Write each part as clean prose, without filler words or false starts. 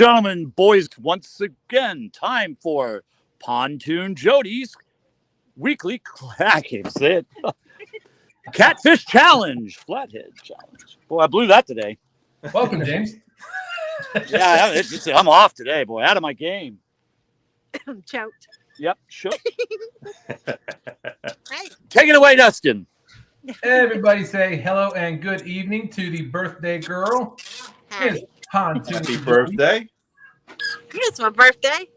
Gentlemen, boys, once again, time for Pontoon Jody's weekly I can't say it. Catfish Challenge, Flathead Challenge. Boy, I blew that today. Welcome, James. Yeah, I'm off today, boy. Out of my game. I'm choked. Yep, shook. Hey. Take it away, Dustin. Everybody say hello and good evening to the birthday girl. It's Pontoon Happy Jody. birthday. It's my birthday.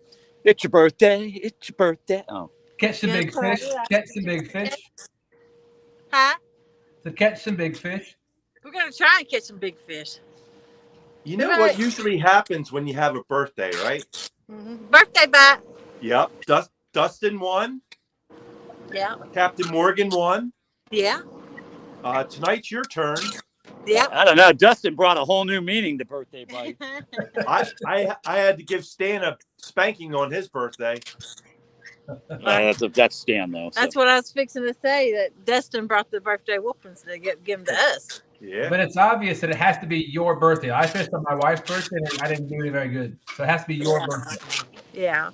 It's your birthday. It's your birthday. Oh. Catch some big fish. Catch some big fish. Huh? To catch some big fish. We're going to try and catch some big fish. You know Right. what usually happens when you have a birthday, right? Mm-hmm. Birthday bite. Yep. Dustin won. Yeah. Captain Morgan won. Yeah. Tonight's your turn. Yeah. I don't know. Dustin brought a whole new meaning to birthday bite. I had to give Stan a spanking on his birthday. That's Stan, though. So. That's what I was fixing to say, that Dustin brought the birthday whoopings to give them to us. Yeah. But it's obvious that it has to be your birthday. I fished on my wife's birthday and I didn't do it very good. So it has to be your birthday. Yeah.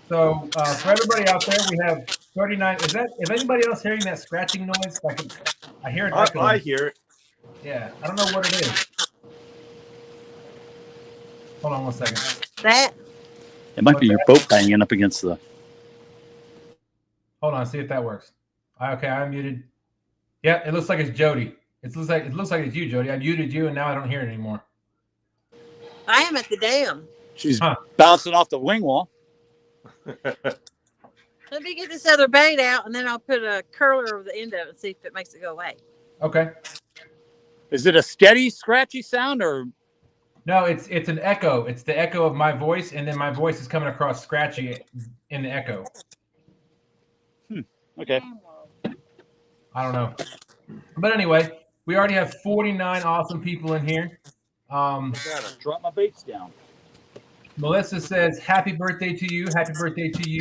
So for everybody out there, we have 39. Is anybody else hearing that scratching noise? I hear it. I hear it. Yeah. I don't know what it is. Hold on one second. That. It might be your boat banging up against the. Hold on, see if that works. Okay, I'm muted. Yeah, it looks like it's Jody. It looks like it's you, Jody. I muted you, and now I don't hear it anymore. I am at the dam. She's bouncing off the wing wall. Let me get this other bait out, and then I'll put a curler over the end of it and see if it makes it go away. Okay. Is it a steady, scratchy sound, or? No, it's an echo. It's the echo of my voice, and then my voice is coming across scratchy in the echo. Okay. I don't know. But anyway, we already have 49 awesome people in here. Gotta drop my baits down. Melissa says, happy birthday to you. Happy birthday to you.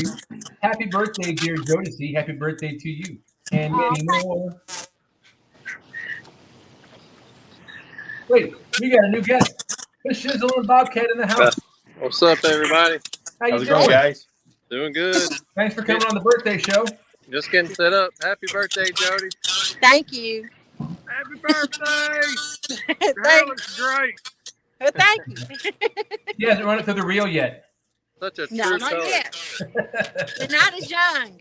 Happy birthday, dear Jodeci. Happy birthday to you. And many more. Wait, we got a new guest. It's Shizzle and Bobcat in the house. What's up, everybody? How you How's it doing? going, guys? Doing good. Thanks for coming on the birthday show. Just getting set up. Happy birthday, Jody. Thank you. Happy birthday. Thank, looks great. well, thank you. He hasn't run it through the reel yet. Such a No, true not color. yet. You're not as young.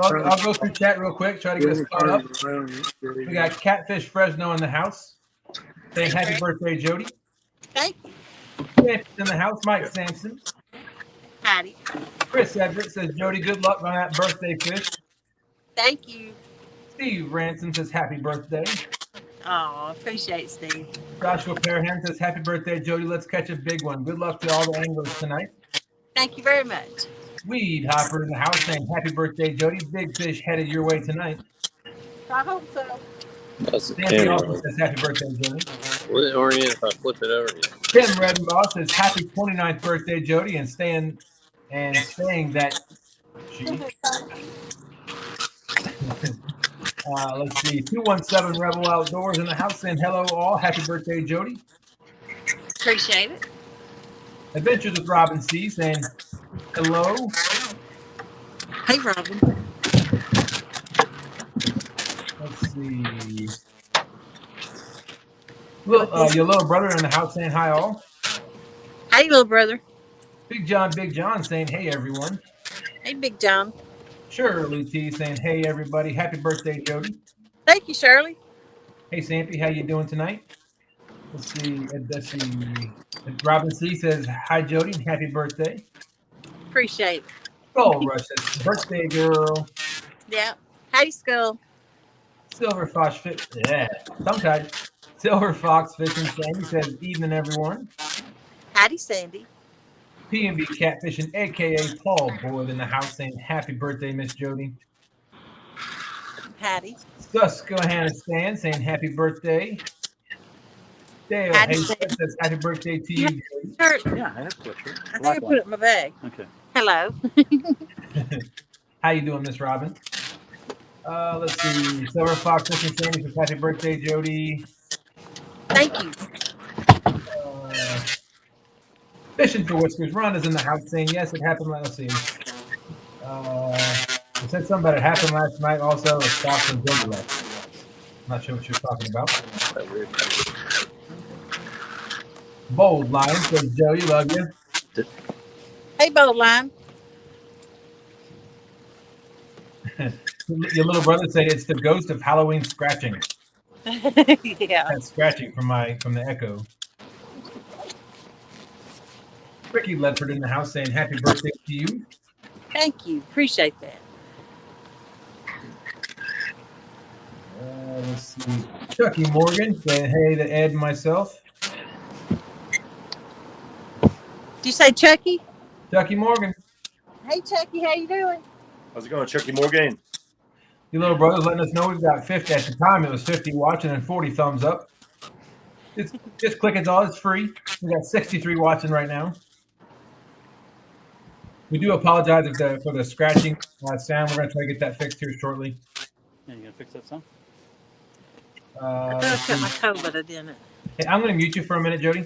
I'll go through chat real quick, try to get us caught up. We got Catfish Fresno in the house saying happy birthday, Jody. Thank you. Sampson's in the house, Mike Sampson. Patty. Chris Everett says, Jody, good luck on that birthday fish. Thank you. Steve Ransom says, happy birthday. Oh, appreciate it, Steve. Joshua Parham says, happy birthday, Jody. Let's catch a big one. Good luck to all the anglers tonight. Thank you very much. Weed Hopper in the house saying, happy birthday, Jody. Big fish headed your way tonight. I hope so. That's the Nancy also camera. says, happy birthday, Jody. Will it orient if I flip it over? Tim Redenbaugh says, happy 29th birthday, Jody, and saying that she. Let's see, 217 Rebel Outdoors in the house saying hello all. Happy birthday, Jody. Appreciate it. Adventures with Robin C saying hello. Hey, Robin. Let's see. Your little brother in the house saying hi all. Hey, little brother. Big John saying hey everyone. Hey, Big John. Shirley T saying hey everybody. Happy birthday, Jody. Thank you, Shirley. Hey Sampy, how you doing tonight? Let's see. Robin C says hi Jody and happy birthday. Appreciate it. Gold Rush says birthday girl. Yeah. Hey, Skull. Silver Fox Fish. Yeah. Sometimes Silver Fox Fishing Sandy says evening everyone. Howdy, Sandy. P&B Catfishing, aka Paul Boyle in the house saying happy birthday, Miss Jody. Howdy. Susquehanna Stan saying happy birthday. Dale Happy Hayes birthday. says happy birthday to you, Jody. Shirt. Yeah, I have a picture. I think I put it in my bag. Okay. Hello. How you doing, Miss Robin? Let's see. Silver Fox Fishing Sandy says happy birthday, Jody. Thank you. Fishing for Whiskers. Rhonda's in the house saying yes, it happened. Let's see. It said something about it happened last night. Also, a Fox and Jody left. Not sure what she was talking about. Bold Lion says Jody, love you. Hey, Bold Line. Your little brother said it's the ghost of Halloween scratching. Yeah. That's scratching from the echo. Ricky Ledford in the house saying happy birthday to you. Thank you. Appreciate that. Let's see. Chucky Morgan saying hey to Ed and myself. Did you say Chucky? Chucky Morgan. Hey, Chucky. How you doing? How's it going, Chucky Morgan? Your little brother's letting us know we've got 50. At the time, it was 50 watching and 40 thumbs up. Just click it all. It's free. We got 63 watching right now. We do apologize for the scratching sound. We're going to try to get that fixed here shortly. Yeah, you gonna fix that sound? I thought I cut my toe, but I didn't. Hey, I'm going to mute you for a minute, Jody.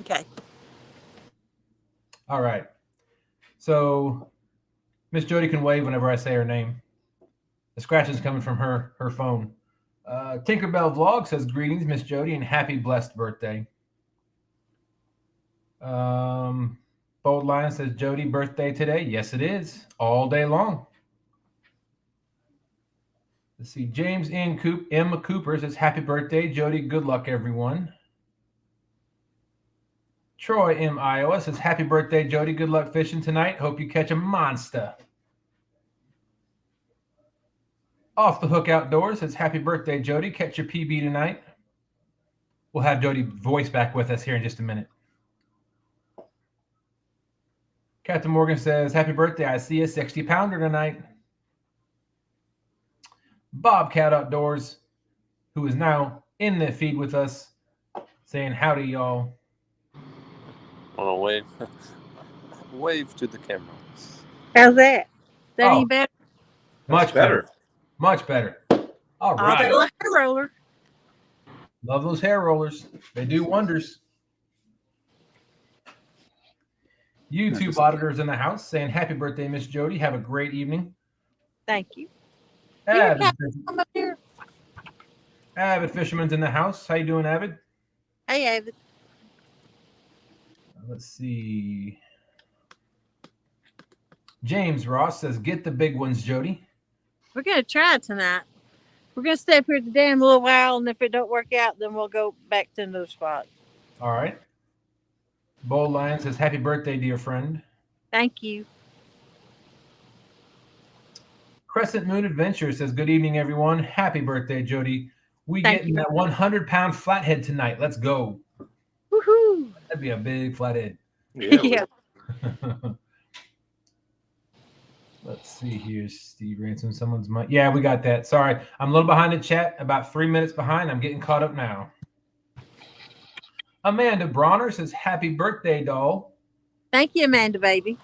Okay. All right. So Miss Jody can wave whenever I say her name. The scratching's coming from her phone. Tinkerbell Vlog says greetings, Miss Jody, and happy blessed birthday. Bold Lion says Jody birthday today. Yes, it is. All day long. Let's see. James M. Cooper says happy birthday, Jody. Good luck, everyone. Troy M. Iowa says happy birthday, Jody. Good luck fishing tonight. Hope you catch a monster. Off the Hook Outdoors says happy birthday, Jody. Catch your PB tonight. We'll have Jody voice back with us here in just a minute. Captain Morgan says happy birthday. I see a 60-pounder tonight. Bobcat Outdoors, who is now in the feed with us, saying howdy, y'all. On a wave. Wave to the camera. How's that? Is that Oh. any better? Much better. Much better. All Oh, right. that little hair roller. Love those hair rollers. They do wonders. YouTube auditors in the house saying happy birthday, Miss Jody. Have a great evening. Thank you. Avid Come up here. Fisherman's in the house. How you doing, Avid? Hey, Avid. Let's see. James Ross says, get the big ones, Jody. We're going to try tonight. We're going to stay up here at the dam a little while, and if it don't work out, then we'll go back to another spot. All right. Bold Lion says, happy birthday, dear friend. Thank you. Crescent Moon Adventure says, good evening, everyone. Happy birthday, Jody. We Thank getting you. that 100-pound flathead tonight. Let's go. Woohoo! That'd be a big flathead. Yeah. Let's see here, Steve Ransom. Someone's mic. Yeah, we got that. Sorry, I'm a little behind the chat. About 3 minutes behind. I'm getting caught up now. Amanda Bronner says, happy birthday, doll. Thank you, Amanda, baby.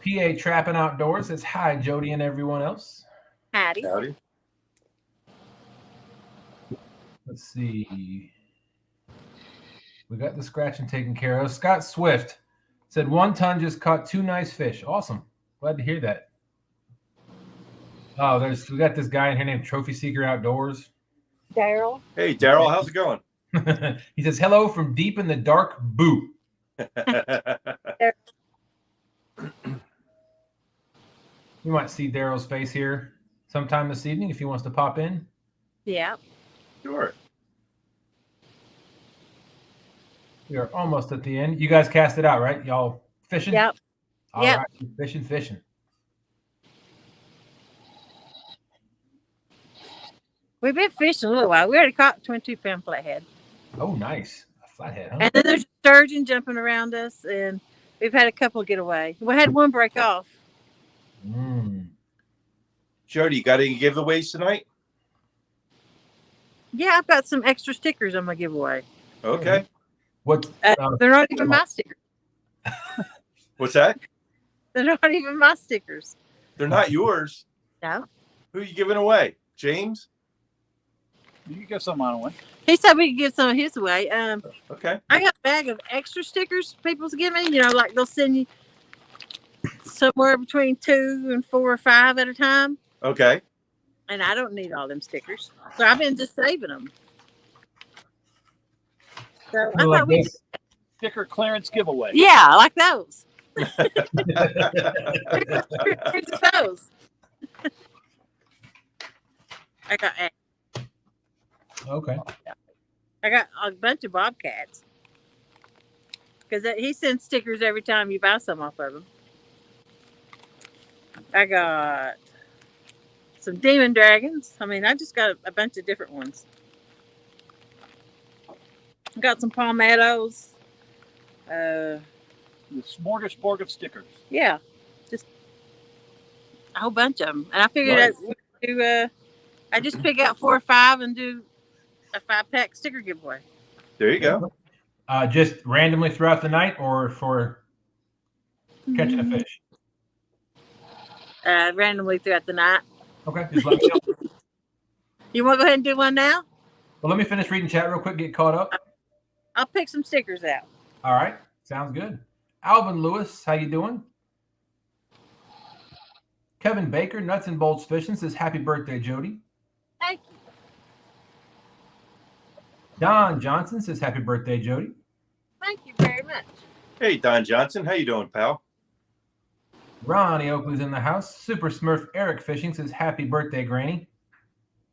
PA Trapping Outdoors says, hi, Jody and everyone else. Howdy. Howdy. Let's see. We got the scratching taken care of. Scott Swift said, 1 ton just caught 2 nice fish. Awesome. Glad to hear that. Oh, we got this guy in here named Trophy Seeker Outdoors. Daryl. Hey, Daryl, how's it going? He says, hello from deep in the dark boot. We might see Daryl's face here sometime this evening if he wants to pop in. Yeah. Sure. We are almost at the end. You guys cast it out, right? Y'all fishing? Yep. All Yep. right. Fishing. We've been fishing a little while. We already caught 22-pound flathead. Oh, nice. A flathead, huh? And then there's a sturgeon jumping around us, and we've had a couple get away. We had one break off. Jody, you got any giveaways tonight? Yeah, I've got some extra stickers I'm going to give away. Okay. What? They're not even my stickers. What's that? They're not even my stickers. They're not yours. No. Who are you giving away? James? You can give some on away. He said we could give some of his away. Okay. I got a bag of extra stickers people's giving. You know, like they'll send you somewhere between 2 and 4 or 5 at a time. Okay. And I don't need all them stickers. So I've been just saving them. So I Like thought we this. Sticker clearance giveaway. Yeah, like those. Here's those. Okay. I got a bunch of bobcats. Because he sends stickers every time you buy some off of him. I got some demon dragons. I mean, I just got a bunch of different ones. I got some palmettos. The smorgasbord of stickers. Yeah, just a whole bunch of them. And I figured Nice. I just pick out 4 or 5 and do a 5-pack sticker giveaway. There you go. Just randomly throughout the night, or for catching a fish? Randomly throughout the night. Okay. Just let me know. You want to go ahead and do one now? Well, let me finish reading chat real quick. Get caught up. I'll pick some stickers out. All right. Sounds good. Alvin Lewis, how you doing? Kevin Baker, Nuts and Bolts Fishing, says happy birthday, Jody. Thank you. Don Johnson says happy birthday, Jody. Thank you very much. Hey, Don Johnson. How you doing, pal? Ronnie Oakley's in the house. Super Smurf Eric Fishing says happy birthday, Granny.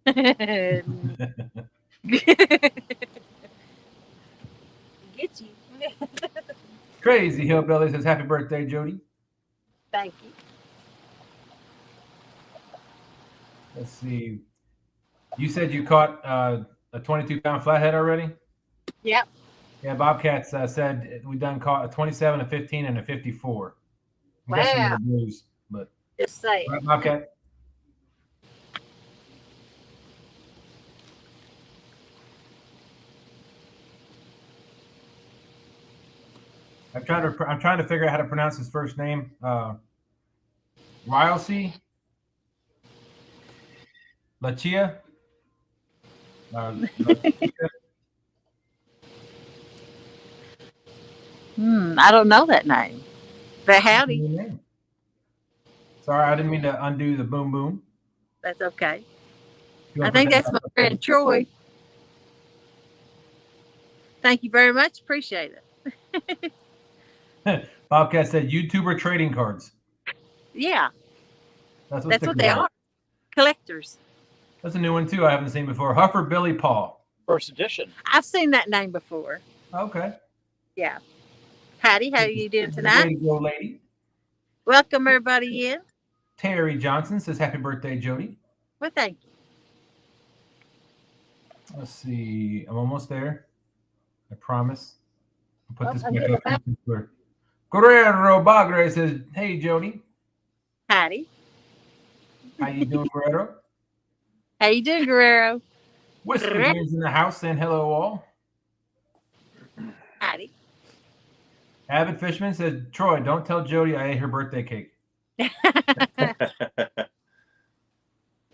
Get you. Crazy Hillbilly says happy birthday, Jody. Thank you. Let's see. You said you caught a 22-pound flathead already? Yep. Yeah, Bobcats said we done caught a 27, a 15, and a 54. I'm Wow. guessing they're blues, but Just say right, Bobcat. I'm trying to figure out how to pronounce his first name. Rylsey, Lachia. I don't know that name. But howdy. Sorry, I didn't mean to undo the boom boom. That's okay. You I wanna think put that's my friend Troy. Thank you very much. Appreciate that- Bobcat said YouTuber trading cards. Yeah, That's what they are. Collectors. That's a new one too. I haven't seen before. Huffer Billy Paul. First edition. I've seen that name before. Okay. Yeah. Howdy, how are you doing Way tonight? to go, lady. Welcome everybody in. Terry Johnson says happy birthday, Jody. Well, thank you. Let's see. I'm almost there. I promise. I'll put Oh, this I'm back getting up. Guerrero Bagre says, hey, Jody. Howdy. How you doing, Guerrero? How you doing, Guerrero? Whiskey Beans in the house saying hello all. Howdy. Avid Fishman says, Troy, don't tell Jody I ate her birthday cake. I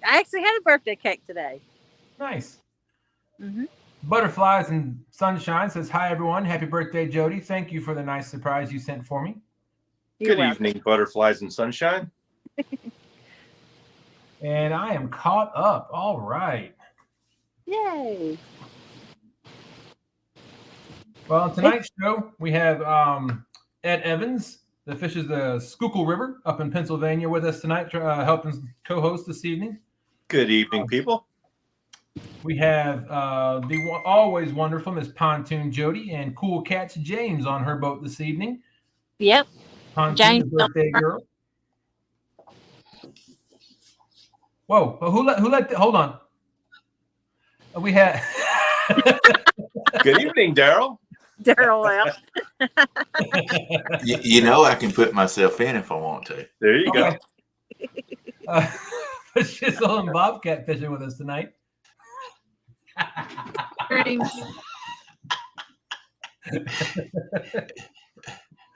actually had a birthday cake today. Nice. Mm-hmm. Butterflies and Sunshine says, hi, everyone. Happy birthday, Jody. Thank you for the nice surprise you sent for me. Good evening, Butterflies and Sunshine. And I am caught up. All right. Yay. Well, on tonight's show, we have Ed Evans, that fishes the Schuylkill River up in Pennsylvania, with us tonight, helping co-host this evening. Good evening, people. We have the always wonderful Miss Pontoon Jody and Cool Cats James on her boat this evening. Yep. Pontoon, James, the birthday girl. Whoa! Who let? Hold on. We had. Good evening, Daryl. Daryl out. You know I can put myself in if I want to. There you go. Shizzle and Bobcat fishing with us tonight.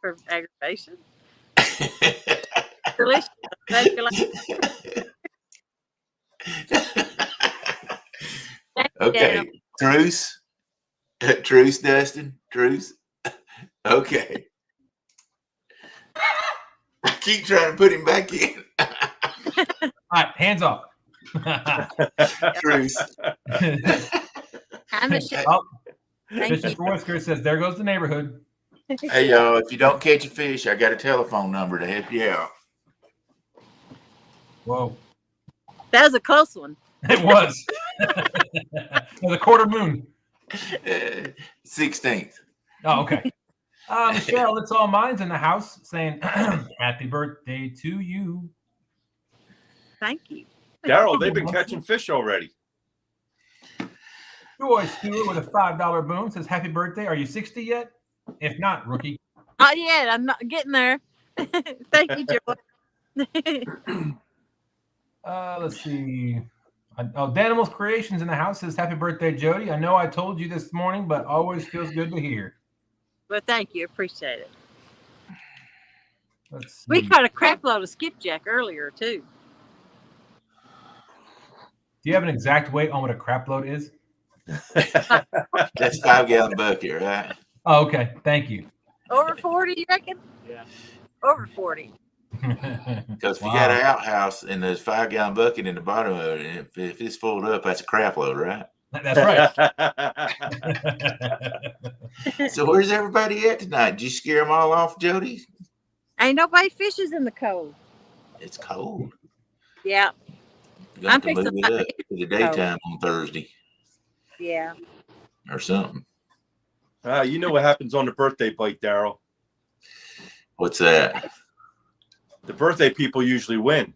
For aggravation. Delicious. Okay. Truce. Truce, Dustin. Truce. Okay. I keep trying to put him back in. All right, hands off. Truce. Hi, Michelle. Oh, Thank Mr. you. Forsker says, there goes the neighborhood. Hey, y'all, if you don't catch a fish, I got a telephone number to help you out. Whoa. That was a close one. It was. It was a quarter moon. 16th. Oh, okay. Michelle, it's all mine's in the house saying, happy birthday to you. Thank you. Daryl, they've been catching fish already. Joy Stewart with a $5 boom says, happy birthday. Are you 60 yet? If not, rookie. Not yet. I'm not getting there. Thank you, Joy. Let's see. Oh, Danimals Creations in the house says, happy birthday, Jody. I know I told you this morning, but always feels good to hear. Well, thank you. Appreciate it. Let's see. We caught a crap load of skipjack earlier, too. Do you have an exact weight on what a crap load is? That's 5-gallon bucket, right? Oh, okay. Thank you. Over 40, you reckon? Yeah. Over 40. Because if you got an outhouse and there's 5-gallon bucket in the bottom of it, and if it's filled up, that's a crap load, right? That's right. So where's everybody at tonight? Did you scare them all off, Jody? Ain't nobody fishes in the cold. It's cold. Yeah. You're going to I'm have to move fixing it up to the daytime on Thursday Yeah. or something. You know what happens on the birthday bite, Daryl? What's that? The birthday people usually win.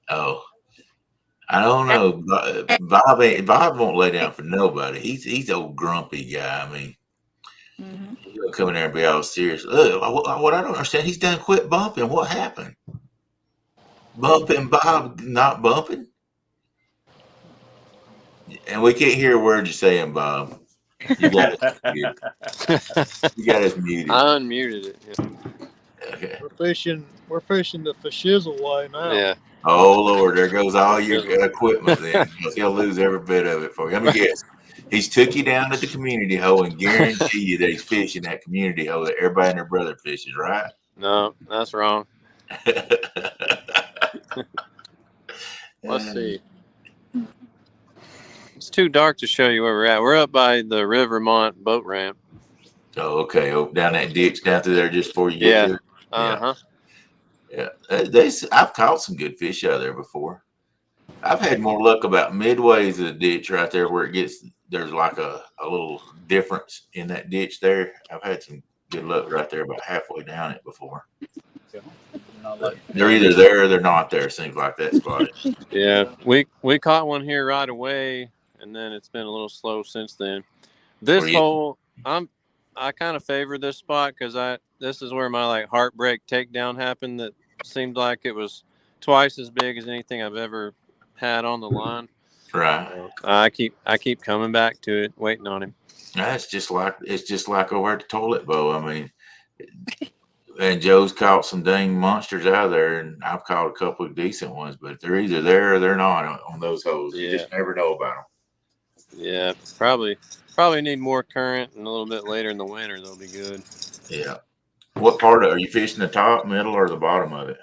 Oh, I don't know. Bob won't lay down for nobody. He's an old grumpy guy. I mean, he'll come in there and be all serious. What I don't understand, he's done quit bumping. What happened? Bumping Bob, not bumping? And we can't hear a word you're saying, Bob. You got us muted. You got us muted. I unmuted it. Yeah. Okay. We're fishing the fashizzle way now. Yeah. Oh Lord, there goes all your equipment then. He'll lose every bit of it for you. Let me guess. He's took you down to the community hole and guarantee you that he's fishing that community hole that everybody and their brother fishes, right? No, that's wrong. Let's see. It's too dark to show you where we're at. We're up by the Rivermont boat ramp. Oh, okay. Oh, down that ditch down through there just before you get to it. Uh-huh. Yeah. I've caught some good fish out of there before. I've had more luck about midways of the ditch right there where there's like a little difference in that ditch there. I've had some good luck right there about halfway down it before. But they're either there or they're not there. Seems like that spot. Yeah, we caught one here right away, and then it's been a little slow since then. This hole, I kind of favor this spot because this is where my like heartbreak takedown happened. That seemed like it was twice as big as anything I've ever had on the line. Right. I keep coming back to it, waiting on him. It's just like over at the toilet bowl. I mean, and Joe's caught some dang monsters out of there, and I've caught a couple of decent ones, but they're either there or they're not on those holes. You just never know about them. Yeah, probably need more current, and a little bit later in the winter they'll be good. Yeah. What part are you fishing? The top, middle, or the bottom of it?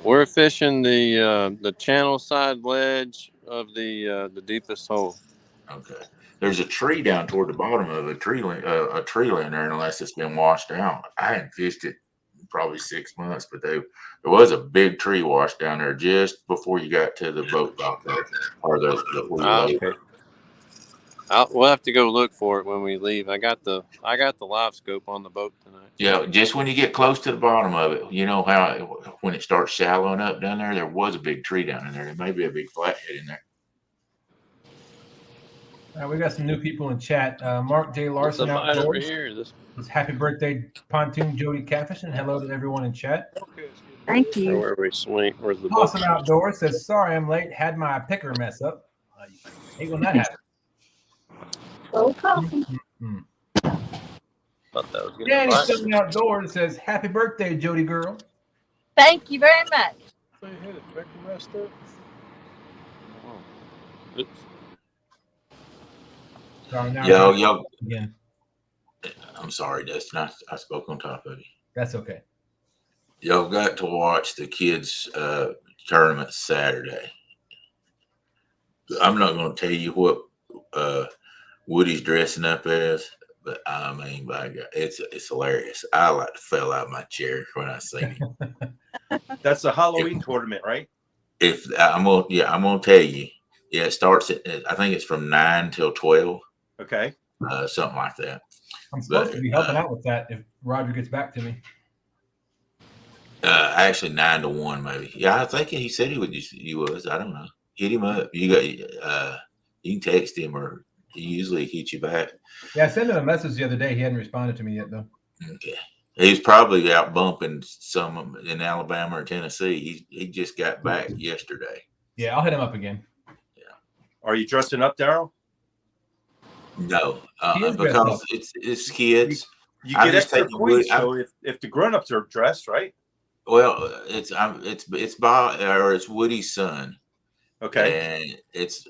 We're fishing the channel side ledge of the deepest hole. Okay. There's a tree down toward the bottom of a tree line there, unless it's been washed out. I hadn't fished it in probably 6 months, but there was a big tree washed down there just before you got to the boat dock there, or okay. We'll have to go look for it when we leave. I got the live scope on the boat tonight. Yeah, just when you get close to the bottom of it, you know how when it starts shallowing up down there was a big tree down in there. There may be a big flathead in there. We got some new people in chat. Mark J. Larson over outdoors. here. Happy birthday, Pontoon Jody Catfish, and hello to everyone in chat. Thank you. Where we swing? Where's the Awesome boat? Outdoors says, sorry I'm late. Had my picker mess up. Hate when that happens. Thought that was Danny Stone Outdoors says, happy birthday, Jody girl. Thank you very much. So you had a picker messed up? Oops. Sorry, now Yo, again. I'm sorry, Dustin. I spoke on top of you. That's okay. Y'all got to watch the kids' tournament Saturday. I'm not going to tell you what Woody's dressing up as, but I mean, by God, it's hilarious. I like to fell out of my chair when I see it. That's a Halloween tournament, right? If I'm gonna tell you. Yeah, it starts at, I think it's from 9 till 12, Okay. something like that. I'm supposed But, to be helping out with that if Roger gets back to me. Actually 9 to 1 maybe. Yeah, I think he said he was. I don't know. Hit him up. You can text him or he usually hits you back. Yeah, I sent him a message the other day. He hadn't responded to me yet, though. Okay. He's probably out bumping some in Alabama or Tennessee. He just got back yesterday. Yeah, I'll hit him up again. Are you dressing up, Daryl? No, He is dressed because up. it's kids. You I'm get just extra taking points. Woody- So if the grown-ups are dressed, right? Well, it's Bob or it's Woody's son. Okay. And it's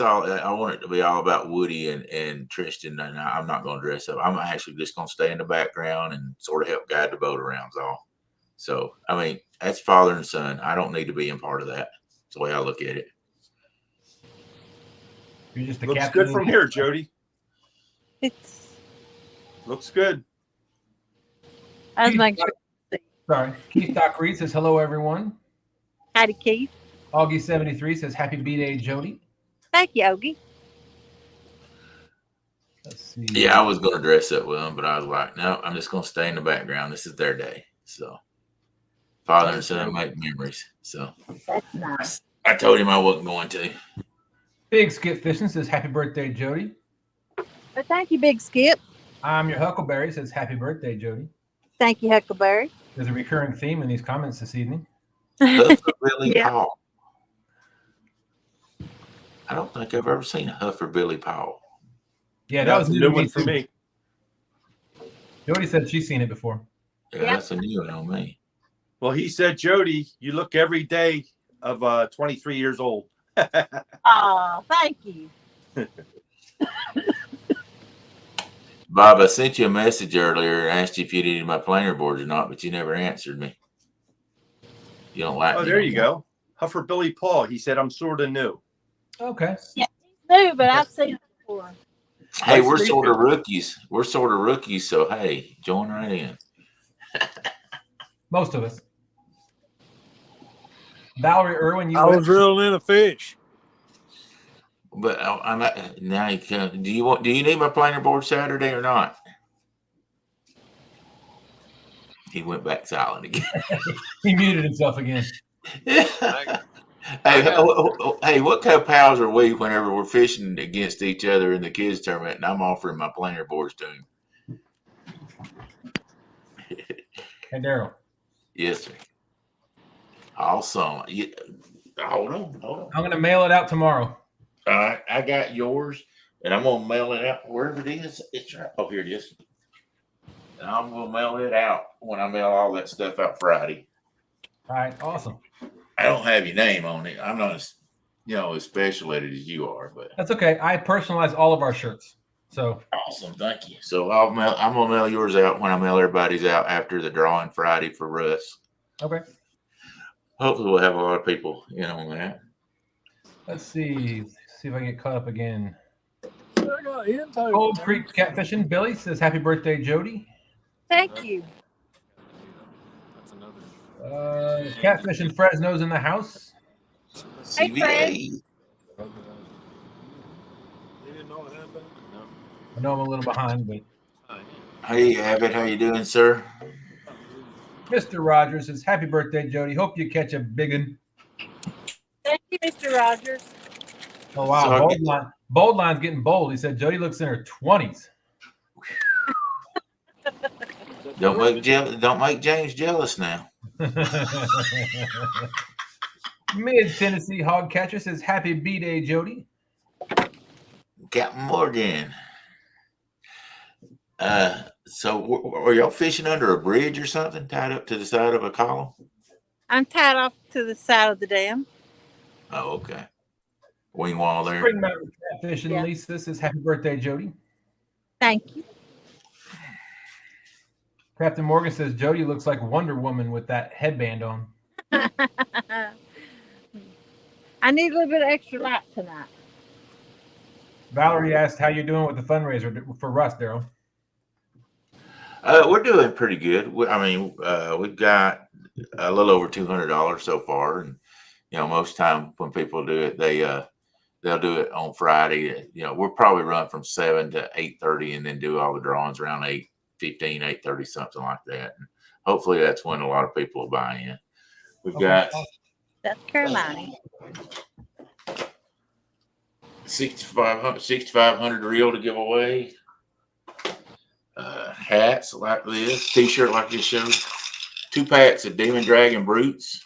all. I want it to be all about Woody and Tristan, and I'm not going to dress up. I'm actually just going to stay in the background and sort of help guide the boat around. All. So I mean, that's father and son. I don't need to be in part of that. That's the way I look at it. You're just the Looks captain. good from here, Jody. It's. Looks good. I was making sure. Sorry. Keith Doc Reed says, hello, everyone. Howdy, Keith. Augie73 says, happy B-Day, Jody. Thank you, Ogie. Let's see. Yeah, I was going to dress up with them, but I was like, no, I'm just going to stay in the background. This is their day. So father and son make memories. So That's nice. I told him I wasn't going to. Big Skip Fishing says, happy birthday, Jody. But thank you, Big Skip. I'm your Huckleberry says, happy birthday, Jody. Thank you, Huckleberry. There's a recurring theme in these comments this evening. Hufferbilly Yeah. Paul. I don't think I've ever seen a Hufferbilly Paul. Yeah, that was a new new to one for too. me. Jody said she's seen it before. Yeah, Yeah. that's a new one on me. Well, he said, Jody, you look every day of 23 years old. Oh, thank you. Bob, I sent you a message earlier and asked you if you needed my planer boards or not, but you never answered me. You don't like Oh, me there on you that. go. Huffer Billy Paul. He said, I'm sort of new. Okay. No, but I've seen it before. Hey, Nice we're to meet sort you. of rookies. We're sort of rookies, so hey, join right in. Most of us. Valerie Irwin, you I was reeling in a fish. But I'm not, now. Do you need my planer board Saturday or not? He went back silent again. he muted himself again. Hey, hey, what kind of pals are we whenever we're fishing against each other in the kids tournament and I'm offering my planer boards to him? Hey, Daryl. Yes, sir. Awesome. Yeah. Hold on. I'm going to mail it out tomorrow. All right, I got yours, and I'm gonna mail it out wherever it is. It's right. Oh, here it is. And I'm gonna mail it out when I mail all that stuff out Friday. All right. Awesome. I don't have your name on it. I'm not as, as specialized as you are, but That's okay. I personalize all of our shirts. So awesome. Thank you. So I'm gonna mail yours out when I mail everybody's out after the drawing Friday for Russ. okay. Hopefully, we'll have a lot of people in on that. Let's see. See if I can get caught up again. I got intake. Old Creek Catfishing. Billy says, happy birthday, Jody. Thank you. That's another. Catfishing Fresno's in the house. Hey, Fred. CVA. You didn't know it happened? I know I'm a little behind, but Hey, Abbott, how you doing, sir? Mr. Rogers says, happy birthday, Jody. Hope you catch a big one. Thank you, Mr. Rogers. Oh, wow. So Bold line's getting bold. He said, Jody looks in her 20s. Don't make James jealous now. Mid Tennessee Hog Catcher says, happy B-Day, Jody. Captain Morgan. So are y'all fishing under a bridge or something, tied up to the side of a column? I'm tied off to the side of the dam. Oh, okay. wing wall there. Spring Mountain Catfish and Yeah. Lisa says, happy birthday, Jody. Thank you. Captain Morgan says, Jody looks like Wonder Woman with that headband on. I need a little bit of extra light tonight. Valerie asked how you doing with the fundraiser for Russ, Daryl. We're doing pretty good. We've got a little over $200 so far, and most time when people do it, they'll do it on Friday. We'll probably run from 7 to 8:30, and then do all the drawings around 8:15, 8:30, something like that. And hopefully, that's when a lot of people will buy in. We've got South Carolina. 6,500 reel to give away. Hats like this, T-shirt like this shows, 2 packs of Demon Dragon Brutes.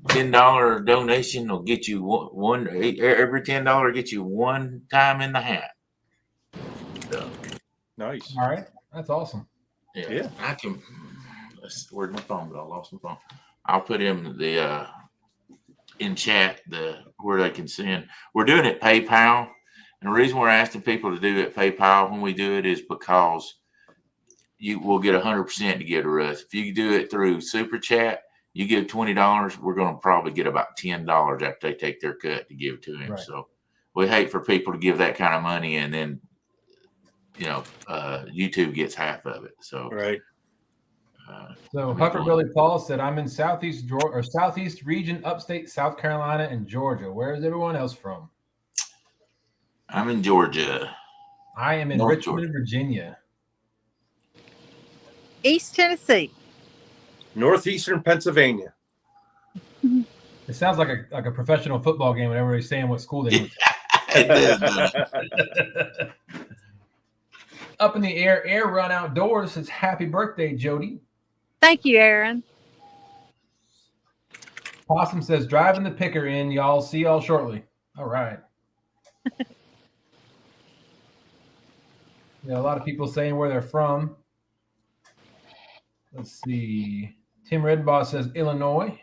$10 donation will get you one every $10 get you one time in the hat. So, Nice. All right. That's awesome. yeah. I can. Where's my phone? I lost my phone. I'll put in the in chat where they can send. We're doing it PayPal. And the reason we're asking people to do it PayPal when we do it is because you will get 100% to give to us. If you do it through Super Chat, you give $20, we're going to probably get about $10 after they take their cut to give to him. Right. So we hate for people to give that kind of money and then, YouTube gets half of it. So, Right. So Huckerbilly Paul said, I'm in Southeast region, upstate South Carolina and Georgia. Where is everyone else from? I'm in Georgia. I am in North Richmond, Georgia. Virginia. East Tennessee. Northeastern Pennsylvania. It sounds like a professional football game whenever they're saying what school they went to. Up in the air run outdoors says, happy birthday, Jody. Thank you, Aaron. Possum says, driving the picker in, y'all. See y'all shortly. All right. A lot of people saying where they're from. Let's see. Tim Redbaugh says Illinois.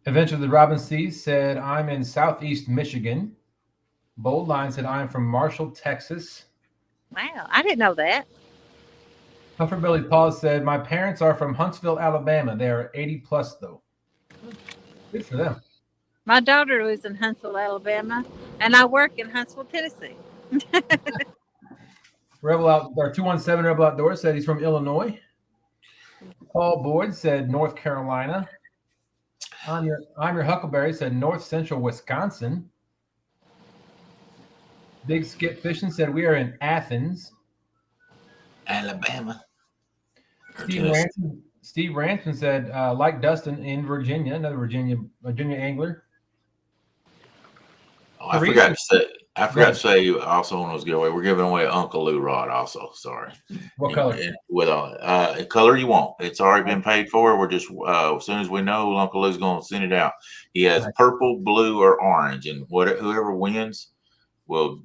Adventure of the Robin Seas said, I'm in Southeast Michigan. Bold Line said, I'm from Marshall, Texas. Wow, I didn't know that. Comfortbilly Paul said, my parents are from Huntsville, Alabama. They are 80 plus, though. Good for them. My daughter lives in Huntsville, Alabama, and I work in Huntsville, Tennessee. Rebel Out, our 217 Rebel Outdoors said he's from Illinois. Paul Boyd said North Carolina. I'm your Huckleberry said North Central Wisconsin. Big Skip Fishing said we are in Athens. Alabama. Steve Ransom said like Dustin in Virginia, another Virginia angler. Oh, I forgot to say also on those giveaway, we're giving away an Uncle Lou rod also. Sorry. What color? With color you want. It's already been paid for. We're just as soon as we know, Uncle Lou's going to send it out. He has purple, blue, or orange, and whoever wins will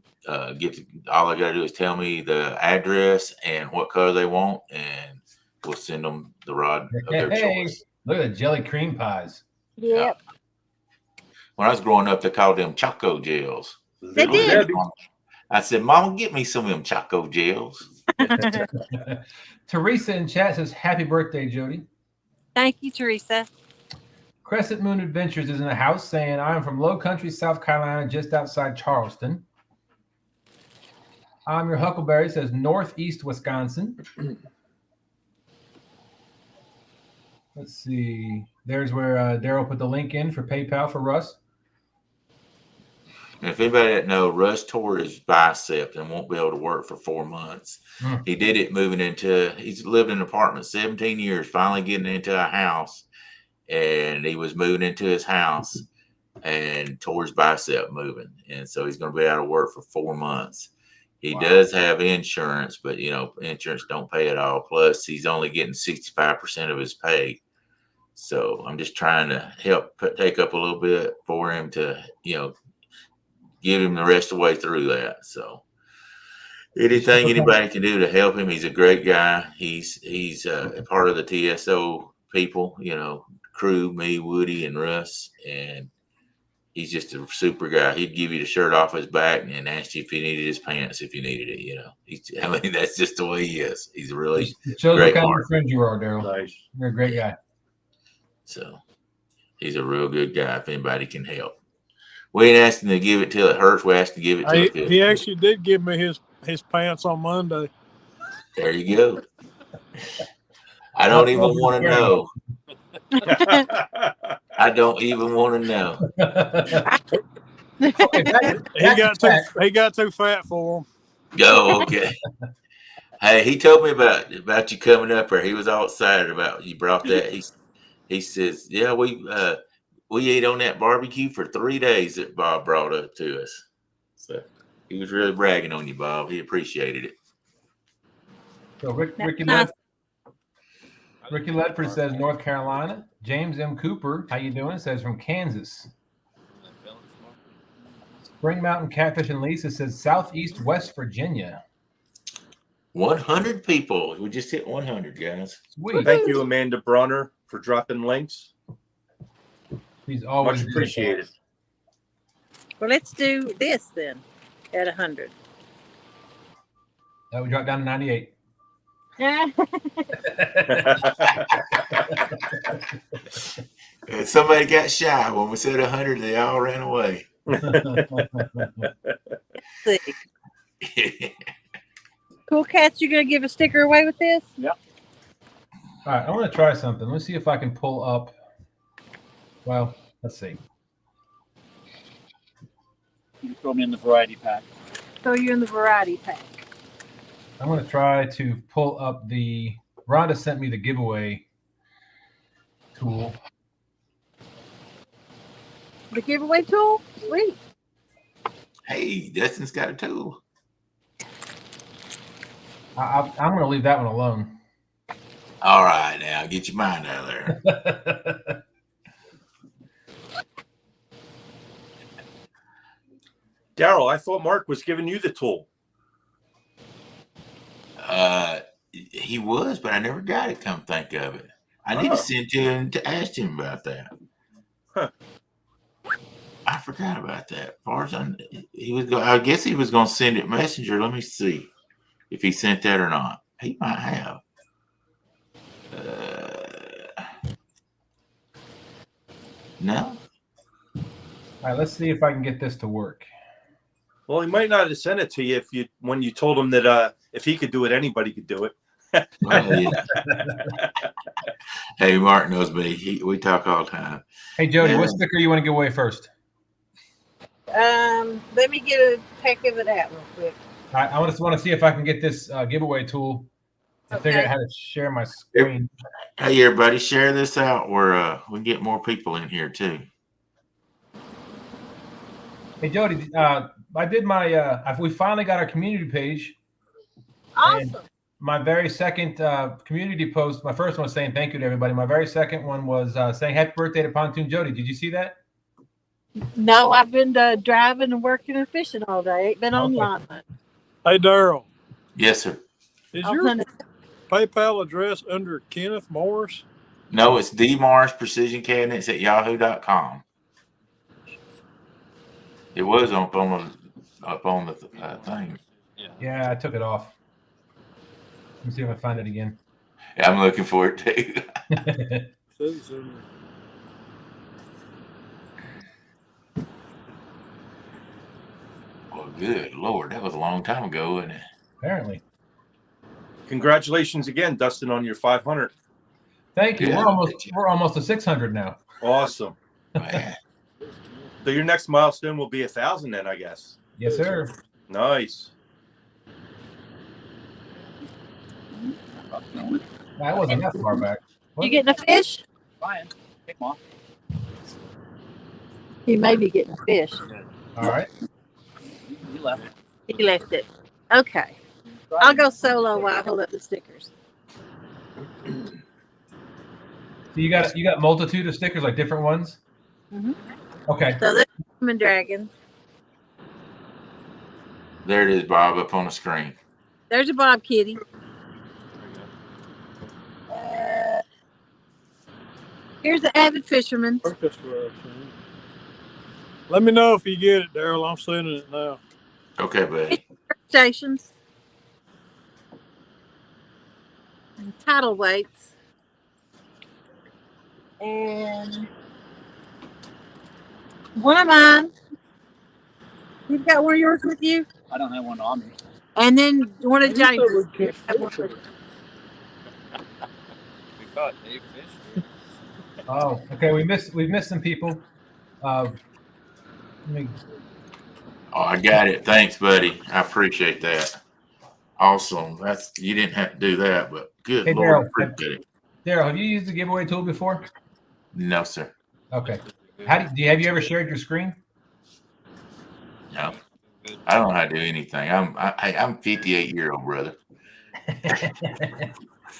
get all I got to do is tell me the address and what color they want, and we'll send them the rod of their choice. Look at the jelly cream pies. Yep. When I was growing up, they called them Choco Gels. They did. I said, Mama, get me some of them Choco Gels. Teresa in chat says, happy birthday, Jody. Thank you, Teresa. Crescent Moon Adventures is in the house saying, I'm from Low Country, South Carolina, just outside Charleston. I'm your Huckleberry says Northeast Wisconsin. Let's see. There's where Daryl put the link in for PayPal for Russ. If anybody didn't know, Russ tore his bicep and won't be able to work for 4 months. He did it he's lived in an apartment 17 years, finally getting into a house. And he was moving into his house and tore his bicep moving. And so he's going to be out of work for 4 months. He does have insurance, but, insurance don't pay it all. Plus, he's only getting 65% of his pay. So I'm just trying to help take up a little bit for him to, give him the rest of the way through that. So anything anybody can do to help him, he's a great guy. He's a part of the TSO people, crew, me, Woody, and Russ, and he's just a super guy. He'd give you the shirt off his back and ask you if you needed his pants if you needed it. That's just the way he is. He's a really It shows great what kind mark. of friend you are, Daryl. Nice. You're a great guy. So he's a real good guy if anybody can help. We ain't asking to give it till it hurts. We asked to give it till it feels He good. actually did give me his pants on Monday. There you go. I don't even want to know. I don't even want to know. He got too fat for him. Go, okay. Hey, he told me about you coming up here. He was all excited about you brought that. He says, yeah, we ate on that barbecue for 3 days that Bob brought up to us. So he was really bragging on you, Bob. He appreciated it. So Ricky Ledford says North Carolina. James M. Cooper, how you doing? Says from Kansas. Spring Mountain Catfish and Lisa says Southeast West Virginia. 100 people. We just hit 100, guys. Sweet. Thank you, Amanda Bronner, for dropping links. He's always Much appreciated. Well, let's do this then at 100. We dropped down to 98. Somebody got shy when we said 100. They all ran away. Cool Cats, you gonna give a sticker away with this? Yep. All right, I want to try something. Let's see if I can pull up. Well, let's see. You throw me in the variety pack. Throw you in the variety pack. I'm going to try to pull up the. Rhonda sent me the giveaway tool. The giveaway tool? Sweet. Hey, Dustin's got a tool. I'm going to leave that one alone. All right, now get your mind out of there. Daryl, I thought Mark was giving you the tool. He was, but I never got it. Come think of it, I need to send him to ask him about that. Huh. I forgot about that. As far as he was going, I guess he was going to send it messenger. Let me see if he sent that or not. He might have. No. All right, let's see if I can get this to work. Well, he might not have sent it to you when you told him that if he could do it, anybody could do it. Well, yeah. Hey, Mark knows me. We talk all the time. Hey, Jody, what sticker you want to give away first? Let me get a pack of it out real quick. All right, I just want to see if I can get this giveaway tool to figure out how to share my screen. Hey, everybody, share this out where we can get more people in here too. Hey, Jody, I did my. We finally got our community page. Awesome. My very second community post, my first one was saying thank you to everybody. My very second one was saying happy birthday to Pontoon Jody. Did you see that? No, I've been driving and working and fishing all day. Ain't been online. Hey, Daryl. Yes, sir. Is your PayPal address under Kenneth Morris? No, it's dmarsprecisioncabinets@yahoo.com. It was up on the thing. Yeah, I took it off. Let me see if I find it again. Yeah, I'm looking for it too. Well, good Lord, that was a long time ago, wasn't it? Apparently. Congratulations again, Dustin, on your 500. Thank you. Yeah, We're almost to 600 now. Awesome. Man. So your next milestone will be 1,000 then, I guess. Yes, sir. Nice. That wasn't that far back. You getting a fish? Fine. Take them off. You may be getting a fish. All right. He left. He left it. Okay. I'll go solo while I hold up the stickers. So you got multitude of stickers, like different ones? Mm-hmm. Okay. So there's Human Dragon. There it is, Bob, up on the screen. There's a Bob Kitty. Here's the avid fisherman. Circus rush. Man. Let me know if you get it, Daryl. I'm sending it now. Okay, buddy. Stations. And tidal weights. And one of mine. You've got one of yours with you? I don't have one on me. And then one of You said James's. we catch fish with it. We caught Dave fish. Oh, okay. We've missed some people. Let me, Oh, I got it. Thanks, buddy. I appreciate that. Awesome. You didn't have to do that, but good Hey, Lord, Daryl. appreciate it. Daryl, have you used the giveaway tool before? No, sir. Okay. Have you ever shared your screen? No. I don't know how to do anything. I'm 58-year-old brother.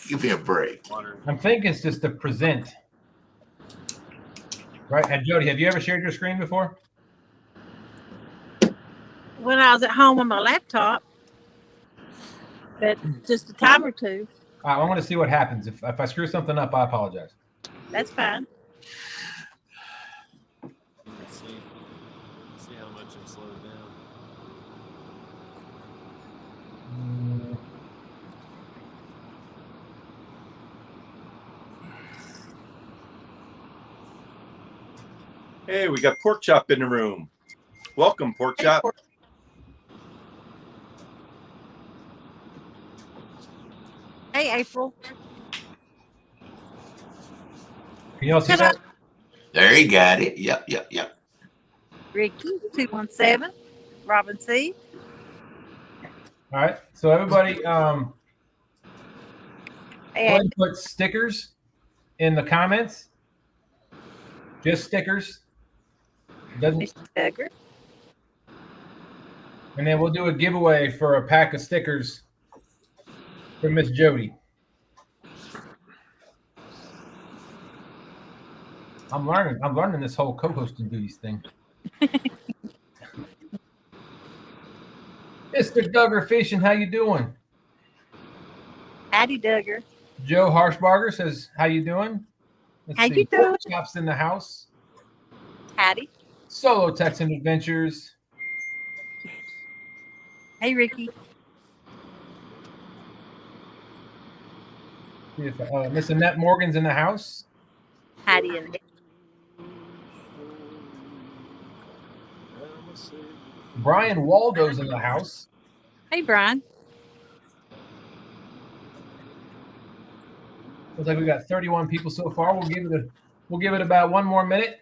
Give me a break. I'm thinking it's just to present. Right. And Jody, have you ever shared your screen before? When I was at home on my laptop. But just a time or two. I want to see what happens. If I screw something up, I apologize. That's fine. Let's see how much it slowed down. Hey, we got Pork Chop in the room. Welcome, Pork Chop. Hey, April. Can you all see that? There you got it. Yep. Ricky, 217. Robin C. All right. So everybody, go Hey, ahead and put stickers in the comments. Just stickers. Doesn't. Mr. Duggar. And then we'll do a giveaway for a pack of stickers for Miss Jody. I'm learning this whole co-hosting duties thing. Mr. Duggar Fishing, how you doing? Addie Duggar. Joe Harshbarger says, how you doing? Let's How see. you doing? Chops in the house. Hattie. Solo Texan Adventures. Hey, Ricky. See if Miss Annette Morgan's in the house. Hattie and Brian Waldo's in the house. Hey, Brian. Looks like we got 31 people so far. We'll give it about one more minute.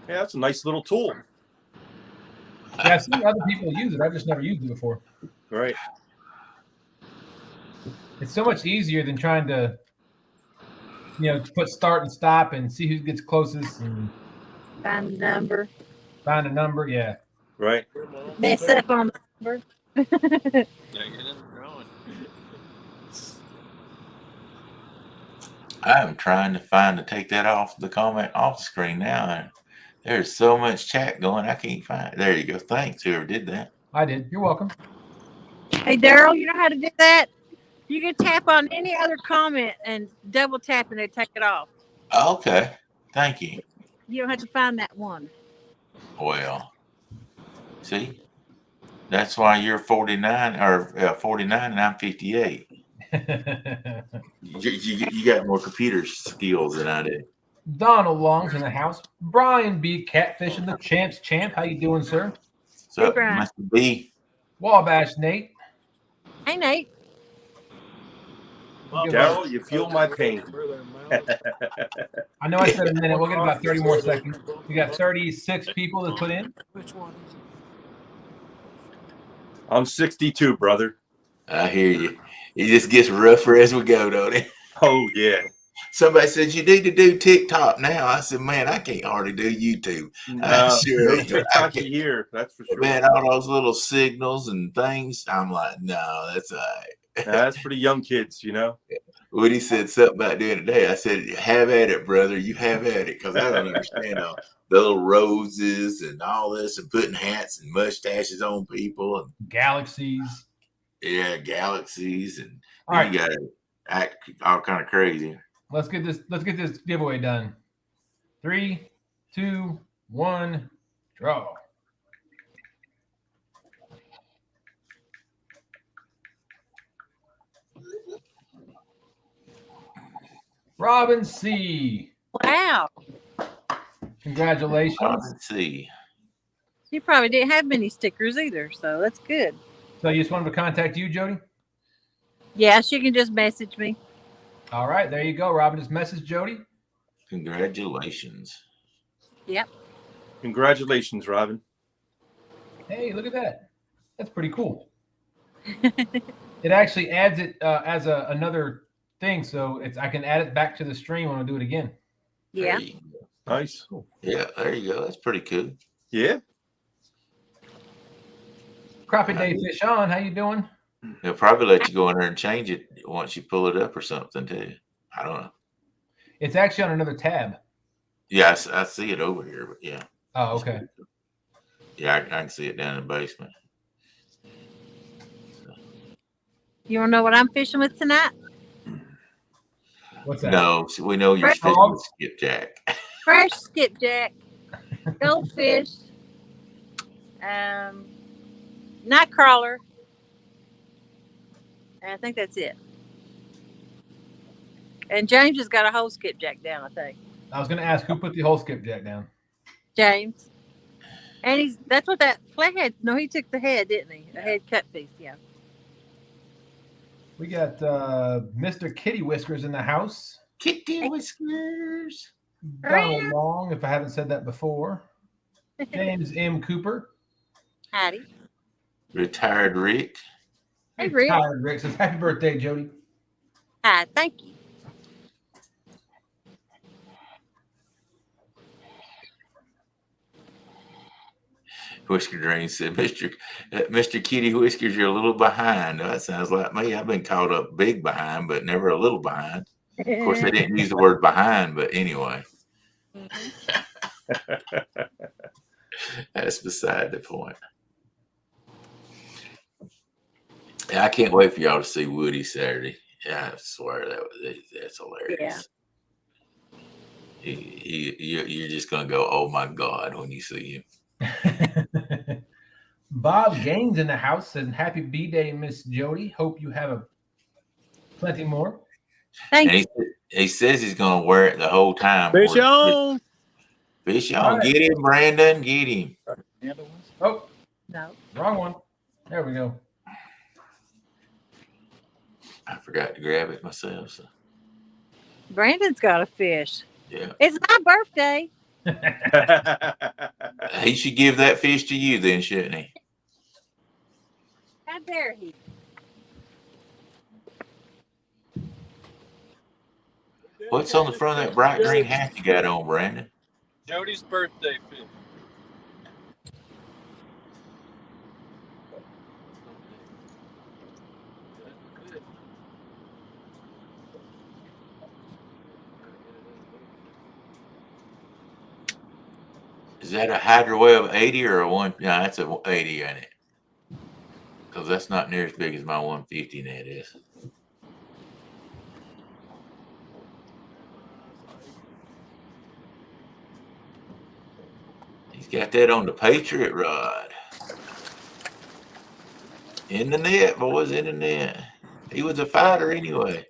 Yeah, that's a nice little tool. Yeah, I've seen other people use it. I've just never used it before. Right. It's so much easier than trying to, put start and stop and see who gets closest and Find the number. find a number. Yeah. Right. Mess up on the number. Yeah, get it growing. I'm trying to take that off the comment off the screen now. And there's so much chat going. I can't find it. There you go. Thanks, whoever did that. I did. You're welcome. Hey, Daryl, you know how to do that? You can tap on any other comment and double tap and they take it off. Okay. Thank you. You don't have to find that one. Well, see, that's why you're 49 or 49 and I'm 58. You got more computer skills than I do. Donald Long's in the house. Brian B. Catfishing the Champ's Champ. How you doing, sir? So, Hey, Brian. Mr. B. Wabash Nate. Hey, Nate. Daryl, you feel my pain. I know I said a minute. We'll get about 30 more seconds. We got 36 people to put in. Which one is it? I'm 62, brother. I hear you. It just gets rougher as we go, don't it? Oh, yeah. Somebody said you need to do TikTok now. I said, man, I can't hardly do YouTube. Sure, no TikTok here, that's for sure. Man, all those little signals and things. I'm like, no, that's all right. That's for the young kids, Woody said something about doing it today. I said, have at it, brother. You have at it. Because I don't understand all the little roses and all this and putting hats and mustaches on people. And Galaxies. yeah, galaxies. And All then right. you got to act all kind of crazy. Let's get this giveaway done. 3, 2, 1, draw. Robin C. Wow. Congratulations. Let's see. She probably didn't have many stickers either, so that's good. So you just wanted to contact you, Jody? Yeah, she can just message me. All right, there you go. Robin just messaged Jody. Congratulations. Yep. Congratulations, Robin. Hey, look at that. That's pretty cool. It actually adds it as another thing, so I can add it back to the stream when I do it again. Yeah. Nice. Yeah, there you go. That's pretty cool. Yeah. Crappie Day Fish On, how you doing? They'll probably let you go in there and change it once you pull it up or something too. I don't know. It's actually on another tab. Yeah, I see it over here, but yeah. Oh, okay. Yeah, I can see it down in the basement. You want to know what I'm fishing with tonight? What's that? No, so we know you're Fresh fishing hog? with skipjack. Fresh skipjack, goldfish, night crawler, and I think that's it. And James has got a whole skipjack down, I think. I was going to ask who put the whole skipjack down. James. And that's what that flathead, no, he took the head, didn't he? The head cut piece, yeah. We got Mr. Kitty Whiskers in the house. Kitty Whiskers. Donald Long, if I haven't said that before. James M. Cooper. Howdy. Retired Rick. Hey, Rick. Retired Rick says, happy birthday, Jody. Hi, thank you. Whisker Drain said, Mr. Kitty Whiskers, you're a little behind. That sounds like me. I've been caught up big behind, but never a little behind. Of course, they didn't use the word behind, but anyway. That's beside the point. Yeah, I can't wait for y'all to see Woody Saturday. Yeah, I swear that's hilarious. Yeah. You're just gonna go, oh my God, when you see him. Bob Gaines in the house says, happy B-Day, Miss Jody. Hope you have plenty more. Thank you. He says he's gonna wear it the whole time. Fish on. Fish on. Right. Get him, Brandon. Get him. Oh, no. Wrong one. There we go. I forgot to grab it myself. So. Brandon's got a fish. Yeah. It's my birthday. He should give that fish to you then, shouldn't he? How dare he? What's on the front of that bright green hat you got on, Brandon? Jody's birthday fish. Is that a Hydro Wave 80 or a one? No, that's a 80 in it. Because that's not near as big as my 150 net is. He's got that on the Patriot rod. In the net, boys, in the net. He was a fighter anyway.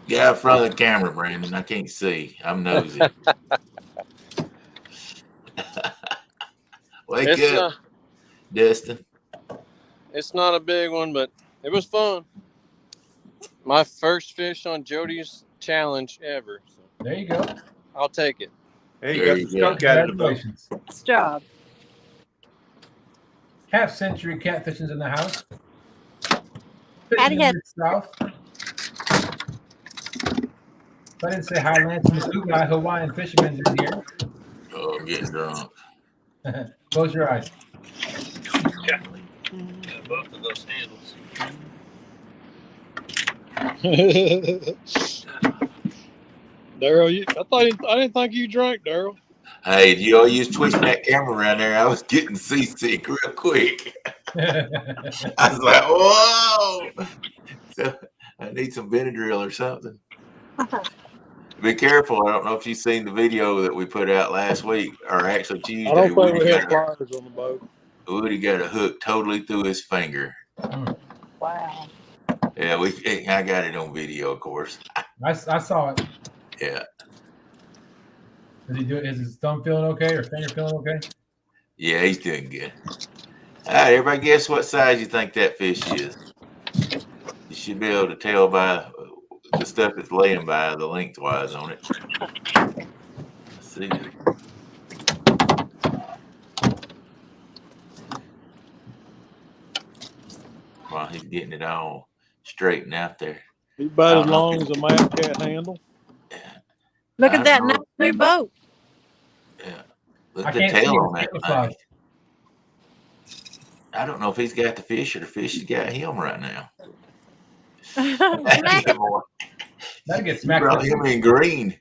Get out in front of the camera, Brandon. I can't see. I'm nosy. Wake up, Dustin. It's not a big one, but it was fun. My first fish on Jody's challenge ever. So there you go. I'll take it. Hey, you got the skunk out of the boat. Nice job. Half Century Catfishing's in the house. Howdy, South. If I didn't say hi, Lance and the guy, Hawaiian fisherman's in here. Oh, I'm getting drunk. Close your eyes. Yeah. Both of those handles. Daryl, I didn't think you drank, Daryl. Hey, you all use twisting that camera around there. I was getting seasick real quick. I was like, whoa. So I need some Benadryl or something. Be careful. I don't know if you've seen the video that we put out last week, or actually Tuesday. I don't think we had pliers on the boat. Woody got a hook totally through his finger. Wow. Yeah, I got it on video, of course. I saw it. Yeah. Is his thumb feeling okay or finger feeling okay? Yeah, he's doing good. All right, everybody, guess what size you think that fish is? You should be able to tell by the stuff that's laying by the lengthwise on it. Let's see. While he's getting it all straightened out there. He's about as long as a map cat handle. Yeah. Look at that new boat. Yeah. Look at the tail on that thing. I don't know if he's got the fish or the fish has got him right now. That'll get smacked up. Him in green.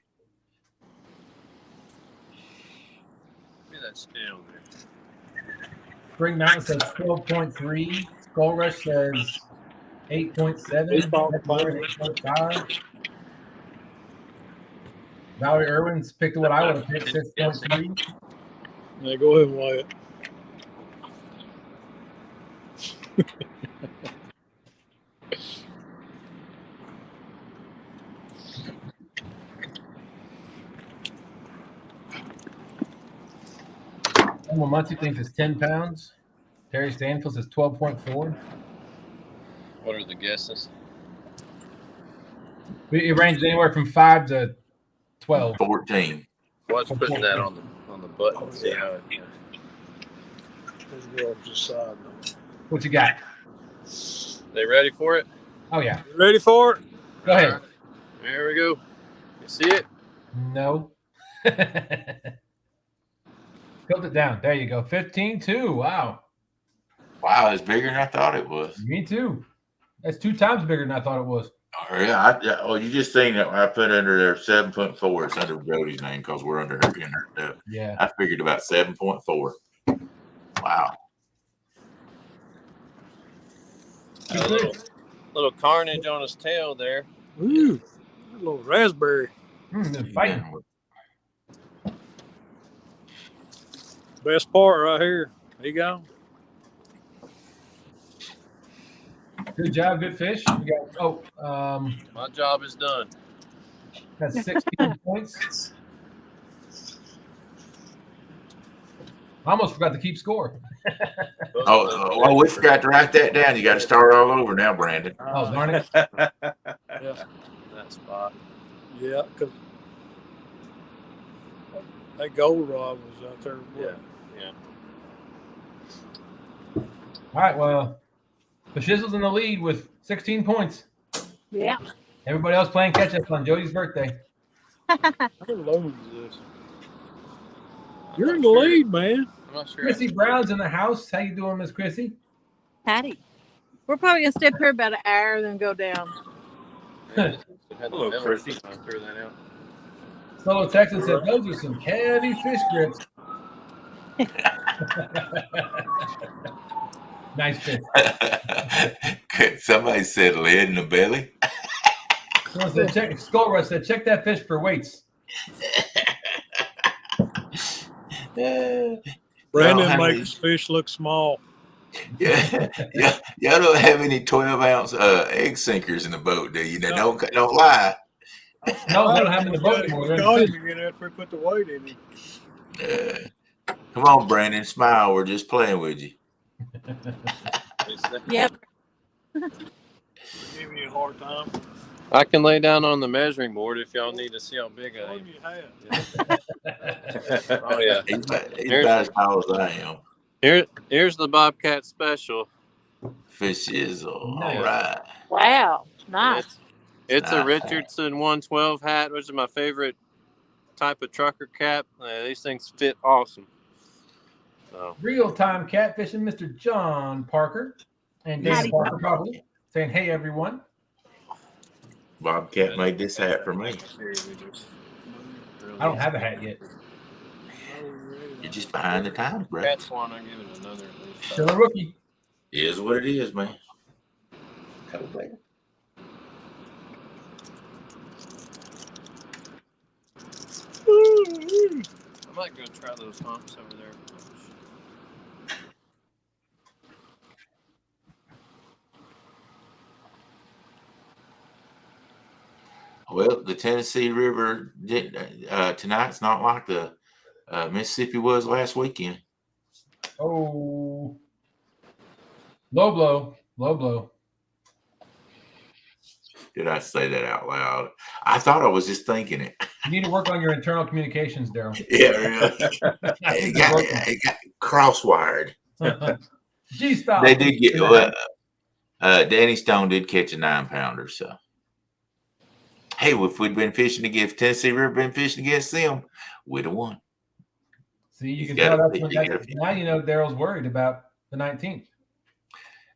Look at that snail there. Spring Mountain says 12.3. Skull Rush says 8.7. 8.5. Valerie Irwin's picked what I would have picked, 6.3. Yeah, go ahead and weigh it. Emma Muncie thinks it's 10 pounds. Terry Stanfield says 12.4. What are the guesses? It ranges anywhere from 5 to 12. 14. What's putting that on the button? See how it, Let's go off the side now. What you got? They ready for it? Oh, yeah. You ready for it? Go ahead. There we go. You see it? No. Tilt it down. There you go. 15.2. Wow. Wow, it's bigger than I thought it was. Me too. That's 2 times bigger than I thought it was. Oh, yeah. You just seen that when I put under there 7.4. It's under Jody's name because we're under her in her stuff. Yeah. I figured about 7.4. Wow. A little carnage on his tail there. Ooh, a little raspberry. They're fighting. Best part right here. There you go. Good job, good fish. We got, My job is done. that's 16 points. I almost forgot to keep score. Oh, we forgot to write that down. You got to start all over now, Brandon. Oh, darn it. Yeah, That spot. yeah, because that gold rod was out there. Yeah. All right, well, the Shizzle's in the lead with 16 points. Yeah. Everybody else playing catch up on Jody's birthday. How low is this? You're in the lead, man. I'm not sure. Chrissy Brown's in the house. How you doing, Miss Chrissy? Patty. We're probably going to stay up here about an hour and then go down. Hello, Chrissy. I'll throw that out. Solo Texas said those are some heavy fish grips. Nice fish. Somebody said lead in the belly. Someone said, Skull Rush said, check that fish for weights. Brandon makes fish look small. Yeah. Y'all don't have any 12-ounce egg sinkers in the boat, do you? Now, don't lie. No, they don't have them in the boat anymore. They're in the fish. You're after we put the weight in it. Come on, Brandon, smile. We're just playing with you. Yep. We're giving you a hard time. I can lay down on the measuring board if y'all need to see how big I Oh, am. you have. Oh yeah. He's about as tall as I am. Here's the Bobcat Special. Fish is all Nice. right. Wow. Nice. It's a Nice. Richardson 112 hat, which is my favorite type of trucker cap. These things fit awesome. So Real-time catfishing, Mr. John Parker and David Howdy. Parker probably saying, hey, everyone. Bobcat made this hat for me. I don't have a hat yet. You're just behind the times, bro. That's one. I give it another. Still a rookie. Is what it is, man. Cold, baby. I might go try those humps over there. Well, the Tennessee River tonight's not like the Mississippi was last weekend. Oh, low blow, low blow. Did I say that out loud? I thought I was just thinking it. You need to work on your internal communications, Daryl. Yeah, really. it got cross-wired. Gee, stop. They did get Danny Stone did catch a 9-pounder. So, hey, if we'd been fishing against Tennessee River, been fishing against them, we'd have won. See, you can tell that's when now you know Daryl's worried about the 19th.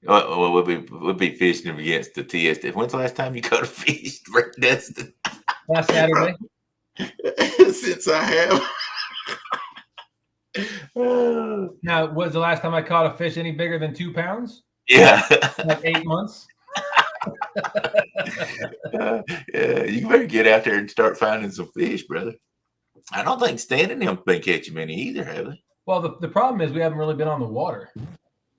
Well, we'll be fishing against the TSD. When's the last time you caught a fish, Dustin? Last Saturday. Since I have. Now, was the last time I caught a fish any bigger than 2 pounds? Yeah. Like 8 months. Yeah, you better get out there and start finding some fish, brother. I don't think Stan and them been catching many either, have they? Well, the problem is we haven't really been on the water.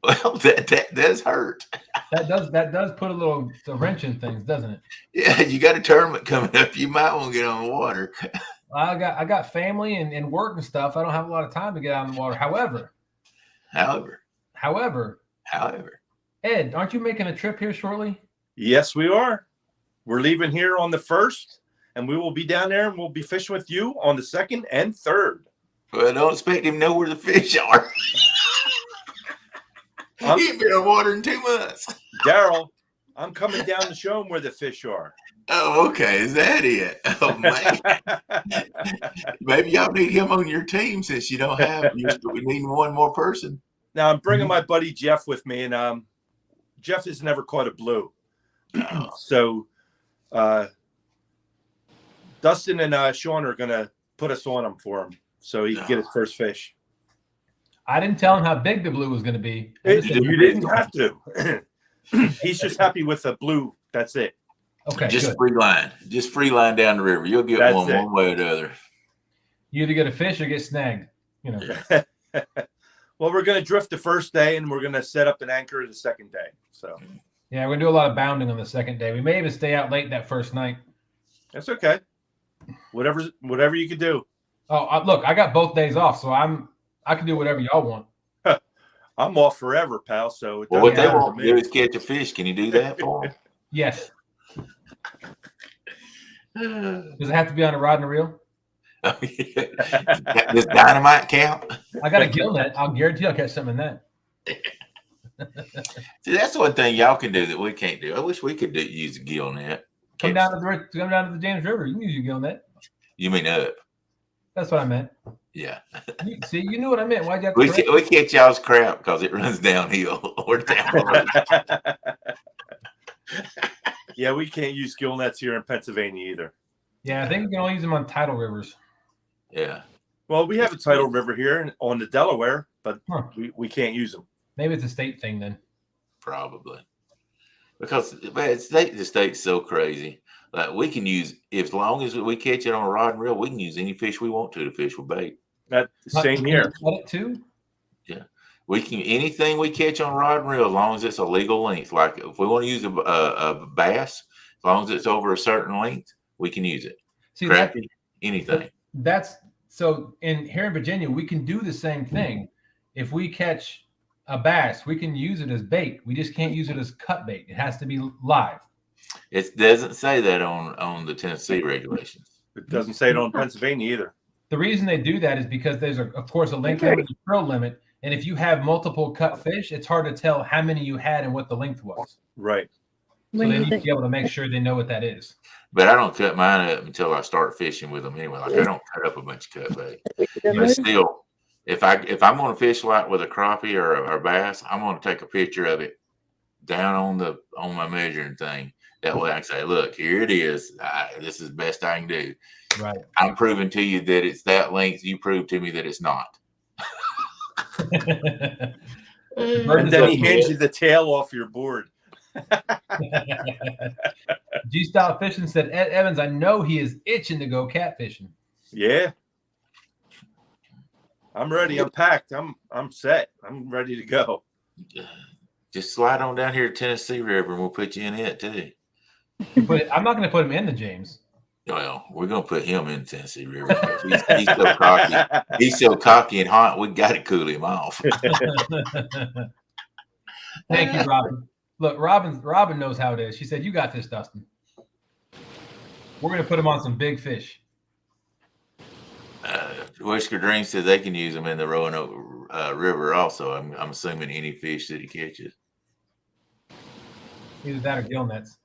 Well, that does hurt. That does put a wrench in things, doesn't it? Yeah, you got a tournament coming up. You might want to get on the water. I got family and work and stuff. I don't have a lot of time to get out on the water. However, Ed, aren't you making a trip here shortly? Yes, we are. We're leaving here on the 1st, and we will be down there, and we'll be fishing with you on the 2nd and 3rd. Well, don't expect him to know where the fish are. He ain't been on water in 2 months. Daryl, I'm coming down to show him where the fish are. Oh, okay. Is that it? Oh, man. Maybe y'all need him on your team since you don't have. We need one more person. Now, I'm bringing my buddy Jeff with me, and Jeff has never caught a blue. So Dustin and Sean are going to put us on him for him so he can get his first fish. I didn't tell him how big the blue was going to be. You didn't have to. He's just happy with the blue. That's it. Okay. Just good. free line down the river. You'll get one way or the other. You either get a fish or get snagged. You know. Well, we're going to drift the first day, and we're going to set up an anchor the second day. So. Yeah, we're going to do a lot of bounding on the second day. We may even stay out late that first night. That's okay. Whatever you could do. Oh, look, I got both days off, so I can do whatever y'all want. I'm off forever, pal. So what they want to do is catch a fish. Can you do that for them? Yes. Does it have to be on a rod and a reel? Oh, yeah. Does dynamite count? I got a gill net. I'll guarantee I'll catch something in that. See, that's one thing y'all can do that we can't do. I wish we could use a gill net. Come down to the James River. You can use your gill net. You mean up? That's what I meant. Yeah. See, you knew what I meant. Why'd you have to we catch y'all's crap because it runs downhill or down the road. Yeah, we can't use gill nets here in Pennsylvania either. Yeah, I think we can only use them on tidal rivers. Yeah. Well, we have a tidal river here on the Delaware, but we can't use them. Maybe it's a state thing then. Probably. Because state to state's so crazy. Like we can use, as long as we catch it on a rod and reel, we can use any fish we want to fish with bait. That's the same here. It too? Yeah. We can, anything we catch on rod and reel, as long as it's a legal length. Like if we want to use a bass, as long as it's over a certain length, we can use it. See, crappie, anything. That's so here in Virginia, we can do the same thing. If we catch a bass, we can use it as bait. We just can't use it as cut bait. It has to be live. It doesn't say that on the Tennessee regulations. It doesn't say it on Pennsylvania either. The reason they do that is because there's of course a length limit and a throw limit, and if you have multiple cut fish, it's hard to tell how many you had and what the length was. Right. So they need to be able to make sure they know what that is. But I don't cut mine up until I start fishing with them anyway. Like I don't cut up a bunch of cut bait. But still, if I'm going to fish like with a crappie or a bass, I'm going to take a picture of it down on my measuring thing. That way I can say, look, here it is. This is the best I can do. Right. I'm proving to you that it's that length. You prove to me that it's not. And then he hands you the tail off your board. G-Style Fishing said, Ed Evans, I know he is itching to go catfishing. Yeah. I'm ready. I'm packed. I'm set. I'm ready to go. Just slide on down here to Tennessee River and we'll put you in it too. But I'm not going to put him in the James. Well, we're going to put him in Tennessee River. He's so cocky. He's so cocky and hot, we got to cool him off. Thank you, Robin. Look, Robin knows how it is. She said, you got this, Dustin. We're going to put him on some big fish. Whisker Dream says they can use them in the Roanoke River also. I'm assuming any fish that he catches. Either that or gill nets.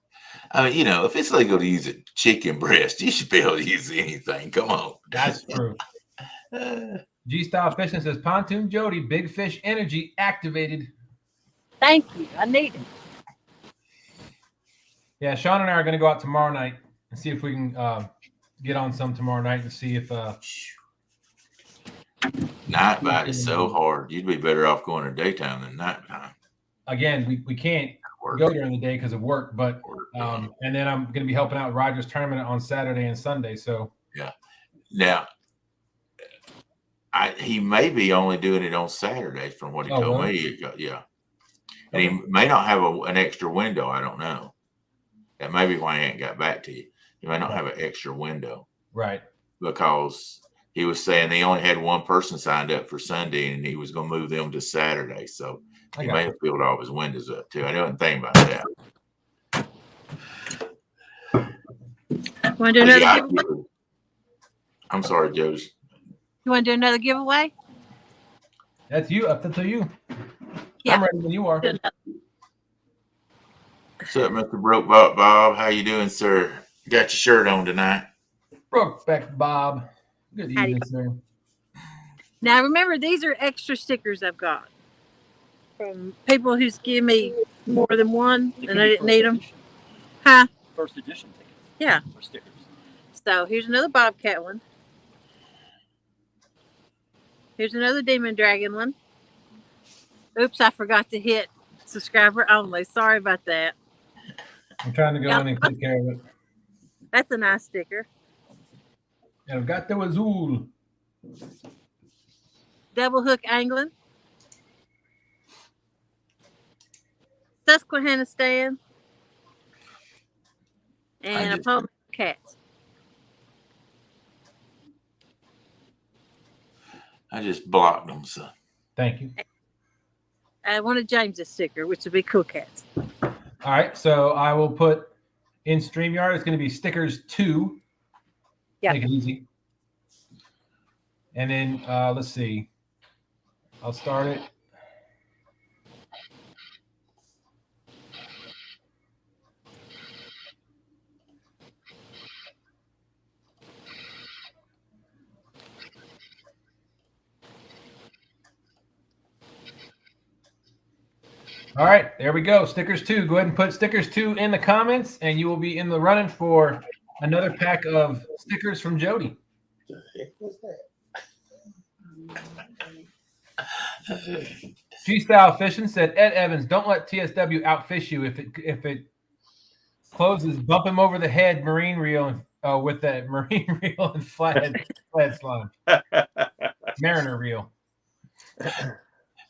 I mean, if it's legal to use a chicken breast, you should be able to use anything. Come on. That's true. G-Style Fishing says, Pontoon Jody, big fish energy activated. Thank you. I need it. Yeah, Sean and I are going to go out tomorrow night and see if we can get on some tomorrow night and see if night bite is so hard. You'd be better off going to daytime than nighttime. Again, we can't go during the day because of work, but and then I'm going to be helping out Rogers tournament on Saturday and Sunday. So yeah. Now he may be only doing it on Saturdays from what he told me. Yeah. And he may not have an extra window. I don't know. That may be why he ain't got back to you. He may not have an extra window. Right. Because he was saying they only had one person signed up for Sunday and he was going to move them to Saturday. So he may have filled all his windows up too. I didn't think about that. Want to do another giveaway? I'm sorry, Josie. You want to do another giveaway? That's you. Up to you. Yeah. I'm ready when you are. What's up, Mr. Brokeback Bob? How you doing, sir? Got your shirt on tonight. Brokeback Bob. Good evening, sir. Now, remember, these are extra stickers I've got from people who's given me more than one, and I didn't need them. Huh? First edition tickets. Yeah. Or stickers. So here's another Bobcat one. Here's another Demon Dragon one. Oops, I forgot to hit subscriber only. Sorry about that. I'm trying to go in and take care of it. That's a nice sticker. And I've got the Wazoo. Double hook angling. Susquehanna stand. And a pole cats. I just blocked them, so. Thank you. I wanted James's sticker, which would be Cool Cats. All right, so I will put in StreamYard. It's going to be stickers 2. Yeah. Make it easy. And then let's see. I'll start it. All right, there we go. Stickers 2. Go ahead and put stickers 2 in the comments, and you will be in the running for another pack of stickers from Jody. G-Style Fishing said, Ed Evans, don't let TSW outfish you. If it closes, bump him over the head marine reel with that marine reel and flathead slime. Mariner reel.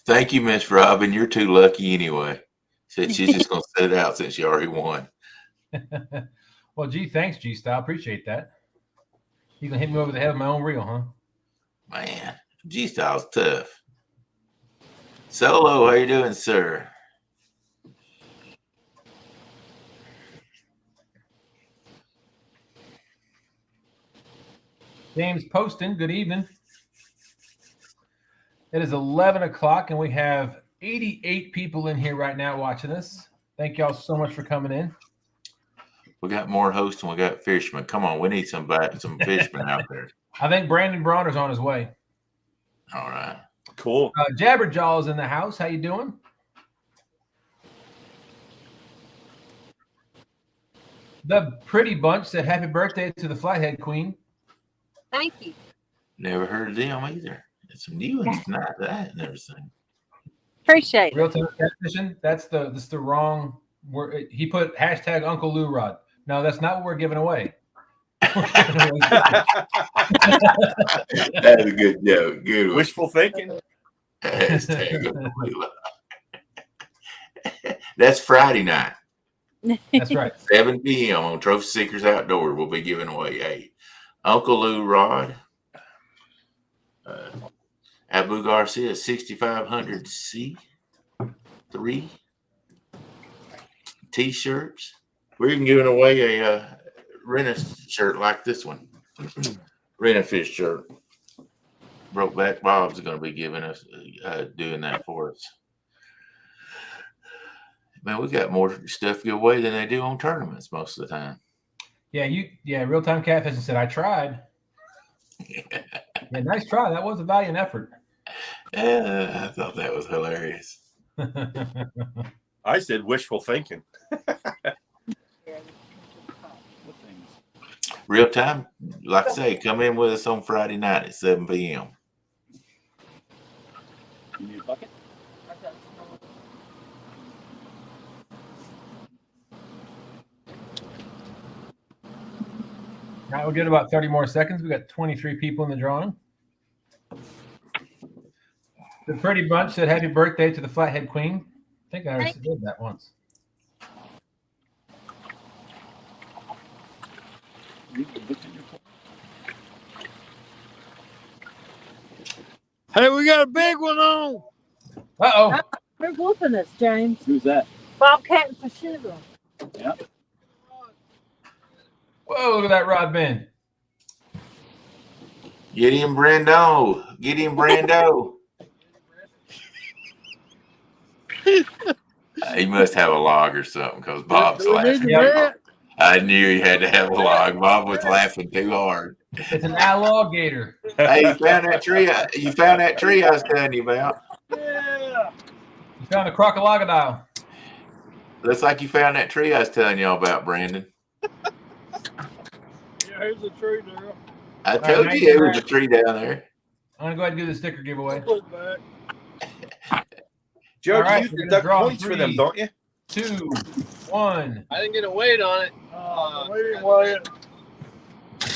Thank you, Miss Robin. You're too lucky anyway. Said she's just going to set it out since she already won. Well, thanks, G-Style. Appreciate that. You can hit me over the head with my own reel, huh? Man, G-Style's tough. Solo, how you doing, sir? James Poston, good evening. It is 11 o'clock, and we have 88 people in here right now watching us. Thank y'all so much for coming in. We got more hosts and we got fishermen. Come on, we need some fishermen out there. I think Brandon Bronner's on his way. All right. Cool. Jabberjaw's in the house. How you doing? The Pretty Bunch said happy birthday to the Flathead Queen. Thank you. Never heard of them either. It's some new ones tonight that I had never seen. Appreciate it. Real time catfishing. That's the wrong word. He put hashtag Uncle Lou Rod. No, that's not what we're giving away. That's a good joke. Good one. Wishful thinking. Hashtag Uncle Lou Rod. That's Friday night. That's right. 7 p.m. on Trophy Seekers Outdoor. We'll be giving away a Uncle Lou Rod. Abu Garcia 6500C 3 t-shirts. We're even giving away a Rena shirt like this one. Rena fish shirt. Brokeback Bob's going to be giving us doing that for us. Man, we got more stuff to give away than they do on tournaments most of the time. Yeah, Real Time Catfishing said I tried. Yeah, nice try. That was a valiant effort. I thought that was hilarious. I said wishful thinking. Real Time, like I say, come in with us on Friday night at 7 p.m. You need a bucket? All right, we'll get about 30 more seconds. We got 23 people in the drawing. The Pretty Bunch said happy birthday to the Flathead Queen. I think I already did that once. Hey, we got a big one on. Uh-oh. They're whooping us, James. Who's that? Bobcat and for sugar. Yeah. Whoa, look at that rod bend. Get him, Brando. Get him, Brando. He must have a log or something because Bob's laughing. I knew he had to have a log. Bob was laughing too hard. It's an alligator. Hey, you found that tree? You found that tree I was telling you about? Yeah. You found a crocodile. Looks like you found that tree I was telling y'all about, Brandon. Yeah, here's a tree there. I told you there was a tree down there. I'm gonna go ahead and do the sticker giveaway. Put it back. Joe, All right, you we're gonna deduct draw points for them, 3, don't you? 2, 1. I didn't get a weight on it. We didn't weigh it.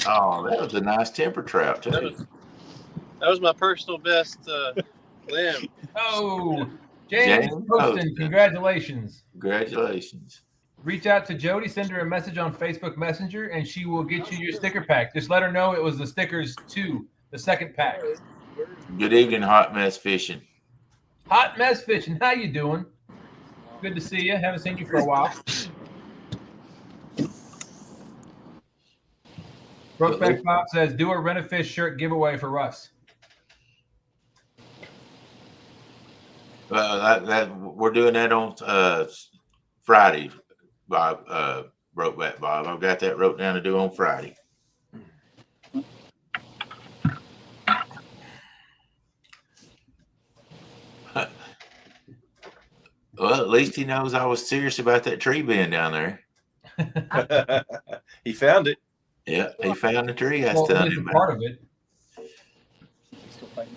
Oh, that was a nice temper trout, too. That was my personal best limb. Oh, James James Poston, Poston. congratulations. Congratulations. Reach out to Jody, send her a message on Facebook Messenger, and she will get you your sticker pack. Just let her know it was the stickers 2, the second pack. Good evening, Hot Mess Fishing. Hot Mess Fishing, how you doing? Good to see you. Haven't seen you for a while. Brokeback Bob says, do a Rent-A-Fish shirt giveaway for Russ. We're doing that on Friday, Bob. Brokeback Bob. I've got that wrote down to do on Friday. Well, at least he knows I was serious about that tree being down there. He found it. Yeah, he found the tree I Well, was at telling least him a about. part of it. Still fighting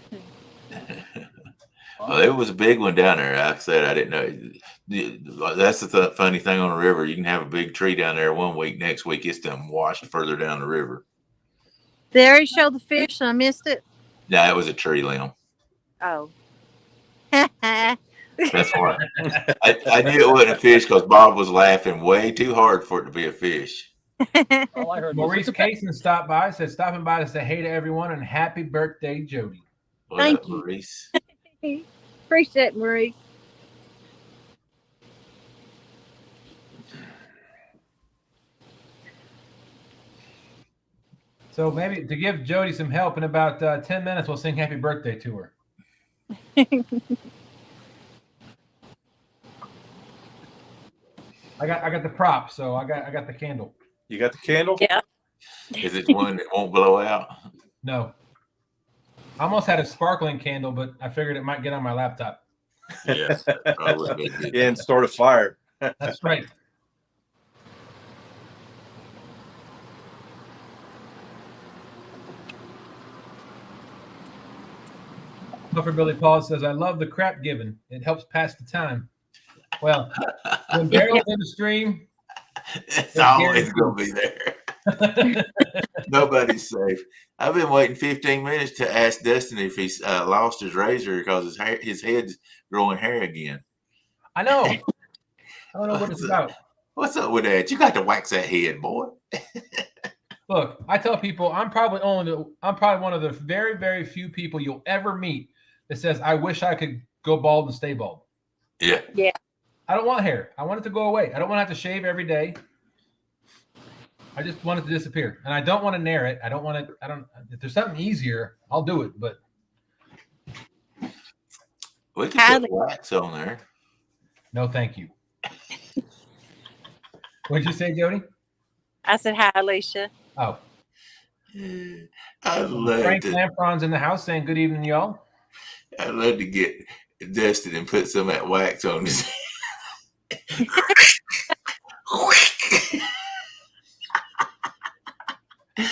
fish? Well, it was a big one down there. Like I said, I didn't know. That's the funny thing on the river. You can have a big tree down there one week. Next week, it's done washed further down the river. They already showed the fish and I missed it. No, it was a tree limb. Oh. That's why I knew it wasn't a fish because Bob was laughing way too hard for it to be a fish. All I heard was Maurice it's a Cason stopped by, said stopping by to say hey to everyone and happy birthday, Jody. What Thank up, you. Maurice? Appreciate it, Maurice. So maybe to give Jody some help in about 10 minutes, we'll sing happy birthday to her. I got the prop, so I got the candle. You got the candle? Yeah. Is it one that won't blow out? No. I almost had a sparkling candle, but I figured it might get on my laptop. Yes. Probably would be good. Yeah, and start a fire. That's right. Puffer Billy Paul says, I love the crap given. It helps pass the time. Well, when Daryl's in the stream, It's always going to be there. Nobody's safe. I've been waiting 15 minutes to ask Dustin if he's lost his razor because his head's growing hair again. I know. I don't know what it's about. What's up with that? You got to wax that head, boy. Look, I tell people I'm probably one of the very, very few people you'll ever meet that says I wish I could go bald and stay bald. Yeah. Yeah. I don't want hair. I want it to go away. I don't want to have to shave every day. I just want it to disappear. And I don't want to nair it. If there's something easier, I'll do it. But we can put wax on there. No, thank you. What'd you say, Jody? I said hi, Alicia. Oh. I love Frank Lampron's in the house saying good evening, y'all. I'd love to get Dustin and put some of that wax on his head.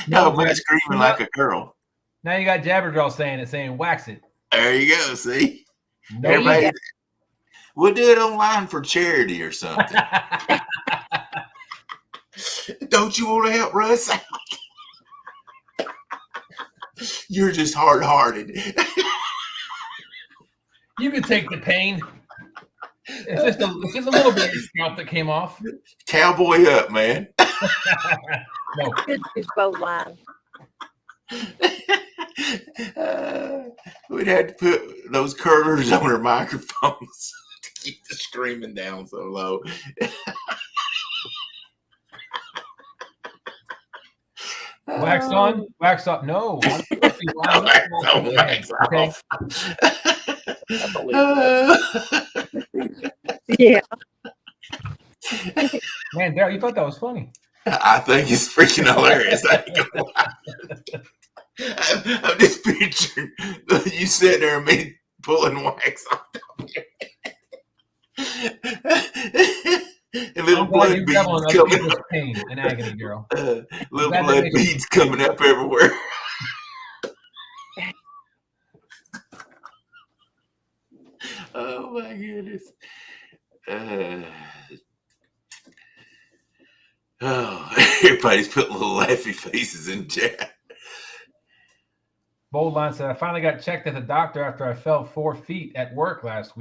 No, man, screaming like a girl. Now you got Jabberjaw saying wax it. There you go. See, no, everybody, we'll do it online for charity or something. Don't you want to help Russ out? You're just hard-hearted. You can take the pain. It's just a little bit of your scalp that came off. Cowboy up, man. No. Good bow line. We'd have to put those curlers on our microphones to keep the screaming down so low. Wax on, wax off. No. Wax off. Yeah. Man, Daryl, you thought that was funny. I think it's freaking hilarious. I'm just picturing you sitting there and me pulling wax off of your head. And little blood beads coming up. Pain and agony, girl. Little blood beads coming up everywhere. Oh my goodness. Everybody's putting little laughy faces in chat. Bold Line said, I finally got checked at the doctor after I fell 4 feet at work last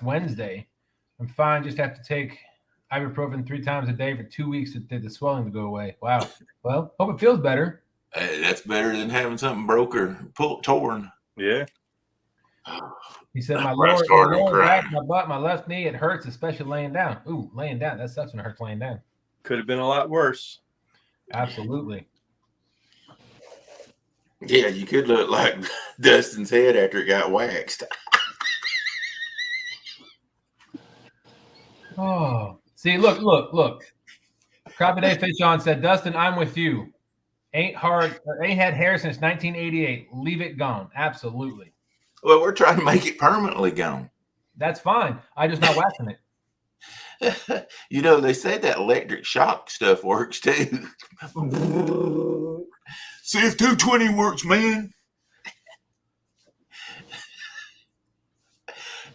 Wednesday. I'm fine, just have to take ibuprofen 3 times a day for 2 weeks to get the swelling to go away. Wow. Well, hope it feels better. That's better than having something broke or torn. Yeah. He said, my lower back, my butt, my left knee, it hurts, especially laying down. Ooh, laying down. That sucks when it hurts laying down. Could have been a lot worse. Absolutely. Yeah, you could look like Dustin's head after it got waxed. Oh, see, look. Crappy Day Fish On said, Dustin, I'm with you. Ain't had hair since 1988. Leave it gone. Absolutely. Well, we're trying to make it permanently gone. That's fine. I'm just not waxing it. You know, they say that electric shock stuff works too. See if 220 works, man.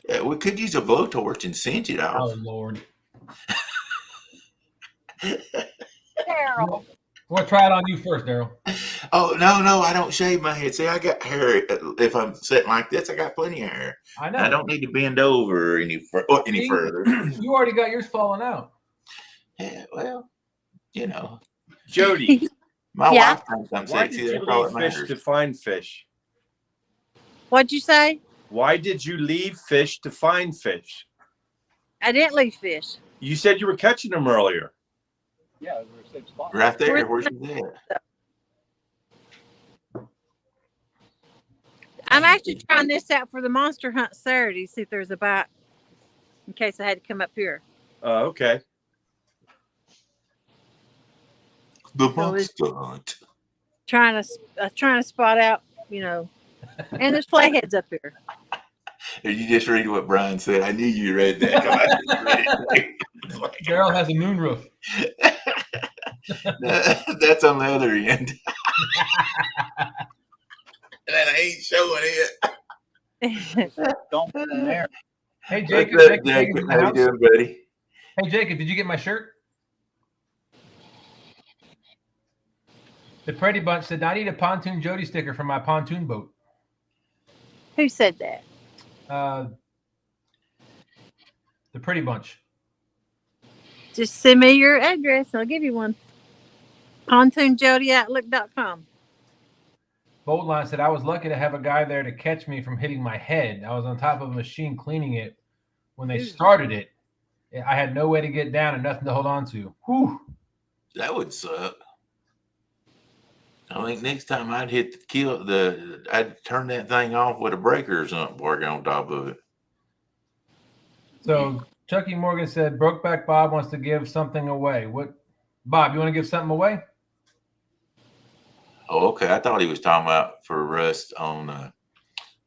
Yeah, we could use a blowtorch and cinch it off. Oh, Lord. Daryl. We'll try it on you first, Daryl. Oh, no, I don't shave my head. See, I got hair. If I'm sitting like this, I got plenty of hair. I know. I don't need to bend over any further. You already got yours falling out. Yeah, well, you know. Jody, My wife thinks I'm why sexy. did you That's all leave that fish matters. to find fish? What'd you say? Why did you leave fish to find fish? I didn't leave fish. You said you were catching them earlier. Yeah, we're the same spot. Right there, where she's at. I'm actually trying this out for the monster hunt Saturday, see if there's a bite in case I had to come up here. Okay. The monster hunt. Trying to spot out, and there's flatheads up here. And you just read what Brian said. I knew you read that. Daryl has a moonroof. That's on the other end. And I ain't showing it. Don't from there. Hey, Jacob. What's up, Jacob's in Jacob? the How you house. doing, buddy? Hey, Jacob, did you get my shirt? The Pretty Bunch said, I need a Pontoon Jody sticker for my pontoon boat. Who said that? The Pretty Bunch. Just send me your address and I'll give you one. PontoonJodyOutlook.com. Boldline said, I was lucky to have a guy there to catch me from hitting my head. I was on top of a machine cleaning it. When they started it, I had no way to get down and nothing to hold on to. Whew. That would suck. I think next time I'd I'd turn that thing off with a breaker or something, working on top of it. So Chucky Morgan said, Brokeback Bob wants to give something away. What, Bob, you want to give something away? Oh, okay. I thought he was talking about for Rust on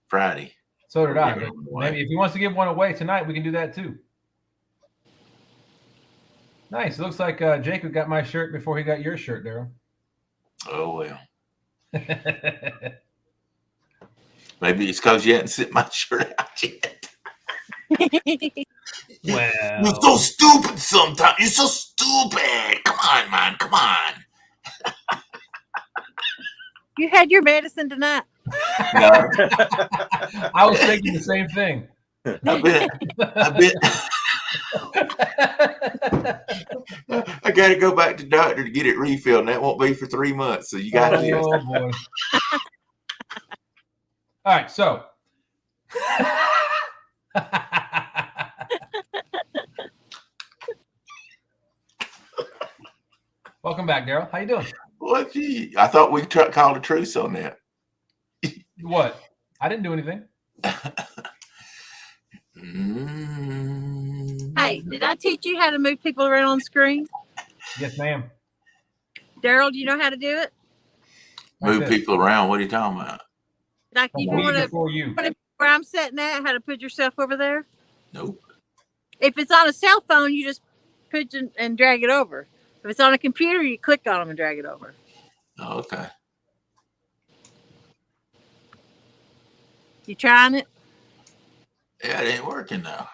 Friday. So did I. Give But it away. maybe if he wants to give one away tonight, we can do that too. Nice. It looks like Jacob got my shirt before he got your shirt, Daryl. Oh, well. Maybe it's because you hadn't sent my shirt out yet. Well, You're so stupid sometimes. You're so stupid. Come on, man. Come on. You had your medicine tonight. No, I was thinking the same thing. I've been I got to go back to the doctor to get it refilled, and that won't be for 3 months. So you got this. Oh, boy. All right, so. Welcome back, Daryl. How you doing? What? Gee, I thought we called a truce on that. What? I didn't do anything. Hey, did I teach you how to move people around on screen? Yes, ma'am. Daryl, do you know how to do it? Move people around. What are you talking about? Like if you Me want to, before you. where I'm sitting at, how to put yourself over there? Nope. If it's on a cell phone, you just push and drag it over. If it's on a computer, you click on them and drag it over. Oh, okay. You trying it? Yeah, it ain't working now.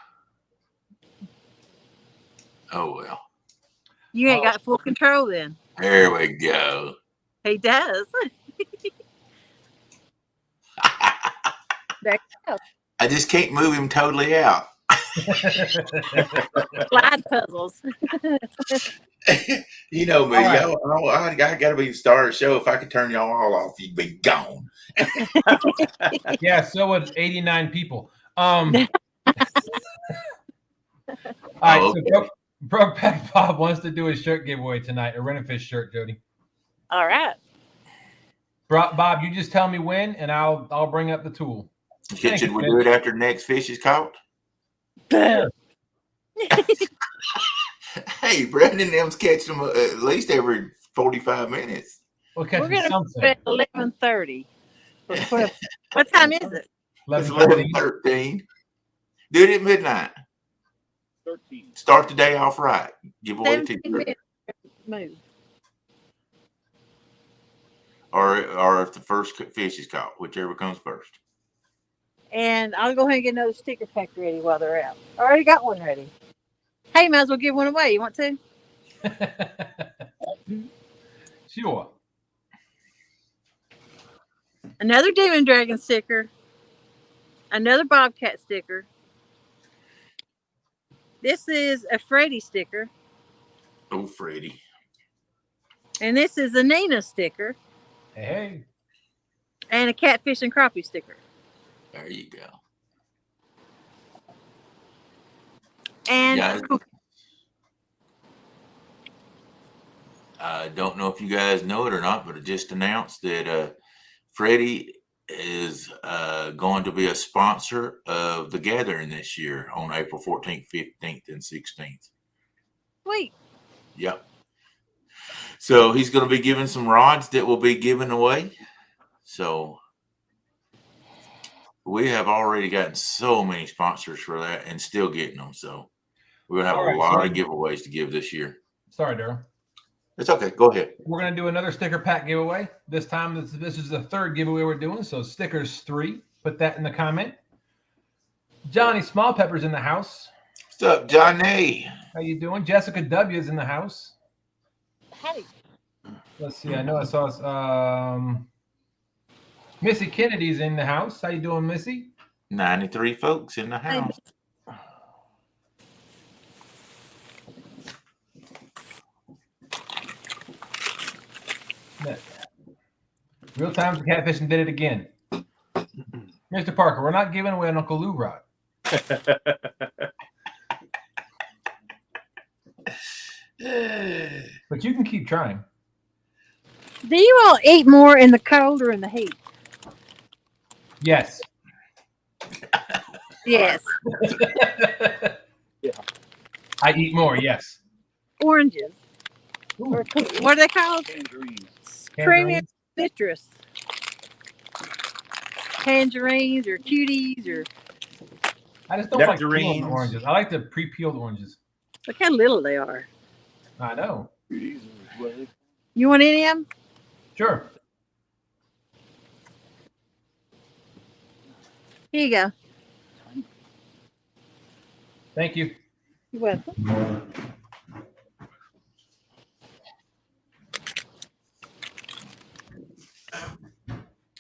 Oh, well. You ain't got full control then. There we go. He does. There you go. I just can't move him totally out. Slide puzzles. You know me. All right. I got to be the star of the show. If I could turn y'all all off, you'd be gone. Yeah, so would 89 people. All right, okay. so Brokeback Bob wants to do a shirt giveaway tonight, a Rent-A-Fish shirt, Jody. All right. Bob, you just tell me when, and I'll bring up the tool. Should we do it after the next fish is caught? Sure. Hey, Brandon and them's catching them at least every 45 minutes. We'll We're catch gonna something. put it at 11:30. What time is it? It's 11:13. 11:13. Do it at midnight. 13. Start the day off right. Give away 17 to minutes. Move. or if the first fish is caught, whichever comes first. And I'll go ahead and get another sticker pack ready while they're out. I already got one ready. Hey, might as well give one away. You want to? Sure. Another Demon Dragon sticker. Another Bobcat sticker. This is a Freddy sticker. Oh, Freddie. And this is a Nina sticker. Hey. And a Catfish and Crappie sticker. There you go. And Guys, I don't know if you guys know it or not, but it just announced that Freddie is going to be a sponsor of the gathering this year on April 14th, 15th, and 16th. sweet. Yep. So he's going to be giving some rods that will be given away. So we have already gotten so many sponsors for that and still getting them. So we're going to have All right, a lot so- of giveaways to give this year. Sorry, Daryl. It's okay. Go ahead. We're going to do another sticker pack giveaway. This time, this is the third giveaway we're doing. So stickers 3. Put that in the comment. Johnny Small Pepper's in the house. What's up, Johnny? How you doing? Jessica W is in the house. Hey. Let's see. I know I saw Missy Kennedy's in the house. How you doing, Missy? 93 folks in the Hey. house. Real Times of Catfishing did it again. Mr. Parker, we're not giving away an Uncle Lou rod. But you can keep trying. Do you all eat more in the cold or in the heat? Yes. Yes. Yeah. I eat more, yes. Oranges. Ooh. Or what are they called? Tangerines. Creamy citrus. Tangerines or cuties or I just don't like peeling Nectarines. the oranges. I like the pre-peeled oranges. look how little they are. I know. You want any of them? Sure. Here you go. Thank you. You're welcome.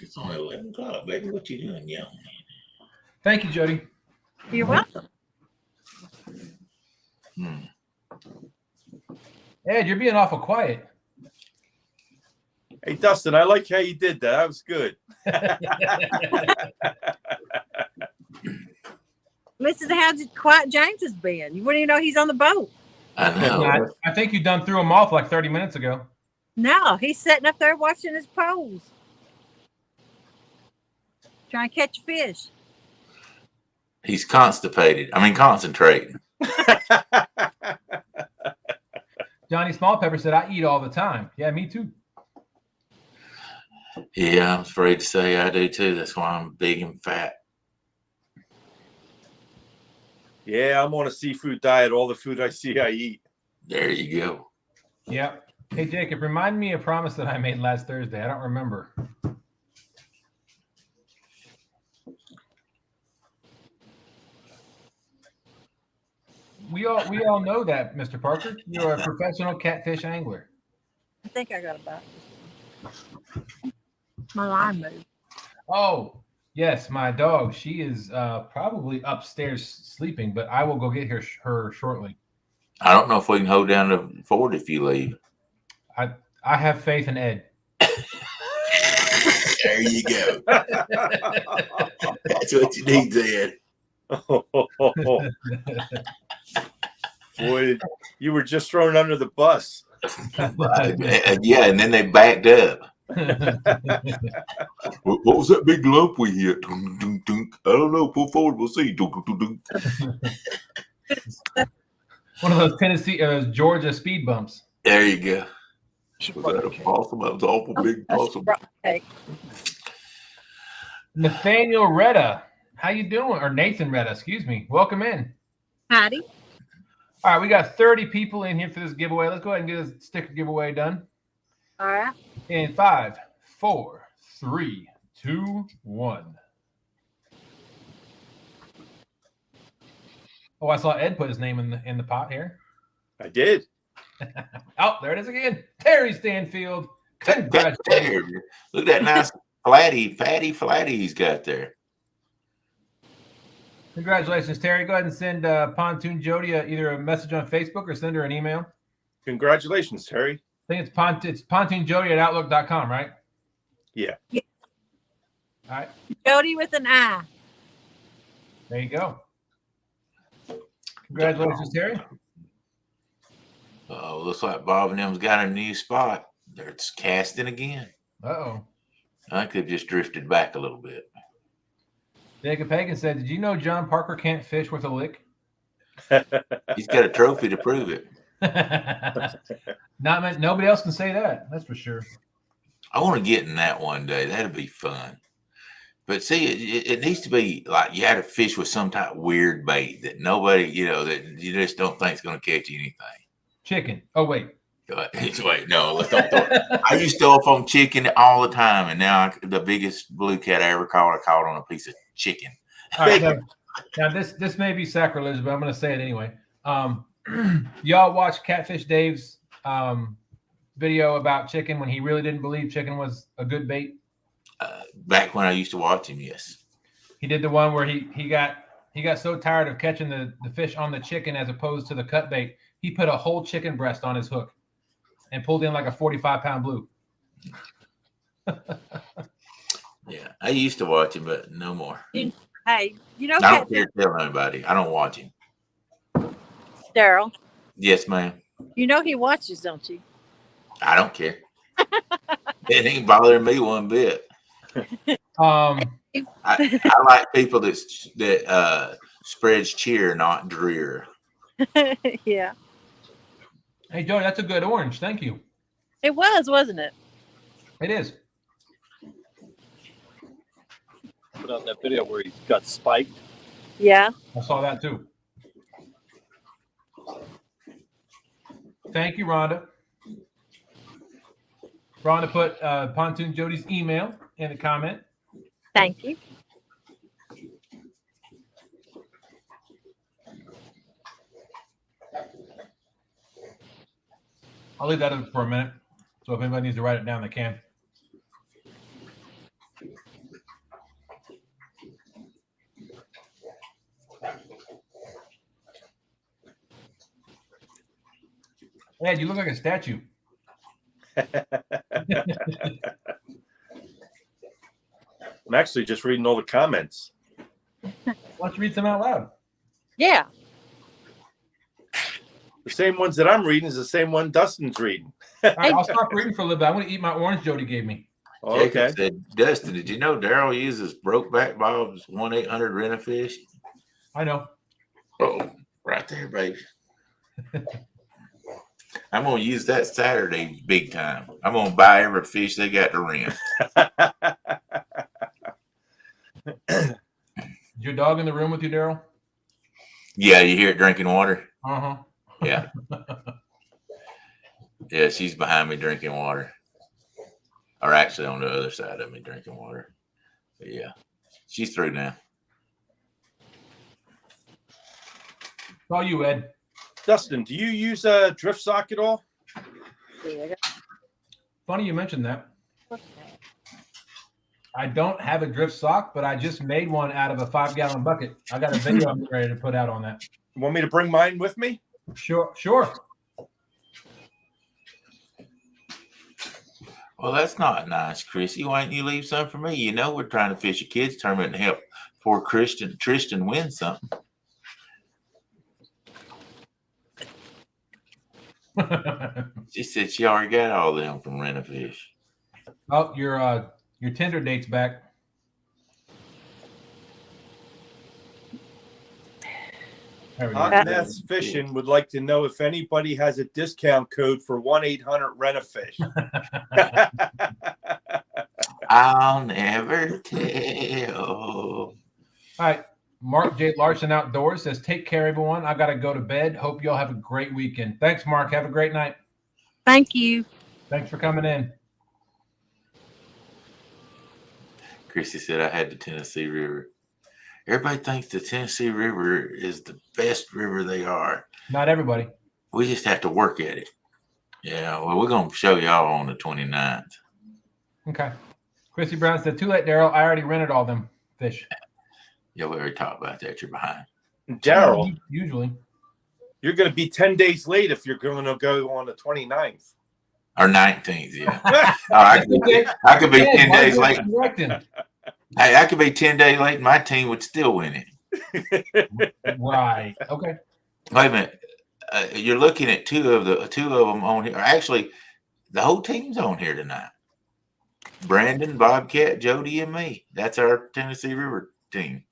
It's only 11 o'clock, baby. What you doing, young? Thank you, Jody. You're welcome. Ed, you're being awful quiet. Hey, Dustin, I like how you did that. That was good. Listen to how quiet James has been. You wouldn't even know he's on the boat. I know. I think you done threw him off like 30 minutes ago. No, he's sitting up there watching his poles. Trying to catch a fish. He's constipated. I mean, concentrating. Johnny Small Pepper said, I eat all the time. Yeah, me too. Yeah, I'm afraid to say I do too. That's why I'm big and fat. Yeah, I'm on a seafood diet. All the food I see, I eat. There you go. Yeah. Hey, Jacob, remind me a promise that I made last Thursday. I don't remember. We all know that, Mr. Parker. You're a professional catfish angler. I think I got about my line moved. Oh, yes, my dog. She is probably upstairs sleeping, but I will go get her shortly. I don't know if we can hold down the fort if you leave. I have faith in Ed. There you go. That's what you need, Ed. Boy, you were just thrown under the bus. Yeah, and then they backed up. What was that big lump we hit? I don't know. Pull forward. We'll see. One of those Tennessee, Georgia speed bumps. There you go. Was that a possum? That was an awful big possum. Okay. Nathaniel Retta, how you doing? Or Nathan Retta, excuse me. Welcome in. Howdy. All right, we got 30 people in here for this giveaway. Let's go ahead and get a sticker giveaway done. All right. In 5, 4, 3, 2, 1. Oh, I saw Ed put his name in the pot here. I did. Oh, there it is again. Terry Stanfield. Congratulations. There. Look at that nice fatty flatty he's got there. Congratulations, Terry. Go ahead and send Pontoon Jody either a message on Facebook or send her an email. Congratulations, Terry. I think it's pontoonjody@outlook.com, right? Yeah. All right. Jody with an I. There you go. Congratulations, Terry. Oh, looks like Bob and them's got a new spot. They're casting again. Uh-oh. I could have just drifted back a little bit. Jacob Hagan said, did you know John Parker can't fish with a lick? He's got a trophy to prove it. Nobody else can say that. That's for sure. I want to get in that one day. That'd be fun. But see, it needs to be like you had to fish with some type of weird bait that nobody, that you just don't think is going to catch anything. Chicken. Oh, wait. Wait, no, let's don't throw it. I used to throw up on chicken all the time, and now the biggest blue cat I ever caught, I caught on a piece of chicken. All right, so Now this may be sacrilege, but I'm going to say it anyway. Y'all watch Catfish Dave's video about chicken when he really didn't believe chicken was a good bait? Back when I used to watch him, yes. He did the one where he got so tired of catching the fish on the chicken as opposed to the cut bait, he put a whole chicken breast on his hook and pulled in like a 45-pound blue. Yeah, I used to watch him, but no more. Hey, you know, I don't care to tell anybody. I don't watch him. Daryl, Yes, ma'am. you know he watches, don't you? I don't care. It ain't bothering me one bit. I like people that spreads cheer, not drear. Yeah. Hey, Joey, that's a good orange. Thank you. It was, wasn't it? It is. Put out that video where he got spiked. Yeah. I saw that too. Thank you, Rhonda. Rhonda put Pontoon Jody's email in the comment. Thank you. I'll leave that up for a minute. So if anybody needs to write it down, they can. Ed, you look like a statue. I'm actually just reading all the comments. Why don't you read some out loud? Yeah. The same ones that I'm reading is the same one Dustin's reading. All right, I'll stop reading for a little bit. I'm going to eat my orange Jody gave me. Oh, okay. Jacob said, Dustin, did you know Daryl uses Brokeback Bob's 1-800 Rent-A-Fish? I know. Oh, right there, baby. I'm going to use that Saturday big time. I'm going to buy every fish they got to rent. Is your dog in the room with you, Daryl? Yeah, you hear it drinking water? Uh-huh. Yeah. Yeah, she's behind me drinking water. Or actually on the other side of me drinking water. But yeah, she's through now. It's all you, Ed. Dustin, do you use a drift sock at all? Funny you mentioned that. I don't have a drift sock, but I just made one out of a 5-gallon bucket. I got a video I'm ready to put out on that. You want me to bring mine with me? Sure. Well, that's not nice, Chrissy. Why didn't you leave some for me? You know we're trying to fish a kids tournament and help poor Tristan win something. She said she already got all them from Rent-A-Fish. Oh, your Tinder date's back. There we go. Hot Mess Fishing would like to know if anybody has a discount code for 1-800 Rent-A-Fish. I'll never tell. All right. Mark J. Larson Outdoors says, take care, everyone. I got to go to bed. Hope y'all have a great weekend. Thanks, Mark. Have a great night. Thank you. Thanks for coming in. Chrissy said I had the Tennessee River. Everybody thinks the Tennessee River is the best river they are. Not everybody. We just have to work at it. Yeah, well, we're going to show y'all on the 29th. Okay. Chrissy Brown said, too late, Daryl. I already rented all them fish. Yeah, we already talked about that. You're behind. Daryl, Usually. you're going to be 10 days late if you're going to go on the 29th. Or 19th, yeah. I could be 10 days late. Hey, I could be 10 days late and my team would still win it. Right. Okay. Wait a minute. You're looking at two of them on here. Actually, the whole team's on here tonight. Brandon, Bobcat, Jody, and me. That's our Tennessee River team.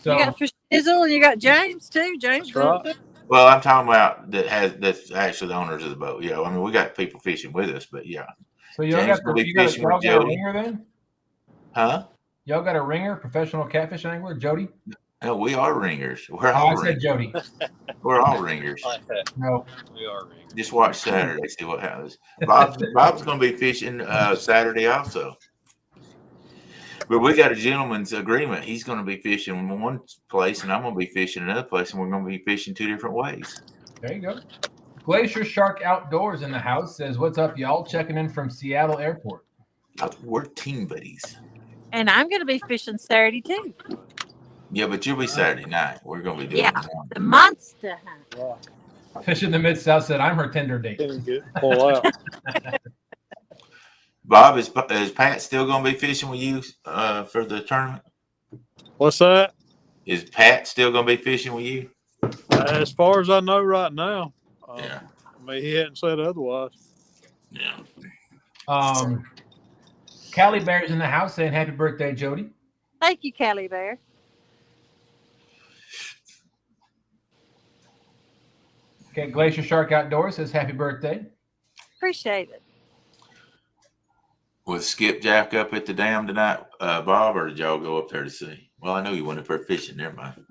So, you got Fish Dizzle and you got James too. James. Right. Well, I'm talking about that's actually the owners of the boat. Yeah, I mean we got people fishing with us, but yeah. So y'all got a ringer then? Huh? Y'all got a ringer, professional catfish angler, Jody? No, we are ringers. We're all I said Jody. We're all ringers. No, we are ringers. Just watch Saturday, see what happens. Bob's going to be fishing Saturday also. But we got a gentleman's agreement. He's going to be fishing in one place, and I'm going to be fishing in another place, and we're going to be fishing two different ways. There you go. Glacier Shark Outdoors in the house says, "What's up, y'all? Checking in from Seattle Airport." We're team buddies. And I'm going to be fishing Saturday too. Yeah, but you'll be Saturday night. We're going to be doing Yeah. the morning. The monster hunt. Wow. Fish in the Mid-South said, "I'm her Tinder date." Didn't get pull out. Bob, is Pat still going to be fishing with you for the tournament? What's that? Is Pat still going to be fishing with you? As far as I know right now. Yeah. I mean, he hadn't said otherwise. Yeah. Callie Bear's in the house saying, "Happy birthday, Jody." Thank you, Callie Bear. Okay, Glacier Shark Outdoors says, "Happy birthday." Appreciate it. Was Skip Jack up at the dam tonight, Bob, or did y'all go up there to see? Well, I know you went up there fishing. Never mind.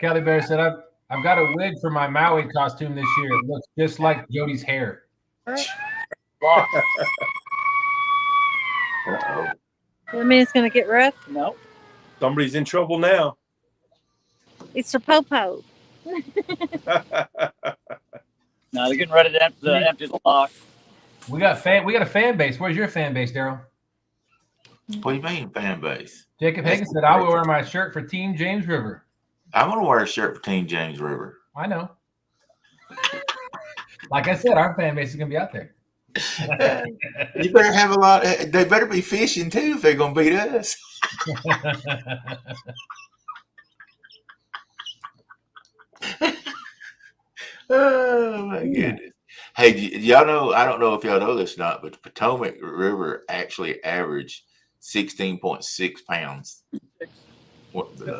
Callie Bear said, I've got a wig for my Maui costume this year. It looks just like Jody's hair." Uh-oh. I mean, it's going to get rough. No. Somebody's in trouble now. It's a popo. No, they're getting ready to empty the lock. We got a fan base. Where's your fan base, Daryl? What do you mean, fan base? Jacob Hagan said, "I will wear my shirt for Team James River." I'm going to wear a shirt for Team James River. I know. Like I said, our fan base is going to be out there. You better have a lot. They better be fishing too if they're going to beat us. Oh my goodness! Hey, y'all know? I don't know if y'all know this or not, but the Potomac River actually averaged 16.6 pounds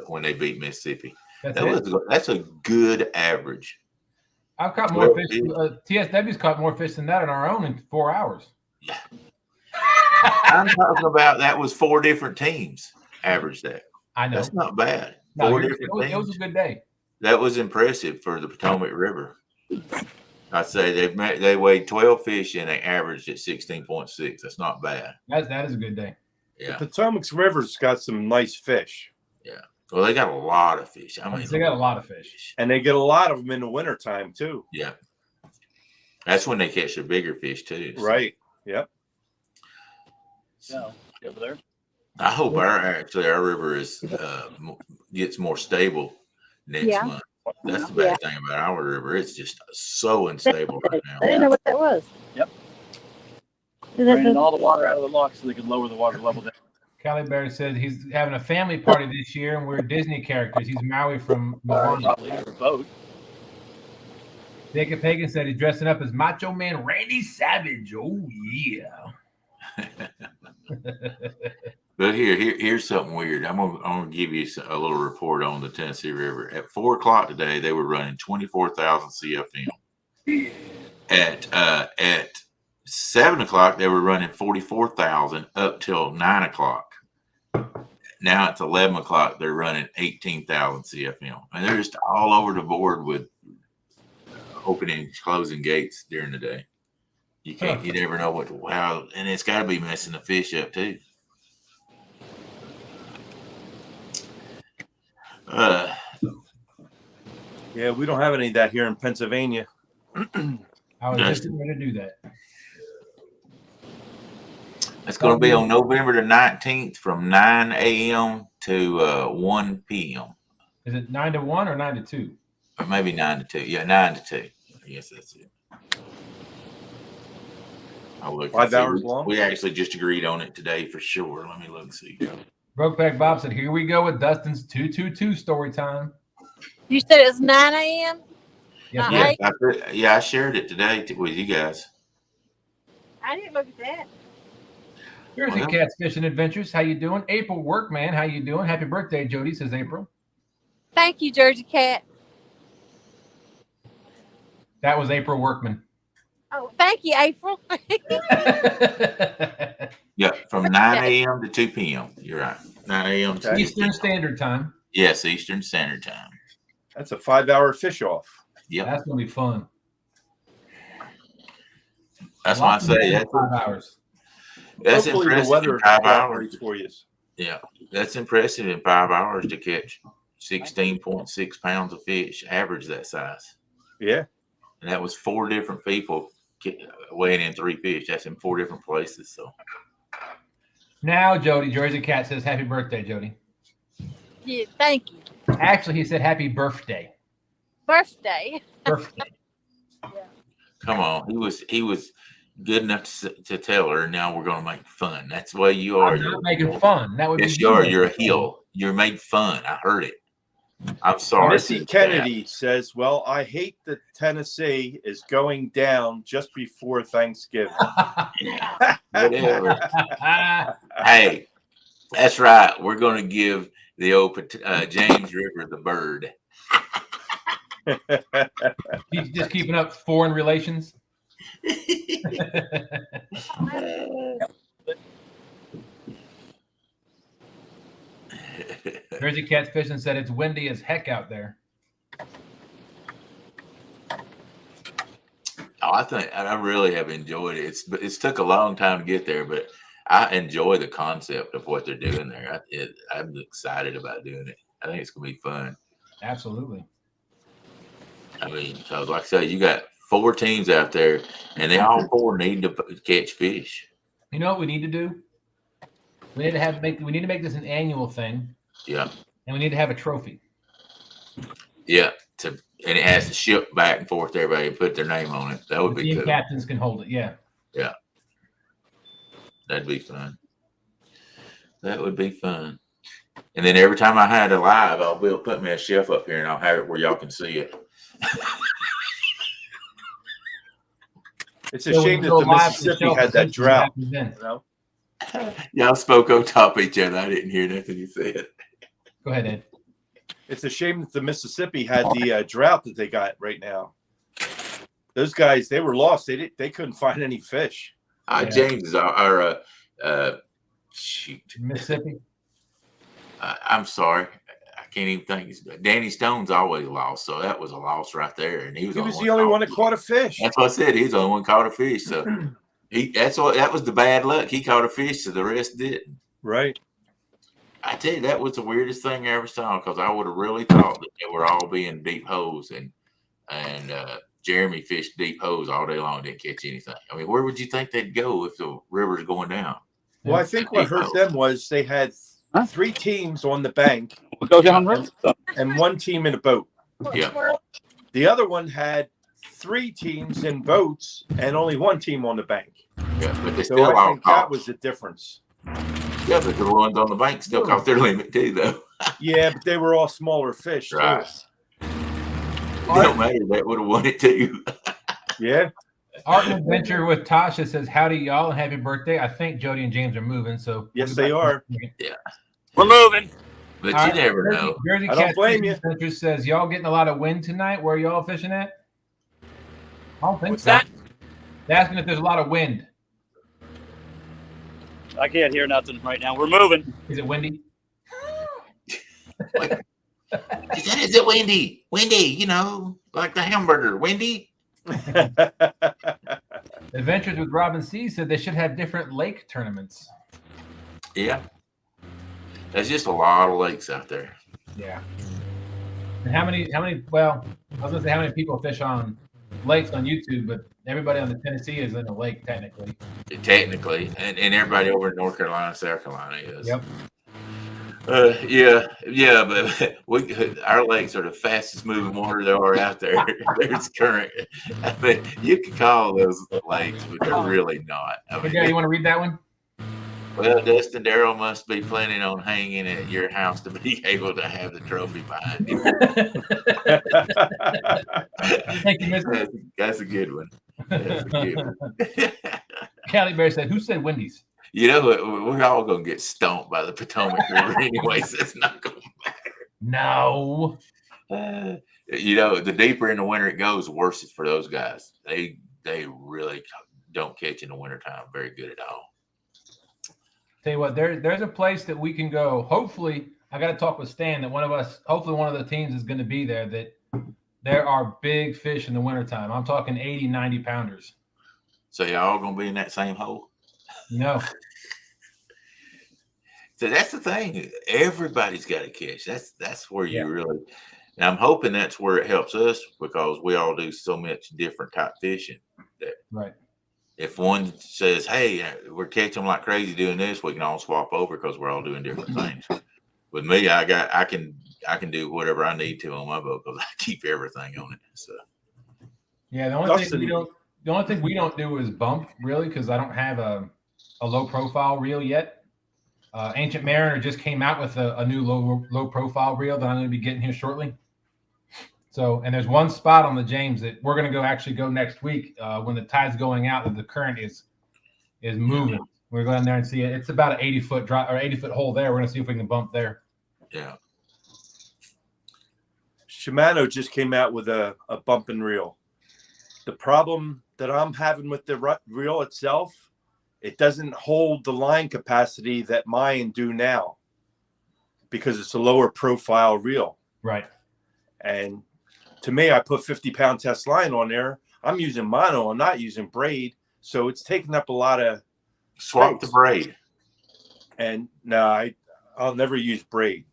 when they beat Mississippi. That's a good average. I've caught more fish. TSW's caught more fish than that on our own in 4 hours. Yeah. I'm talking about that was 4 different teams averaged that. I know. That's not bad. No, 4 it different was teams. a good day. That was impressive for the Potomac River. I'd say they weighed 12 fish and they averaged at 16.6. That's not bad. That is a good day. Yeah. The Potomac River's got some nice fish. Yeah. Well, they got a lot of fish. I mean, They got a lot of fish. And they get a lot of them in the wintertime, too. Yeah. That's when they catch the bigger fish, too. So. Right. Yep. So, over there. I hope our river is gets more stable next month. That's the bad thing about our river. It's just so unstable right now. I didn't know what that was. Yep. Draining all the water out of the lock so they can lower the water level down. Callie Bear said he's having a family party this year, and we're Disney characters. He's Maui from Moana. Boat. Jacob Hagan said he's dressing up as Macho Man Randy Savage. Oh, yeah. But here's something weird. I'm gonna give you a little report on the Tennessee River. At 4 o'clock today, they were running 24,000 CFM. At 7 o'clock, they were running 44,000 up till 9 o'clock. Now it's 11 o'clock. They're running 18,000 CFM, and they're just all over the board with opening and closing gates during the day. You never know how, and it's got to be messing the fish up too. Yeah, we don't have any of that here in Pennsylvania. I was just going to do that. It's going to be on November the 19th from 9 a.m. to 1 p.m. Is it 9 to 1 or 9 to 2? Or maybe 9 to 2. Yeah, 9 to 2. I guess that's it. I'll look. 5 hours long? We actually just agreed on it today for sure. Let me look and see. Brokeback Bob said, "Here we go with Dustin's 222 story time." You said it was 9 a.m.? Yes, Yeah, I shared it today with you guys. I didn't look at that. Jersey Cats Fishing Adventures. How you doing? April Workman, how you doing? Happy birthday, Jody, says April. Thank you, Jersey Cat. That was April Workman. Oh, thank you, April. Yeah, from 9 a.m. to 2 p.m. You're right. 9 a.m. to Eastern Standard Time. Yes, Eastern Standard Time. That's a 5-hour fish off. Yep. That's going to be fun. That's why I say that. 5 hours. That's Hopefully the impressive weather in 5 cooperates hours. for you. Yeah, that's impressive in 5 hours to catch 16.6 pounds of fish, average that size. Yeah. And that was 4 different people weighing in 3 fish. That's in 4 different places. So Now, Jody, Jersey Cat says, happy birthday, Jody. Yeah, thank you. Actually, he said happy birthday. Birthday. Birthday. come on, he was good enough to tell her. Now we're going to make fun. That's the way you are. I'm not making fun. That would Yes, be you are. you. You're a heel. You're made fun. I heard it. I'm sorry. Missy Kennedy says, well, I hate that Tennessee is going down just before Thanksgiving. Whatever. Hey, that's right. We're going to give the old James River the bird. He's just keeping up foreign relations. Jersey Cat's Fishing said it's windy as heck out there. Oh, I think I really have enjoyed it. It's took a long time to get there, but I enjoy the concept of what they're doing there. I'm excited about doing it. I think it's gonna be fun. Absolutely. I mean, so like I said, you got 4 teams out there, and they all 4 need to catch fish. You know what we need to do? We need to make this an annual thing. Yeah. And we need to have a trophy. Yeah. And it has to ship back and forth to everybody and put their name on it. That would be cool. Captains can hold it. Yeah. Yeah. That'd be fun. That would be fun. And then every time I had a live, I'll be able to put me a shelf up here and I'll have it where y'all can see it. It's a shame that the Mississippi had that drought. You know? Y'all spoke on top of each other. I didn't hear nothing you said. Go ahead, Ed. It's a shame that the Mississippi had the drought that they got right now. Those guys, they were lost. They couldn't find any fish. James is our shoot. Mississippi. I'm sorry. I can't even think. Danny Stone's always lost, so that was a loss right there. And he was the only one that caught a fish. That's what I said. He's the only one caught a fish. So that was the bad luck. He caught a fish, so the rest didn't. Right. I tell you, that was the weirdest thing I ever saw, because I would have really thought that they were all being deep holes, and Jeremy fished deep holes all day long, didn't catch anything. I mean, where would you think they'd go if the river's going down? Well, I think what hurt them was they had 3 teams on the bank Go down river. and 1 team in a boat. Yeah. The other one had 3 teams in boats and only 1 team on the bank. Yeah, but they So still I all think that caught. was the difference. Yeah, but the ones on the bank still caught their limit too, though. Yeah, but they were all smaller fish. Right. Too. It don't matter. That would have won it too. Yeah. Art and Adventure with Tasha says, howdy, y'all, and happy birthday. I think Jody and James are moving. So Yes, they are. We're moving. But All you right, never know. Jersey I don't Cat blame you. Adventure says, y'all getting a lot of wind tonight? Where are y'all fishing at? I don't think What's so. that? They're asking if there's a lot of wind. I can't hear nothing right now. We're moving. Is it windy? He said, "Is it windy? Windy, you know, like the hamburger, windy." Adventures with Robin C said they should have different lake tournaments. Yeah. There's just a lot of lakes out there. Yeah. And how many, well, I was going to say how many people fish on lakes on YouTube, but everybody on the Tennessee is in a lake technically. Technically. And everybody over in North Carolina, South Carolina is. Yep. Yeah, but our lakes are the fastest moving water there are out there. There's current. I mean, you can call those lakes, but they're really not. I mean, Okay, you want to read that one? well, Dustin Darrell must be planning on hanging at your house to be able to have the trophy behind him. Thank you, Mr. That's a good one. That's a good one. Callie Bear said, who said Wendy's? You know what? We're all going to get stomped by the Potomac River anyway, so it's not going to matter. No. You know, the deeper in the winter it goes, the worse it's for those guys. They really don't catch in the wintertime very good at all. Tell you what, there's a place that we can go. Hopefully, I got to talk with Stan that hopefully one of the teams is going to be there, that there are big fish in the wintertime. I'm talking 80, 90 pounders. So y'all going to be in that same hole? No. So that's the thing. Everybody's got to catch. That's where you Yeah. really. And I'm hoping that's where it helps us because we all do so much different type fishing that Right. if one says, "Hey, we're catching them like crazy doing this," we can all swap over because we're all doing different things. With me, I can do whatever I need to on my boat because I keep everything on it. So Yeah. The only thing we don't do is bump really because I don't have a low profile reel yet. Ancient Mariner just came out with a new low profile reel that I'm going to be getting here shortly. So, and there's one spot on the James that we're going to actually go next week when the tide's going out and the current is moving. We're going there and see it. It's about an 80-foot drop or 80-foot hole there. We're going to see if we can bump there. yeah. Shimano just came out with a bump and reel. The problem that I'm having with the reel itself, it doesn't hold the line capacity that mine do now because it's a lower profile reel. Right. And to me, I put 50-pound test line on there. I'm using mono. I'm not using braid. So it's taking up a lot of Swap the braid. And no, I'll never use braid.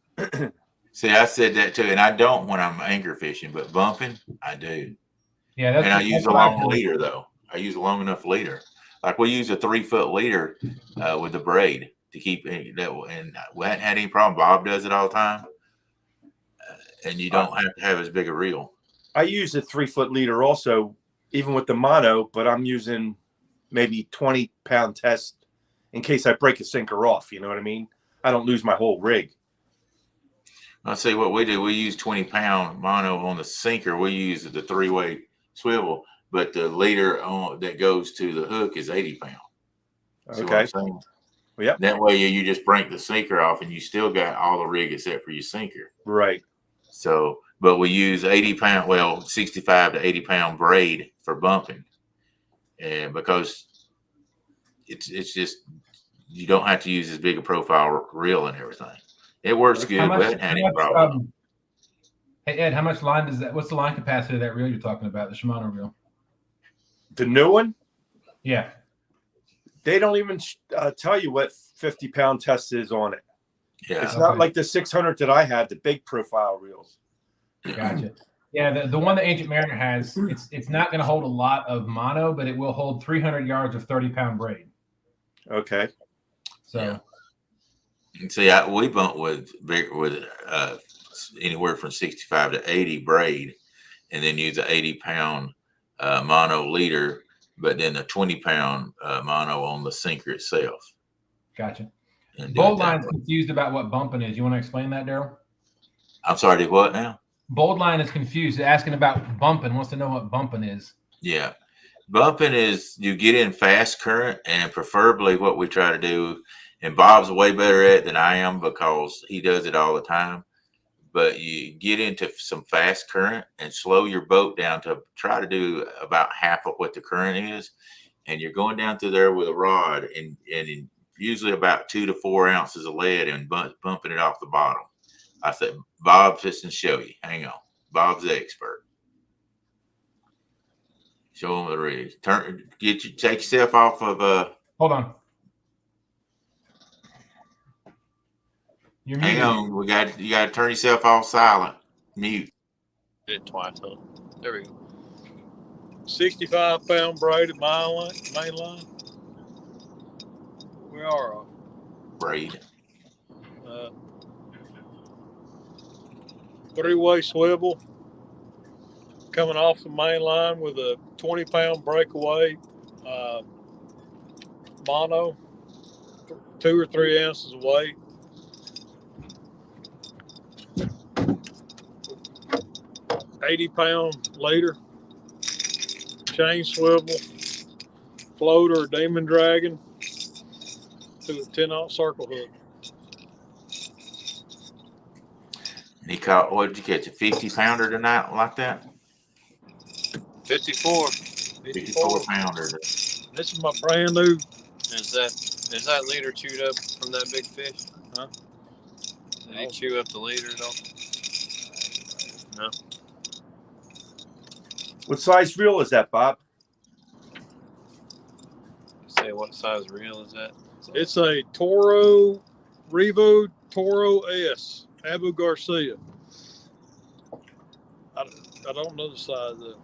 See, I said that too, and I don't when I'm anchor fishing, but bumping, I do. Yeah, that's and I use a long leader though. I use a long enough leader. Like we use a 3-foot leader with the braid to keep that, and we hadn't had any problem. Bob does it all the time, and you don't have to have as big a reel. I use a 3-foot leader also, even with the mono, but I'm using maybe 20-pound test in case I break a sinker off. You know what I mean? I don't lose my whole rig. I'll see what we do. We use 20-pound mono on the sinker. We use the 3-way swivel, but the leader that goes to the hook is 80 pound. See Okay. what I'm saying? Yeah. That way you just break the sinker off and you still got all the rig except for your sinker. Right. So, but we use 65 to 80 pound braid for bumping, and because it's just you don't have to use as big a profile reel and everything. It works good. We haven't had any problem. Hey Ed, how much line does that? What's the line capacity of that reel you're talking about? The Shimano reel. The new one? Yeah. They don't even tell you what 50-pound test is on it. Yeah. It's not like the 600 that I had, the big profile reels. Gotcha. Yeah, the one that Ancient Mariner has, it's not going to hold a lot of mono, but it will hold 300 yards of 30-pound braid. Okay. So. Yeah. See, we bump with anywhere from 65 to 80 braid, and then use an 80-pound mono leader, but then a 20-pound mono on the sinker itself. Gotcha. Bold Line's confused about what bumping is. You want to explain that, Daryl? I'm sorry, did what now? Bold Line is confused, asking about bumping, wants to know what bumping is. Yeah. Bumping is you get in fast current, and preferably what we try to do, and Bob's way better at it than I am because he does it all the time, but you get into some fast current and slow your boat down to try to do about half of what the current is, and you're going down through there with a rod and usually about 2 to 4 ounces of lead and bumping it off the bottom. I said, Bob's just to show you. Hang on. Bob's the expert. Show him the rig. Take yourself off of Hold on. You're muted. Hang on. You gotta turn yourself off silent. Mute. Did it twice, huh? There we go. 65-pound braided main line. We are Braid. 3-way swivel coming off the main line with a 20-pound breakaway mono, 2 or 3 ounces of weight. $80-pound leader, chain swivel, floater, or demon dragon to a 10-aught circle hook. And he caught, what did you catch, a 50-pounder tonight like that? 54. 54-pounder. This is my brand new. Is that leader chewed up from that big fish? Huh? Did he chew up the leader at all? No. What size reel is that, Bob? Say what size reel is that? It's a Toro Revo Toro S, Abu Garcia. I don't know the size of it.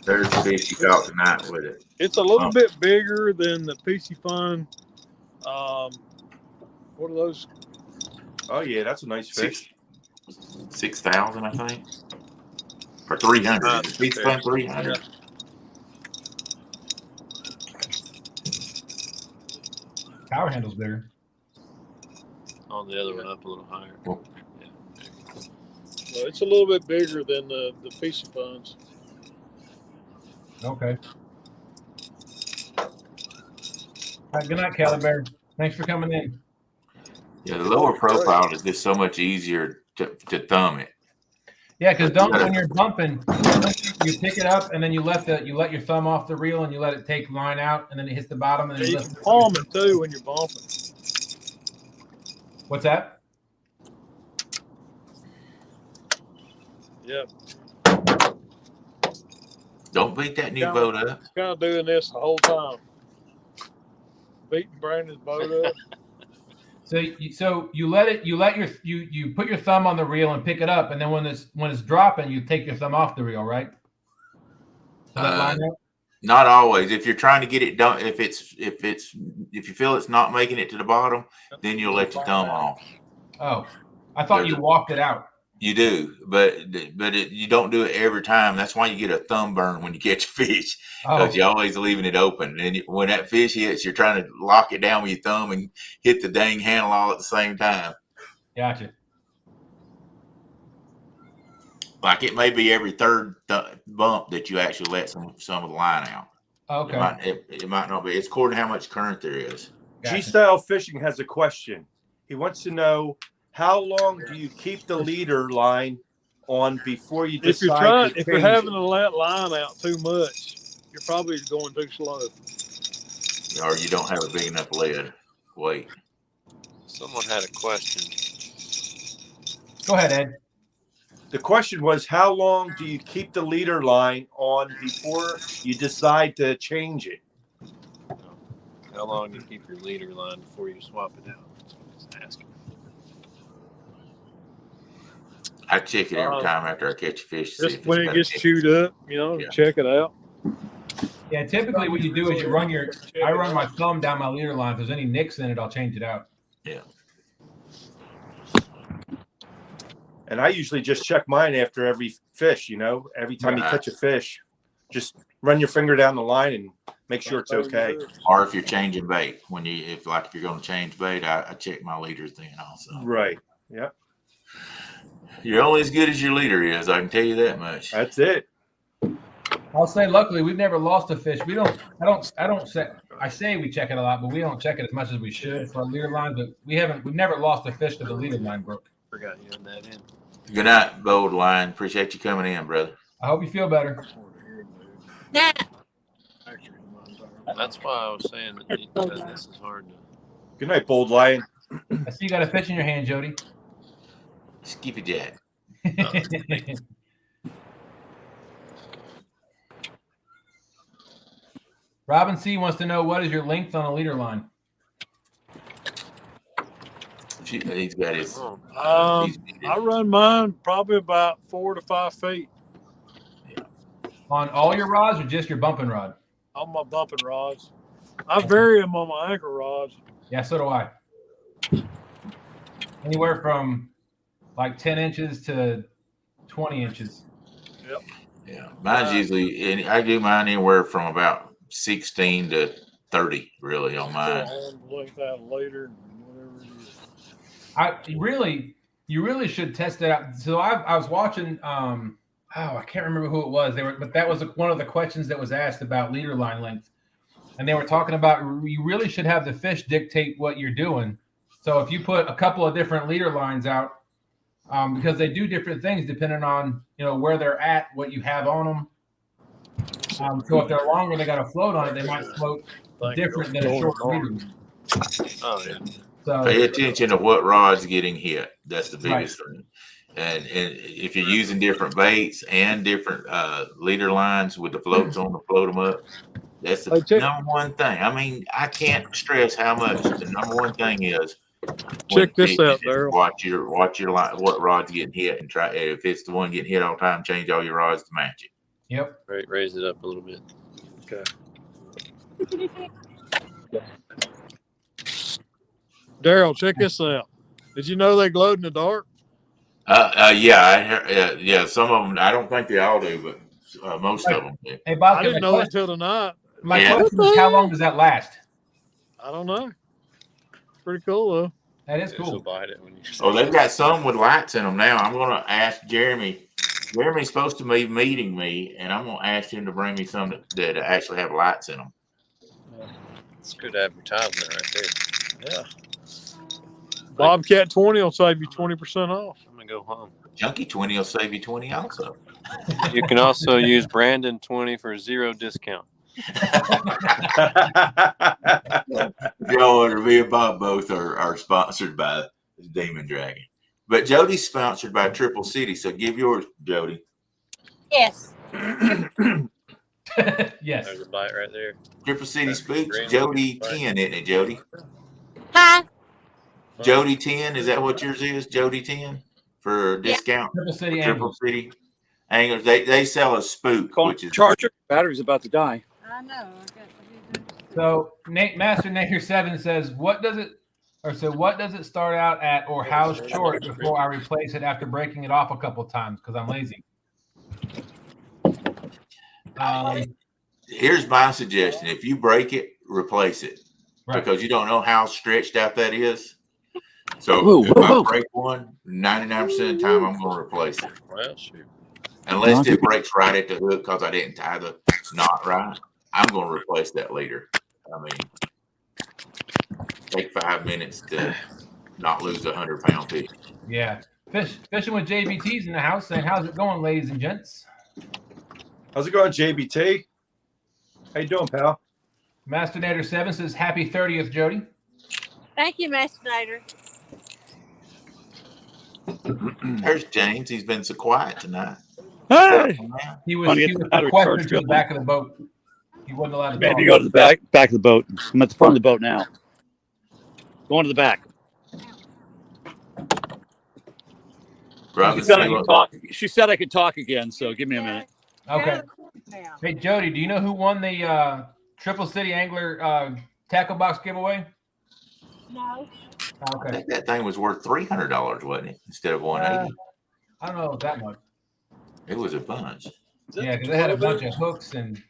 There's the fish you caught tonight with it. It's a little bit bigger than the PC Fun. What are those? Oh yeah, that's a nice fish. 6,000, I think, or 300. Is it PC Fun 300? Yeah. Power handle's bigger. On the other one up a little higher. Cool. Yeah. Well, it's a little bit bigger than the PC Funs. Okay. All right, good night, Kelly Bear. Thanks for coming in. Yeah, the lower profile is just so much easier to thumb it. Yeah, because when you're bumping, you pick it up and then you let your thumb off the reel and you let it take line out and then it hits the bottom and then You you can palm it too when you're bumping. What's that? Yeah. Don't beat that new boat up. Kind of doing this the whole time. Beating Brandon's boat up. So you put your thumb on the reel and pick it up, and then when it's dropping, you take your thumb off the reel, right? Not always. If you're trying to get it done, if you feel it's not making it to the bottom, then you'll let your thumb off. Oh, I thought you walked it out. You do, but you don't do it every time. That's why you get a thumb burn when you catch a fish, because you're always leaving it open. And when that fish hits, you're trying to lock it down with your thumb and hit the dang handle all at the same time. Gotcha. Like it may be every third bump that you actually let some of the line out. Okay. It might not be. It's according to how much current there is. Gotcha. G-Style Fishing has a question. He wants to know, how long do you keep the leader line on before you decide if you're having to let line out too much, you're probably going too slow. Or you don't have a big enough lead weight. Someone had a question. Go ahead, Ed. The question was, how long do you keep the leader line on before you decide to change it? How long do you keep your leader line before you swap it out? That's what he's asking. I check it every time after I catch a fish. Just when it gets chewed up, check it out. Yeah, typically what you do is I run my thumb down my leader line. If there's any nicks in it, I'll change it out. Yeah. And I usually just check mine after every fish, every time you catch a fish, just run your finger down the line and make sure it's okay. Or if you're changing bait, if you're going to change bait, I check my leaders then also. Right. Yep. You're only as good as your leader is. I can tell you that much. That's it. I'll say, luckily, we've never lost a fish. I say we check it a lot, but we don't check it as much as we should for our leader line. But we've never lost a fish to the leader line broke. Forgot you had that in. Good night, Bold Line. Appreciate you coming in, brother. I hope you feel better. Nah. That's why I was saying that this is hard to. Good night, Bold Lion. I see you got a fish in your hand, Jody. Skippy Jack. Robin C wants to know, what is your length on a leader line? He's got his. I run mine probably about 4 to 5 feet. Yeah. On all your rods or just your bumping rod? On my bumping rods. I vary them on my anchor rods. Yeah, so do I. Anywhere from like 10 inches to 20 inches. Yep. Yeah, mine's usually, and I do mine anywhere from about 16 to 30, really, on mine. Look that later, whatever it is. You really should test it out. So I was watching. I can't remember who it was. But that was one of the questions that was asked about leader line length, and they were talking about you really should have the fish dictate what you're doing. So if you put a couple of different leader lines out, because they do different things depending on where they're at, what you have on them. So if they're longer, they got a float on it. They might float different than a short leader. Oh yeah. So Pay attention to what rod's getting hit. That's the biggest thing. And if you're using different baits and different leader lines with the floats on to float them up, that's the number one thing. I mean, I can't stress how much the number one thing is. Check this out, Daryl. Watch your line, what rod's getting hit, and try if it's the one getting hit all the time, change all your rods to match it. Yep. Right, raise it up a little bit. Okay. Daryl, check this out. Did you know they glowed in the dark? Yeah. Some of them. I don't think they all do, but most of them do. Hey, Bob, I didn't know until tonight. My question is, how long does that last? I don't know. Pretty cool though. That is cool. Bite it when you Oh, they've got some with lights in them now. I'm going to ask Jeremy. Jeremy's supposed to be meeting me, and I'm going to ask him to bring me some that actually have lights in them. It's good advertisement right there. Yeah. Bobcat 20 will save you 20% off. I'm gonna go home. Junkie 20 will save you 20 also. You can also use Brandon 20 for 0 discount. Joe or me and Bob both are sponsored by Demon Dragon. But Jody's sponsored by Triple City, so give yours, Jody. Yes. Yes. There's a bite right there. Triple City Spooks, Jody 10, isn't it, Jody? Hi. Jody 10, is that what yours is? Jody 10 for discount? Triple City Triple City Anglers. They sell a spook, which is charger. Battery's about to die. I know. So Master Nature 7 says, what does it start out at, or how short before I replace it after breaking it off a couple of times because I'm lazy? Here's my suggestion. If you break it, replace it. Right. Because you don't know how stretched out that is. So if I break one, 99% of the time I'm going to replace it. Well, shoot. Unless it breaks right at the hook because I didn't tie the knot right, I'm going to replace that leader. I mean, take 5 minutes to not lose 100-pound fish. Yeah. Fishing with JBT's in the house saying, how's it going, ladies and gents? How's it going, JBT? How you doing, pal? Master Nader 7 says, happy 30th, Jody. Thank you, Master Nader. There's James. He's been so quiet tonight. Hey! He was sequestered to the back of the boat. He wasn't allowed to talk. Maybe go to the back of the boat. I'm at the front of the boat now. Going to the back. She said I could talk again, so give me a minute. Okay. Hey, Jody, do you know who won the Triple City Angler tackle box giveaway? No. Okay. I think that thing was worth $300, wasn't it? Instead of $180. I don't know that much. It was a bunch. Yeah, because they had a bunch of hooks and.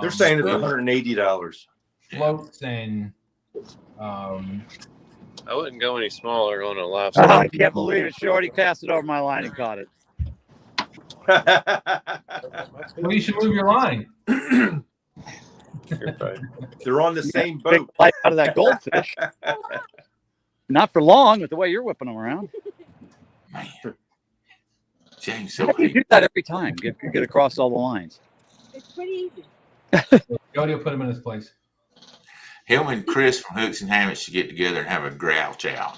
They're saying it's $180. Floats and. I wouldn't go any smaller on a live. I can't believe it. Shorty cast it over my line and caught it. Well, you should move your line. They're on the same boat. Big bite out of that goldfish. Not for long with the way you're whipping them around. Man. James, How do you do that every time? Get across all the lines. It's pretty easy. Jody will put him in his place. Him and Chris from Hooks and Hammocks should get together and have a growl chow.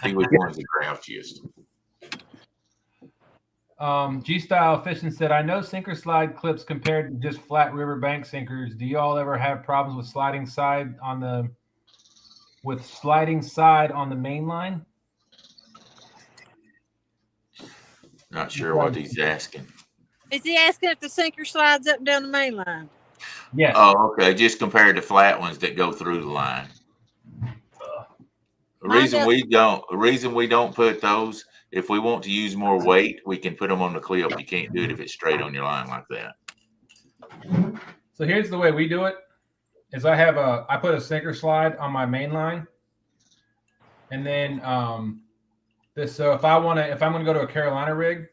See which one's the grouchiest. G-Style Fishing said, I know sinker slide clips compared to just flat riverbank sinkers. Do you all ever have problems with sliding side on the main line? Not sure what he's asking. Is he asking if the sinker slides up and down the main line? Yes. Oh, okay. Just compared to flat ones that go through the line. The reason we don't put those, if we want to use more weight, we can put them on the clip. You can't do it if it's straight on your line like that. So here's the way we do it: is I put a sinker slide on my main line, and then so if I'm gonna go to a Carolina rig,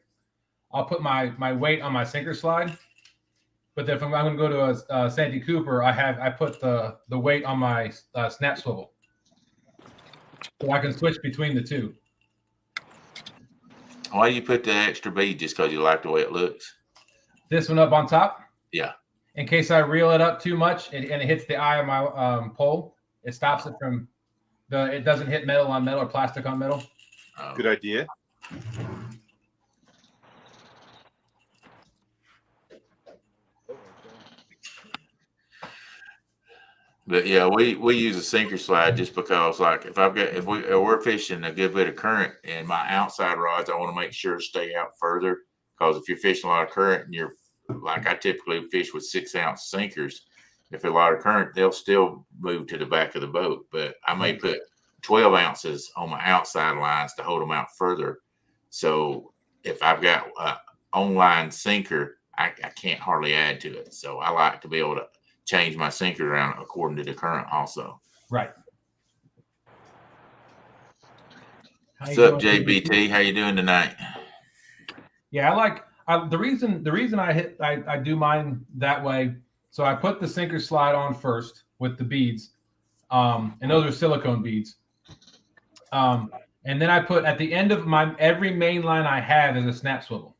I'll put my weight on my sinker slide. But then if I'm gonna go to a Santee Cooper, I put the weight on my snap swivel, so I can switch between the two. Why do you put the extra bead? Just because you like the way it looks? This one up on top? Yeah. In case I reel it up too much and it hits the eye of my pole, it stops it from it doesn't hit metal on metal or plastic on metal. Good idea. But yeah, we use a sinker slide just because, like, if we're fishing a good bit of current and my outside rods, I want to make sure stay out further, because if you're fishing a lot of current and you're like, I typically fish with 6-ounce sinkers. If there's a lot of current, they'll still move to the back of the boat, but I may put 12 ounces on my outside lines to hold them out further. So if I've got on-line sinker, I can't hardly add to it. So I like to be able to change my sinker around according to the current also. Right. What's up, JBT? How you doing tonight? Yeah, the reason I do mine that way. So I put the sinker slide on first with the beads, and those are silicone beads. And then I put at the end of every main line I have is a snap swivel,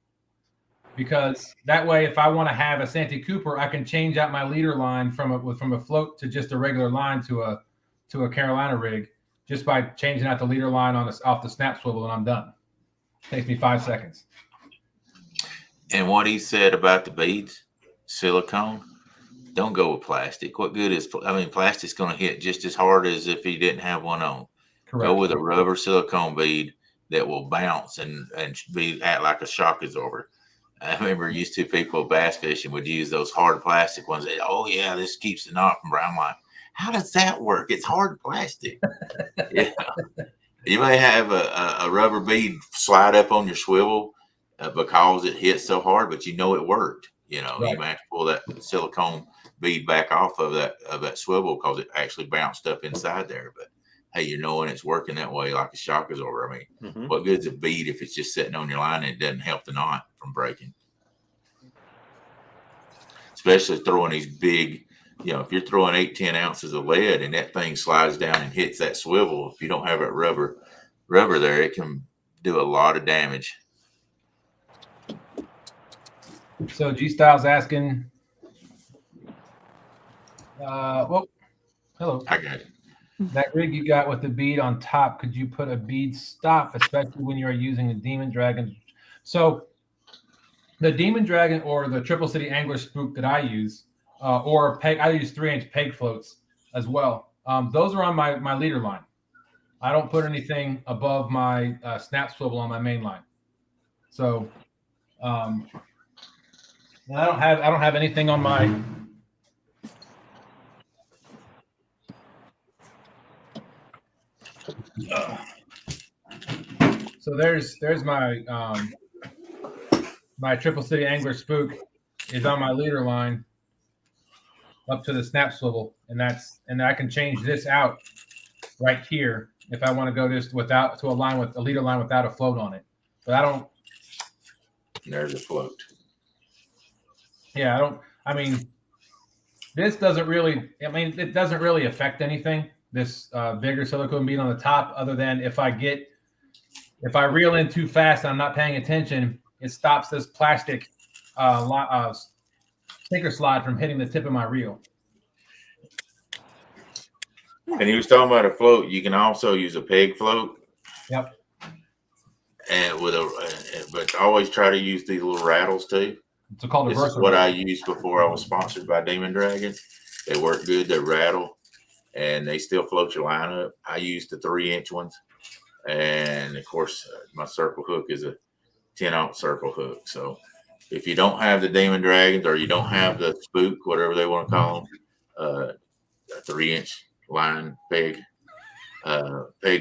because that way, if I want to have a Santee Cooper, I can change out my leader line from a float to just a regular line to a Carolina rig, just by changing out the leader line off the snap swivel, and I'm done. Takes me 5 seconds. And what he said about the beads, silicone, don't go with plastic. What good is, plastic's going to hit just as hard as if he didn't have one on. Correct. Go with a rubber silicone bead that will bounce and act like a shock absorber. I remember used to people bass fishing would use those hard plastic ones. They, oh yeah, this keeps the knot from. I'm like, how does that work? It's hard plastic. Yeah. You may have a rubber bead slide up on your swivel because it hit so hard, but you know it worked. You know, right. You might have to pull that silicone bead back off of that swivel because it actually bounced up inside there. But hey, you're knowing it's working that way like a shock absorber. I mean, what good's a bead if it's just sitting on your line and it doesn't help the knot from breaking? Especially throwing these big, if you're throwing 8-10 ounces of lead and that thing slides down and hits that swivel, if you don't have that rubber there, it can do a lot of damage. So G Styles asking, well, hello. I got it. That rig you got with the bead on top, could you put a bead stop, especially when you're using a Demon Dragon? So the Demon Dragon or the Triple City Angler Spook that I use, or peg, I use 3-inch peg floats as well. Those are on my leader line. I don't put anything above my snap swivel on my main line. So I don't have anything on my. So there's my my Triple City Angler Spook is on my leader line up to the snap swivel, and I can change this out right here if I want to go just to a line with a leader line without a float on it. But I don't. There's a float. Yeah, I don't. I mean, this doesn't really. I mean, it doesn't really affect anything. This bigger silicone bead on the top, other than if I reel in too fast and I'm not paying attention, it stops this plastic sinker slide from hitting the tip of my reel. And he was talking about a float. You can also use a peg float. Yep. And but always try to use these little rattles too. It's called a This is what I used before I was sponsored by Demon Dragon. They work good. They rattle, and they still float your line up. I used the 3-inch ones, and of course, my circle hook is a 10-ounce circle hook. So, if you don't have the Demon Dragons or you don't have the Spook, whatever they want to call them, a 3-inch line peg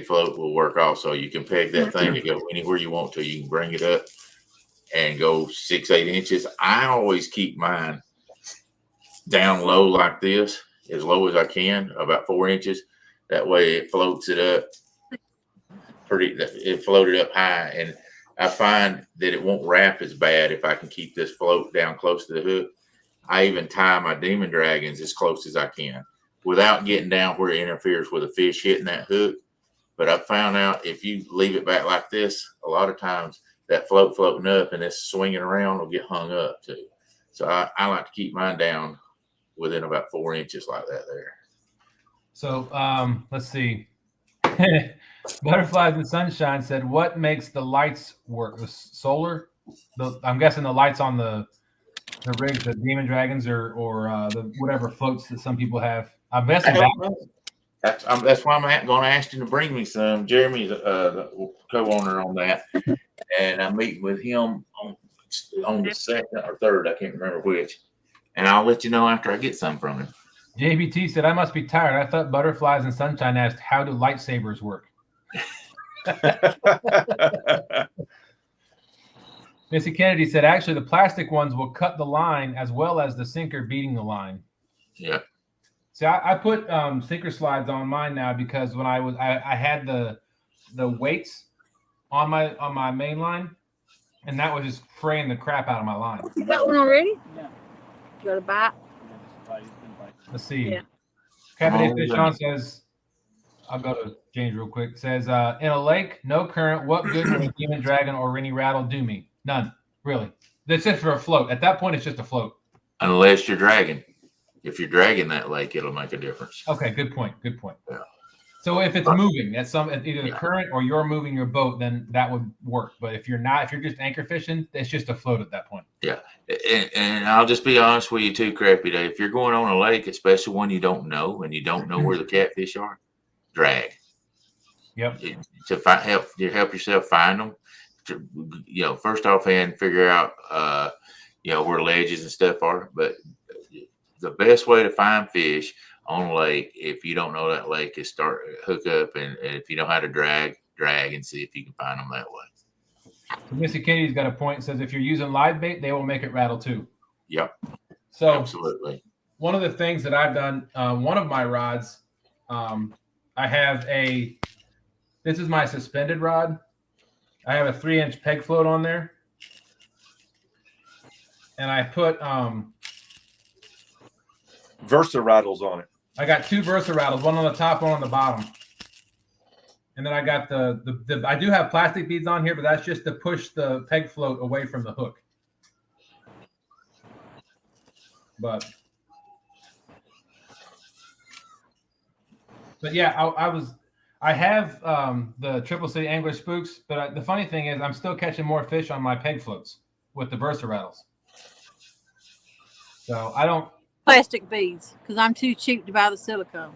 float will work also. You can peg that thing to go anywhere you want to. You can bring it up and go 6-8 inches. I always keep mine down low like this, as low as I can, about 4 inches. That way it floats it up it floated up high, and I find that it won't wrap as bad if I can keep this float down close to the hook. I even tie my Demon Dragons as close as I can without getting down where it interferes with a fish hitting that hook. But I found out if you leave it back like this, a lot of times that floating up and it's swinging around will get hung up too. So I like to keep mine down within about 4 inches like that there. So let's see. Butterflies and Sunshine said, "What makes the lights work? The solar? I'm guessing the lights on the rigs, the Demon Dragons, or the whatever floats that some people have. I'm guessing I that. don't know. That's why I'm going to ask him to bring me some. Jeremy's the co-owner on that, and I'm meeting with him on the second or third. I can't remember which, and I'll let you know after I get some from him. JBT said, "I must be tired. I thought Butterflies and Sunshine asked, how do lightsabers work?" Missy Kennedy said, "Actually, the plastic ones will cut the line as well as the sinker beating the line." Yeah. See, I put sinker slides on mine now because when I had the weights on my main line, and that was just fraying the crap out of my line. You got one already? Yeah. Got a bite? Let's see. Yeah. Cabernet Fichon says, I'll go to James real quick. Says, in a lake, no current, what good will a demon dragon or any rattle do me? None, really. That's it for a float. At that point, it's just a float. Unless you're dragging. If you're dragging that lake, it'll make a difference. Okay, good point. Good point. Yeah. So if it's moving, that's either the current or you're moving your boat, then that would work. But if you're not, if you're just anchor fishing, it's just a float at that point. Yeah. And I'll just be honest with you too, Crappy Day. If you're going on a lake, especially one you don't know and you don't know where the catfish are, drag. Yep. To help yourself find them. First off hand, figure out where ledges and stuff are. But the best way to find fish on a lake, if you don't know that lake, is hook up, and if you know how to drag and see if you can find them that way. So Missy Kennedy's got a point. Says if you're using live bait, they will make it rattle too. Yep. So absolutely. One of the things that I've done, one of my rods, I have this is my suspended rod. I have a 3-inch peg float on there, and I put Versa rattles on it. I got 2 Versa rattles, one on the top, one on the bottom. And then I got the I do have plastic beads on here, but that's just to push the peg float away from the hook. But yeah, I have the Triple C Angler Spooks, but the funny thing is I'm still catching more fish on my peg floats with the Versa rattles. So I don't Plastic beads, because I'm too cheap to buy the silicone.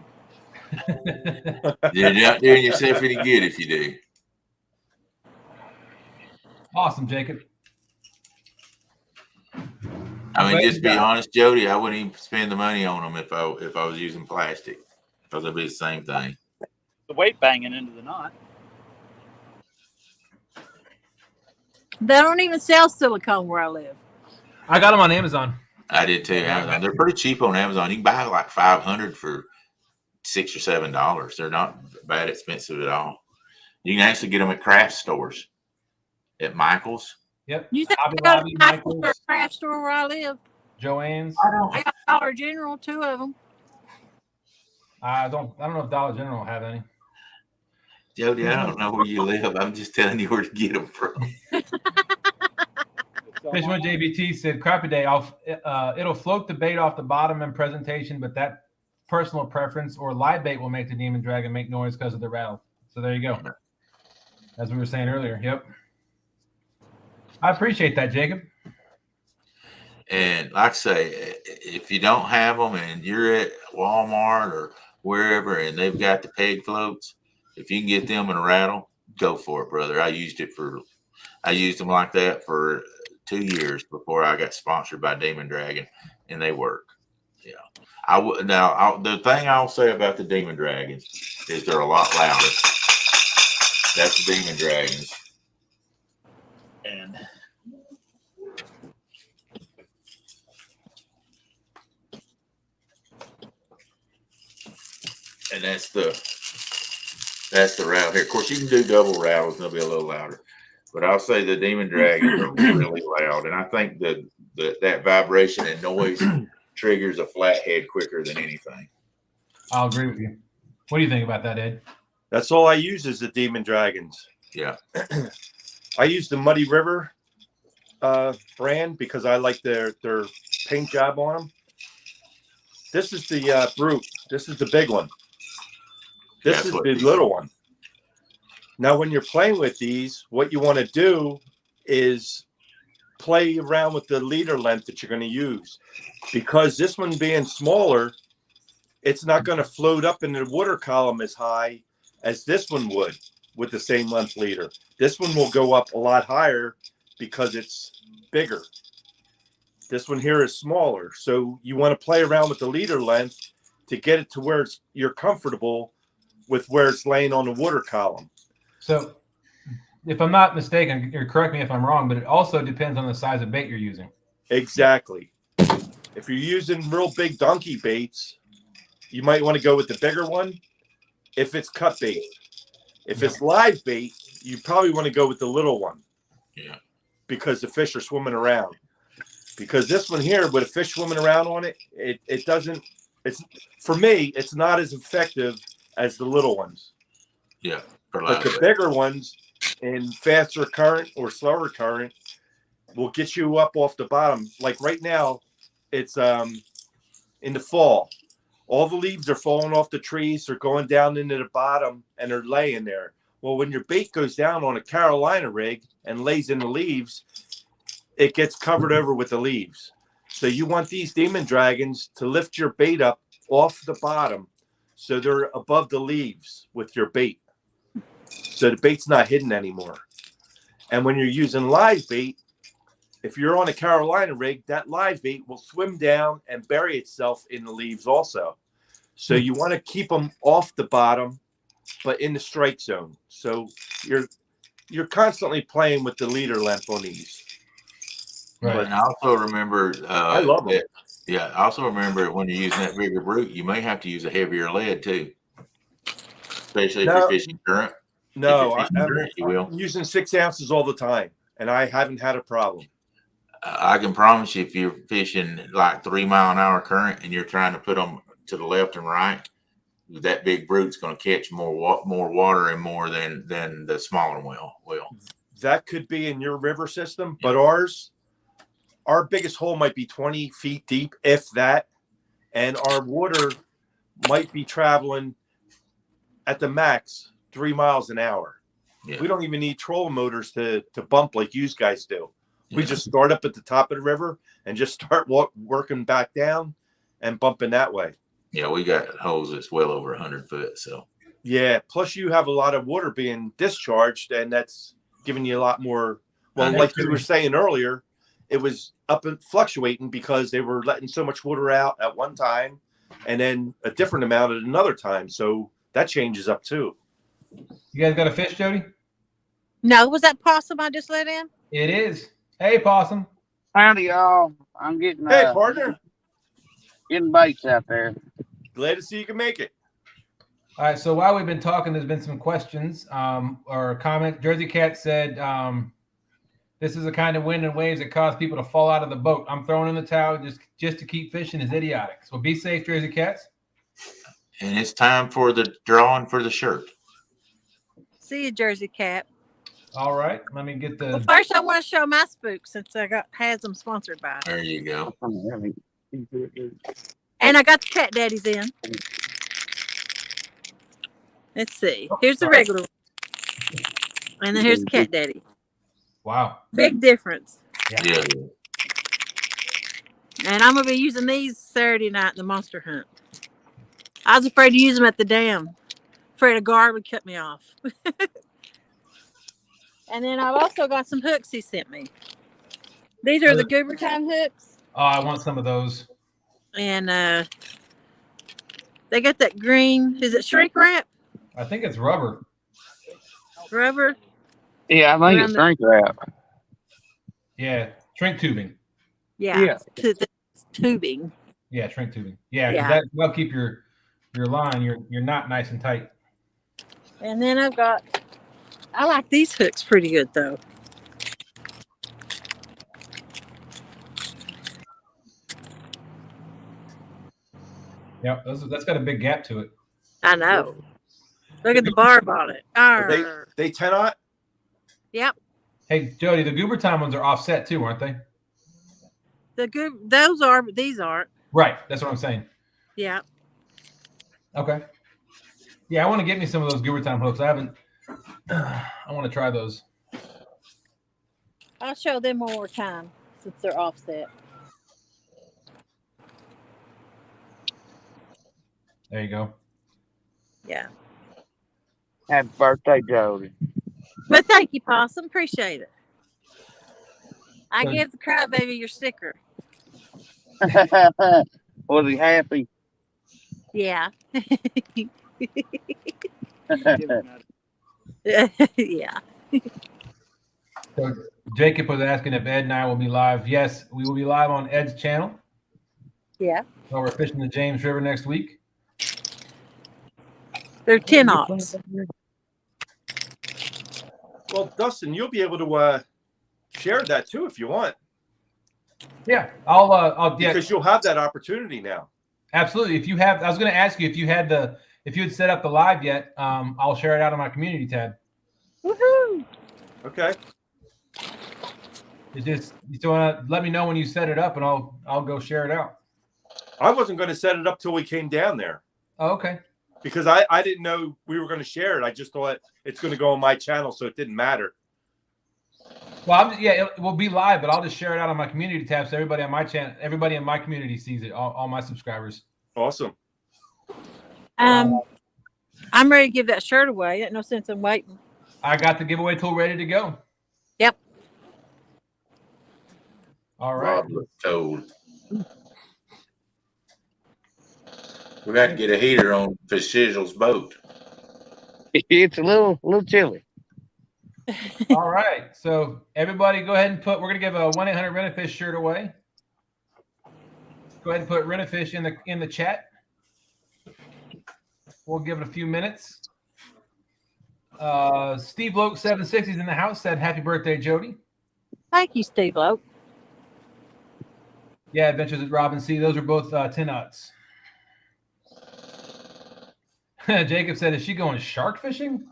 You're not doing yourself any good if you do. Awesome, Jacob. I mean, just be honest, Jody. I wouldn't even spend the money on them if I was using plastic, because it'd be the same thing. The weight banging into the knot. They don't even sell silicone where I live. I got them on Amazon. I did too. Amazon. They're pretty cheap on Amazon. You can buy like 500 for $6 or $7. They're not bad expensive at all. You can actually get them at craft stores, at Michael's. Yep. You think Hobby I got Lobby, a Michael's, craft store where I live? Joann's. I got Dollar General, 2 of them. I don't know if Dollar General will have any. Jody, I don't know where you live. I'm just telling you where to get them from. Fishman JBT said, "Crappy Day, it'll float the bait off the bottom in presentation, but that personal preference or live bait will make the demon dragon make noise because of the rattle." So there you go. As we were saying earlier. Yep. I appreciate that, Jacob. And like I say, if you don't have them and you're at Walmart or wherever and they've got the peg floats, if you can get them in a rattle, go for it, brother. I used them like that for 2 years before I got sponsored by Demon Dragon, and they work. Yeah. The thing I'll say about the Demon Dragons is they're a lot louder. That's the Demon Dragons. And that's the rattle here. Of course, you can do double rattles, and they'll be a little louder. But I'll say the Demon Dragons are really loud, and I think that vibration and noise triggers a flathead quicker than anything. I'll agree with you. What do you think about that, Ed? That's all I use is the Demon Dragons. Yeah. I use the Muddy River brand because I like their paint job on them. This is the Brute. This is the big one. This is the little one. Now, when you're playing with these, what you want to do is play around with the leader length that you're going to use, because this one being smaller, it's not going to float up in the water column as high as this one would with the same length leader. This one will go up a lot higher because it's bigger. This one here is smaller. So you want to play around with the leader length to get it to where you're comfortable with where it's laying on the water column. So if I'm not mistaken, or correct me if I'm wrong, but it also depends on the size of bait you're using. Exactly. If you're using real big donkey baits, you might want to go with the bigger one if it's cut bait. If it's live bait, you probably want to go with the little one. Yeah. Because the fish are swimming around. Because this one here, with a fish swimming around on it, it doesn't, it's, for me, it's not as effective as the little ones. Yeah. But the bigger ones in faster current or slower current will get you up off the bottom. Like right now, it's in the fall. All the leaves are falling off the trees. They're going down into the bottom and they're laying there. Well, when your bait goes down on a Carolina rig and lays in the leaves, it gets covered over with the leaves. So you want these demon dragons to lift your bait up off the bottom so they're above the leaves with your bait. So the bait's not hidden anymore. And when you're using live bait, if you're on a Carolina rig, that live bait will swim down and bury itself in the leaves also. So you want to keep them off the bottom, but in the strike zone. So you're constantly playing with the leader length on these. Right. And I also remember, I love them. Yeah, I also remember when you're using that bigger brute, you may have to use a heavier lead too, especially if you're fishing current. No, I'm using 6 ounces all the time, and I haven't had a problem. I can promise you, if you're fishing like 3 mile an hour current and you're trying to put them to the left and right, that big brute's going to catch more water and more than the smaller will. That could be in your river system, but our biggest hole might be 20 feet deep, if that, and our water might be traveling at the max 3 miles an hour. Yeah. We don't even need trolling motors to bump like you guys do. Yeah. We just start up at the top of the river and just start working back down and bumping that way. Yeah, we got holes that's well over 100 foot. So yeah, plus you have a lot of water being discharged, and that's giving you a lot more. Well, like you were saying earlier, it was up and fluctuating because they were letting so much water out at one time and then a different amount at another time. So that changes up too. You guys got a fish, Jody? No, was that possum I just let in? It is. Hey, possum. Howdy, y'all. I'm getting hey, partner. Getting baits out there. Glad to see you can make it. All right. So while we've been talking, there's been some questions or a comment. Jersey Cat said, this is the kind of wind and waves that cause people to fall out of the boat. I'm throwing in the towel just to keep fishing is idiotic. So be safe, Jersey Cats. And it's time for the drawing for the shirt. See you, Jersey Cat. All right. Let me get the. Well, first, I want to show my spook since I has them sponsored by. There you go. And I got the cat daddies in. Let's see. Here's the regular one. And then here's the cat daddy. Wow. Big difference. Yeah. And I'm going to be using these Saturday night in the monster hunt. I was afraid to use them at the dam. Afraid a guard would cut me off. And then I've also got some hooks he sent me. These are the Goober Time hooks. Oh, I want some of those. And they got that green. Is it shrink wrap? I think it's rubber. Rubber? Yeah, I think it's shrink wrap. Yeah, shrink tubing. Yeah. Tubing. Yeah, shrink tubing. Yeah. That'll keep your line, your knot nice and tight. And then I like these hooks pretty good though. Yep, that's got a big gap to it. I know. Look at the barb on it. They 10-aught? Yep. Hey, Jody, the Goober Time ones are offset too, aren't they? Those are, but these aren't. Right, that's what I'm saying. Yeah. Okay. Yeah, I want to get me some of those Goober Time hooks. I I want to try those. I'll show them one more time since they're offset. There you go. Yeah. Happy birthday, Jody. But thank you, Possum. Appreciate it. I So- give the crybaby your sticker. Was he happy? Yeah. Yeah. So Jacob was asking if Ed and I will be live. Yes, we will be live on Ed's channel. Yeah. While we're fishing the James River next week. They're 10-aughts. Well, Dustin, you'll be able to share that too if you want, Yeah, I'll because you'll have that opportunity now. absolutely. If you have, I was going to ask you if you had set up the live yet. I'll share it out on my community tab. Woohoo! Okay. It's just you still want to let me know when you set it up, and I'll go share it out. I wasn't going to set it up till we came down there Oh, okay. because I didn't know we were going to share it. I just thought it's going to go on my channel, so it didn't matter. Well, it will be live, but I'll just share it out on my community tab so everybody on my channel, everybody in my community sees it. All my subscribers. Awesome. I'm ready to give that shirt away. Ain't no sense in waiting. I got the giveaway tool ready to go. Yep. All right. Rob was told. We got to get a heater on for Sizzle's boat. It's a little chilly. All right. So everybody go ahead and we're going to give a 1-800-RENT-A-FISH shirt away. Go ahead and put Rent-A-Fish in the chat. We'll give it a few minutes. Steve Loke 760 is in the house. Said happy birthday, Jody. Thank you, Steve Loke. Yeah, Adventures with Robin C. Those are both 10-aughts. Jacob said, is she going shark fishing?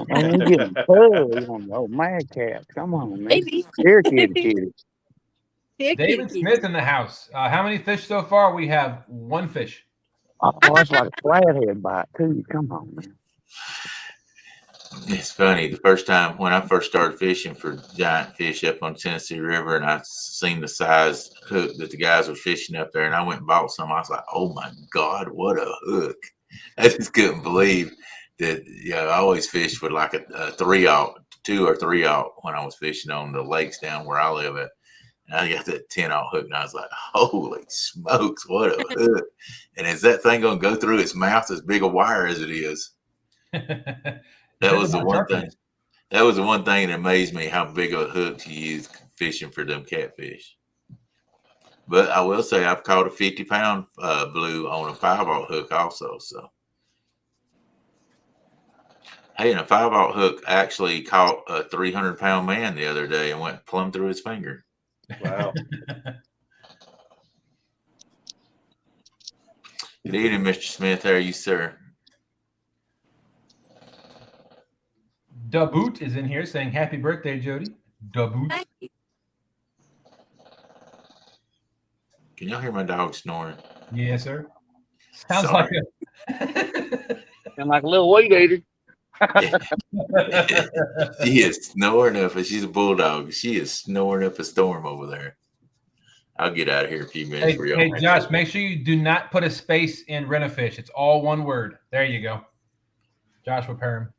Man, you getting pulled on the old madcap. Come on, man. Maybe. Here, kitty. David Smith in the house. How many fish so far? We have one fish. Oh, that's like a flathead bite, too. Come on, man. It's funny. The first time when I first started fishing for giant fish up on the Tennessee River, and I seen the size hook that the guys were fishing up there, and I went and bought some. I was like, "Oh my God, what a hook!" I just couldn't believe that. I always fished with like a 3-aught, 2 or 3-aught when I was fishing on the lakes down where I live at. And I got that 10-aught hook, and I was like, "Holy smokes, what a hook!" And is that thing going to go through its mouth as big a wire as it is? That was the one thing. That was the one thing that amazed me, how big of a hook to use fishing for them catfish. But I will say I've caught a 50-pound blue on a 5-aught hook also. So, hey, and a 5-aught hook actually caught a 300-pound man the other day and went plumb through his finger. Wow. Good evening, Mr. Smith. How are you, sir? Daboot is in here saying happy birthday, Jody. Daboot. Thank you. Can y'all hear my dog snoring? Yes, sir. Sounds Sorry. And like a little weed eater. She is snoring up, and she's a bulldog. She is snoring up a storm over there. I'll get out of here in a few minutes. Hey, Josh, make sure you do not put a space in Rent-A-Fish. It's all one word. There you go. Joshua Perham.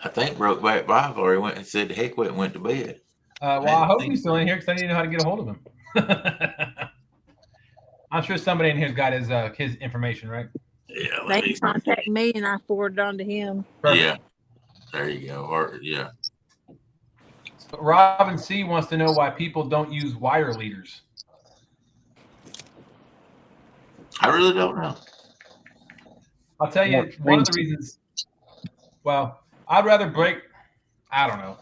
I think Brokeback Bob already went and said heck with and went to bed. Well, I hope he's still in here because I need to know how to get a hold of him. I'm sure somebody in here's got his information, right? Yeah. They can contact me and I forward it on to him. Yeah. There you go. Or, yeah. So Robin C wants to know why people don't use wire leaders. I really don't know. I'll tell you one of the reasons. Well, I'd rather break. I don't know.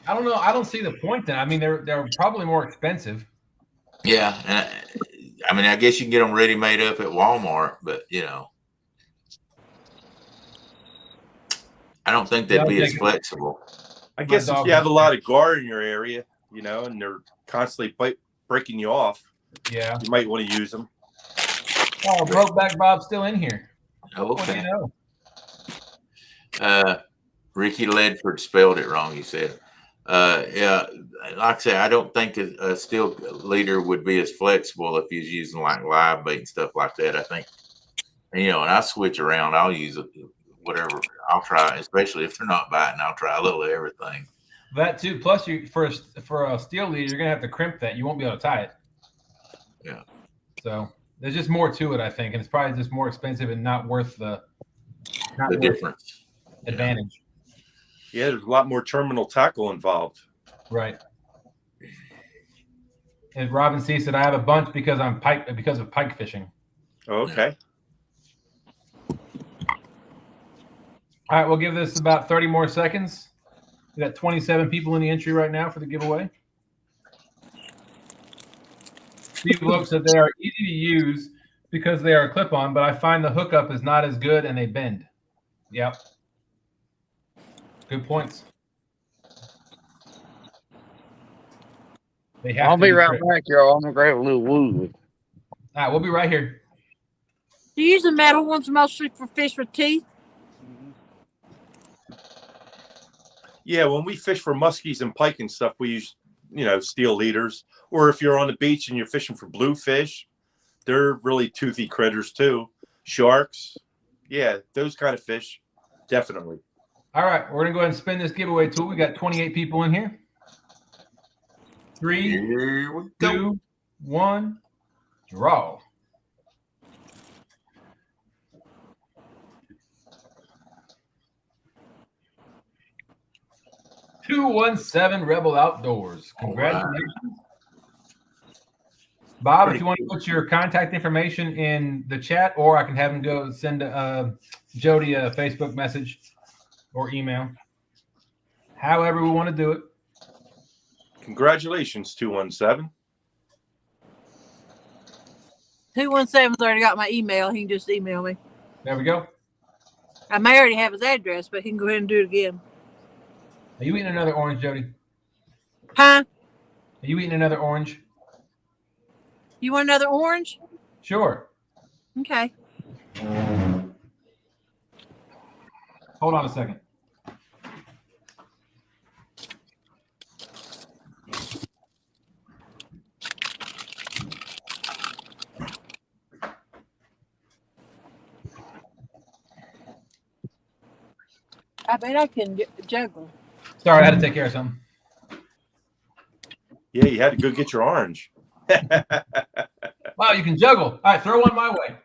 I don't see the point then. I mean, they're probably more expensive. Yeah. And I mean, I guess you can get them ready made up at Walmart, but I don't think they'd be as flexible. I guess if you have a lot of guard in your area, and they're constantly breaking you off. Yeah. You might want to use them. Oh, Brokeback Bob's still in here. Okay. What do you know? Ricky Ledford spelled it wrong. He said, "Yeah, like I said, I don't think a steel leader would be as flexible if he's using like live bait and stuff like that. I think, and I switch around. I'll use whatever. I'll try, especially if they're not biting. I'll try a little of everything. That too. Plus, for a steel leader, you're gonna have to crimp that. You won't be able to tie it. Yeah. So there's just more to it, I think, and it's probably just more expensive and not worth the difference advantage. Yeah, there's a lot more terminal tackle involved. Right. And Robin C said, "I have a bunch because of pike fishing." Okay. All right, we'll give this about 30 more seconds. We got 27 people in the entry right now for the giveaway. Steve Look said they are easy to use because they are clip-on, but I find the hookup is not as good and they bend. Yep. Good points. I'll be right back, y'all. I'm gonna grab a little wood. All right, we'll be right here. Do you use the metal ones mostly for fish with teeth? Yeah, when we fish for muskies and pike and stuff, we use, steel leaders. Or if you're on the beach and you're fishing for bluefish, they're really toothy critters too. Sharks. Yeah, those kind of fish. Definitely. All right, we're going to go ahead and spin this giveaway tool. We got 28 people in here. 3, Here we go. 2, 1, draw. $217 Rebel Outdoors. Congratulations. Bob, if you want to put your contact information in the chat, or I can have him go send Jody a Facebook message or email. However we want to do it. Congratulations, 217. 217's already got my email. He can just email me. There we go. I may already have his address, but he can go ahead and do it again. Are you eating another orange, Jody? Huh? Are you eating another orange? You want another orange? Sure. Okay. Hold on a second. I bet I can juggle. Sorry, I had to take care of something. Yeah, you had to go get your orange. Wow, you can juggle. All right, throw one my way.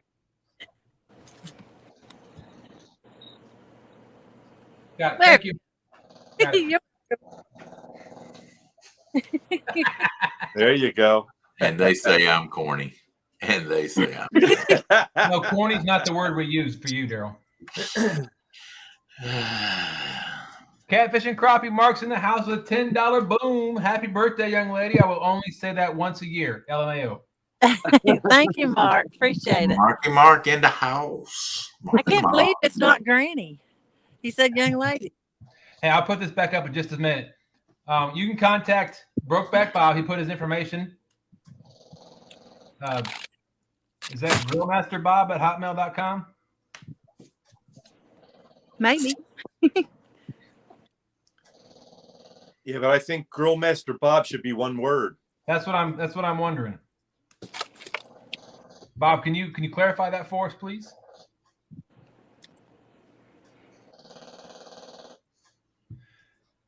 Got it. There. Thank you. Got it. There you go. And they say I'm corny. And they say I'm No, corny's not the word we use for you, Daryl. Catfish and crappie Mark's in the house with a $10 boom. Happy birthday, young lady. I will only say that once a year. LMAO. Thank you, Mark. Appreciate it. Mark in the house. I can't believe it's not Granny. He said young lady. Hey, I'll put this back up in just a minute. You can contact Brokeback Bob. He put his information. Is that grillmasterbob@hotmail.com? Maybe. Yeah, but I think Grill Master Bob should be one word. That's what I'm wondering. Bob, can you clarify that for us, please?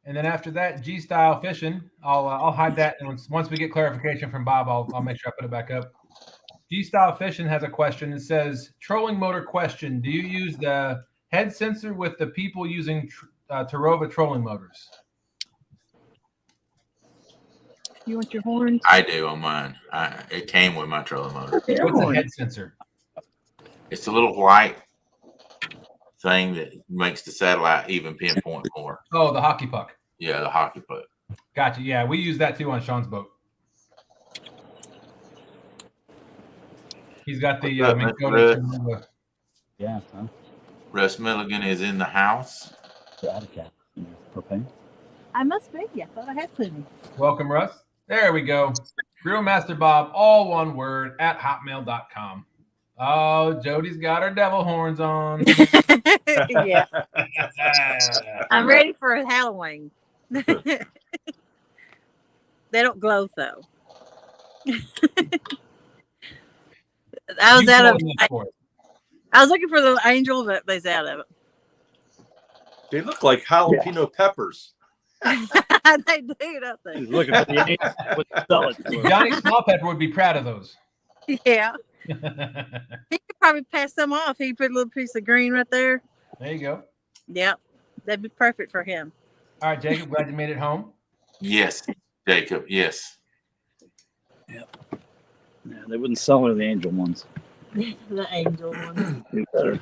And then after that, G-Style Fishing, I'll hide that, and once we get clarification from Bob, I'll make sure I put it back up. G-Style Fishing has a question. It says, trolling motor question. Do you use the head sensor with the people using Tarova trolling motors? You want your horns? I do on mine. It came with my trolling motor. What's a head sensor? It's a little white thing that makes the satellite even pinpoint more. Oh, the hockey puck. Yeah, the hockey puck. Gotcha. Yeah, we use that too on Sean's boat. He's got the Yeah. Huh? Russ Milligan is in the house. Propane. I must be. I thought I had plenty. Welcome, Russ. There we go. Grillmaster Bob, all one word, at hotmail.com. Oh, Jody's got her devil horns on. Yeah, I'm ready for Halloween. They don't glow though. I was You out told of. me this for it. I was looking for the angel, but they's out of They look like jalapeno peppers. it. They do, don't He's they? looking for the angel with the solid for. Johnny Small Pepper would be proud of those. Yeah, There he could probably pass some off. He put a little piece of green right there. you go. Yep, that'd be perfect for him. All right, Jacob, glad you made it home. Yes, Jacob. Yes. Yeah, they wouldn't sell her the angel ones. The angel one. Do better.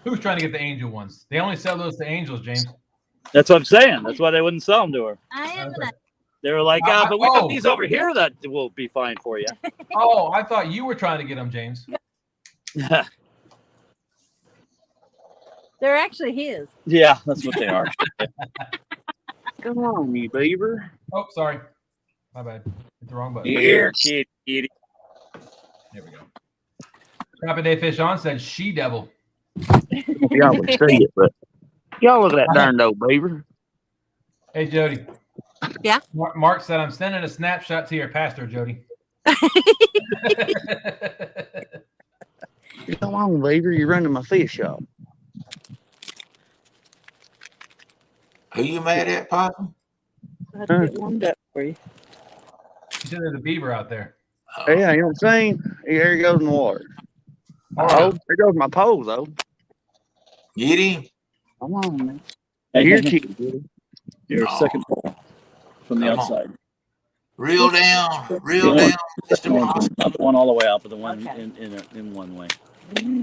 Who's trying to get the angel ones? They only sell those to angels, James. That's what I'm saying. That's why they wouldn't sell them to her. I am an They were like, but we Oh. got these over here that will be fine for you. Oh, I thought you were trying to get them, James. They're actually his. Yeah, that's what they are. Come on, you beaver. Oh, sorry. My bad. Hit the wrong button. Here, kitty. There we go. Crappy Day Fish On said she devil. Y'all would see it, but y'all look at that darn old beaver. Hey, Jody. Yeah? Mark said, I'm sending a snapshot to your pastor, Jody. Come on, beaver. You're running my fish shop. Who you mad at, Possum? I had to get warmed up for you. You said there's a beaver out there. Oh, Yeah, you know what I'm saying? Here he goes in the water. Oh, there goes my pole, though. Get him. Come on, man. Hey, Here, hey, kitty. your Oh. second ball from the Come on. outside. Reel down. Reel down. Mr. Possum. Not the one all the way out, but the one in one way.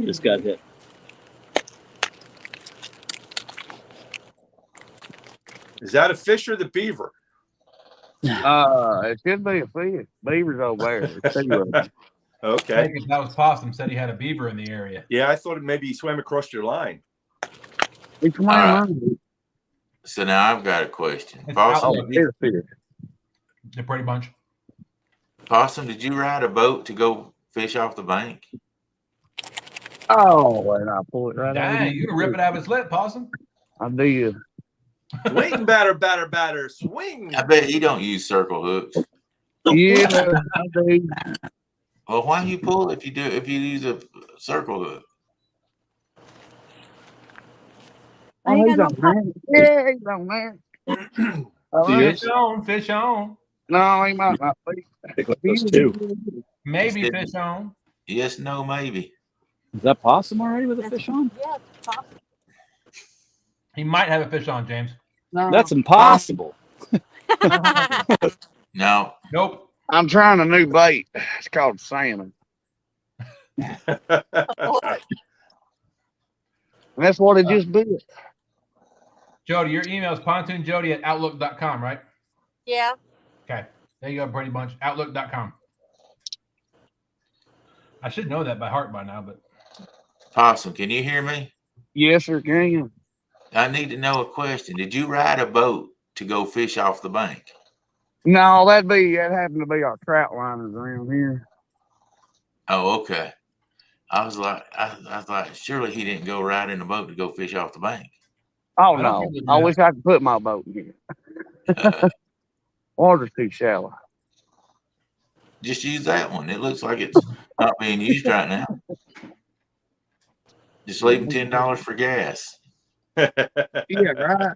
Just got hit. Is that a fish or the beaver? It should be a fish. Beaver's over there. There's two of them. Okay. Jacob, that was Possum. Said he had a beaver in the area. Yeah, I thought maybe he swam across your line. Which one? All So now I've got a question. It's Possum, Oh, there's a fish. The Brady Bunch. Possum, did you ride a boat to go fish off the bank? Oh, and I pull it right out. Dang, you can rip it out of his lip, Possum. I do. Swing, batter, swing. I bet he don't use circle hooks. Yeah, I do. Well, why you pull if you use a circle hook? Oh, he's on there. Yeah, he's on there. All right. Fish on, fish on. No, he might not be. I think like those two. Maybe Yes, fish on. Yes, no, maybe. Is that possum already with a fish on? Yeah, it's possible. He might have a fish on, James. No, That's impossible. No. Nope. I'm trying a new bait. It's called salmon. And that's what it just did. Jody, your email is pontoonjody@outlook.com, right? Yeah. Okay. There you go, Brady Bunch. Outlook.com. I should know that by heart by now, but Possum, can you hear me? Yes, sir, can. I need to know a question. Did you ride a boat to go fish off the bank? No, that happened to be our trout liners around here. Oh, okay. I was like, surely he didn't go ride in a boat to go fish off the bank. Oh I don't no. think they do I that. wish I could put my boat in here. Water's too shallow. Just use that one. It looks like it's not being used right now. Just leave him $10 for gas. Yeah, right.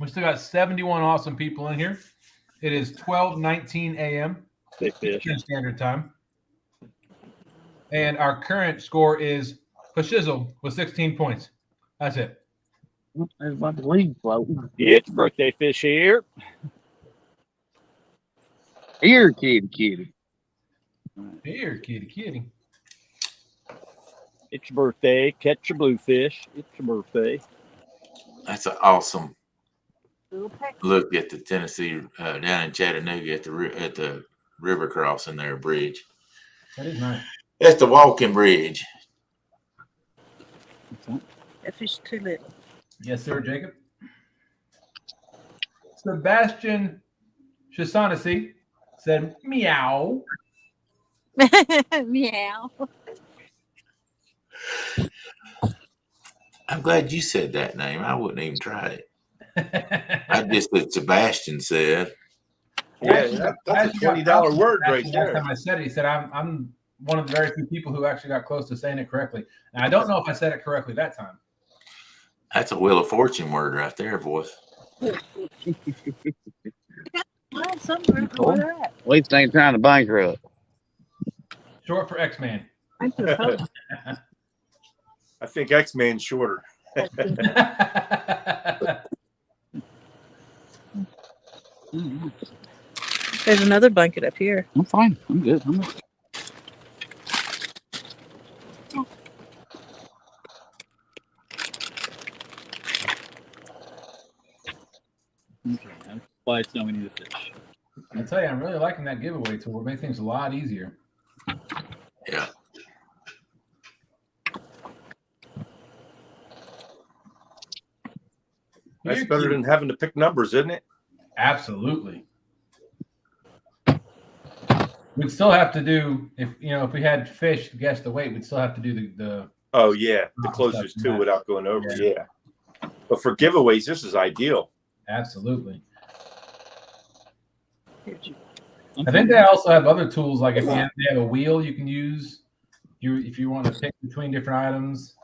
we still got 71 awesome people in here. It is 12:19 a.m. Big fish. Eastern Standard Time. And our current score is Fashizzle with 16 points. That's it. There's a bunch of leaves floating. It's birthday fish here. Here, kitty. Here, kitty. It's your birthday. Catch your bluefish. It's your birthday. That's an awesome Little peck. look at the Tennessee down in Chattanooga at the river crossing there bridge. That is nice. That's the walking bridge. That fish too little. Yes, sir, Jacob. Sebastian Shaughnessy said meow. Meow. I'm glad you said that name. I wouldn't even try it. I just said Sebastian said. Yeah, that's a $20 word right Last there. time I said it, he said, I'm one of the very few people who actually got close to saying it correctly. And I don't know if I said it correctly that time. That's a Wheel of Fortune word right there, boys. Somewhere. Cool. At least ain't trying to bankrupt. Short for X-Man. I suppose. I think X-Man's shorter. There's another blanket up here. I'm fine. I'm good. I'm good. Okay, that's why it's knowing we need to fish. I tell you, I'm really liking that giveaway tool. It makes things a lot easier. Yeah. That's better than having to pick numbers, isn't it? Absolutely. We'd still have to do if we had fish to guess the weight, we'd still have to do the Oh yeah, the closest to without going over. Yeah. But for giveaways, this is ideal. Absolutely. I think they also have other tools, like if they have a wheel you can use if you want to pick between different items.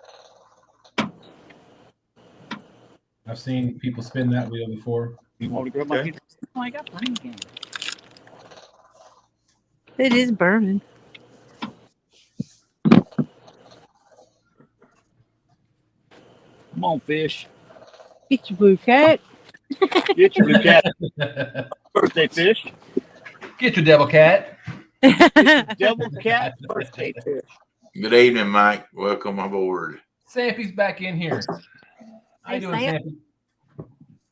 I've seen people spin that wheel before. You want to grab my pizza? Oh, I got plenty of candy. It is burning. Come on, fish. Get your blue cat. Get your blue cat. Birthday fish. Get your devil cat. Devil cat birthday fish. Good evening, Mike. Welcome aboard. Sampy's back in here. How you doing, Sam.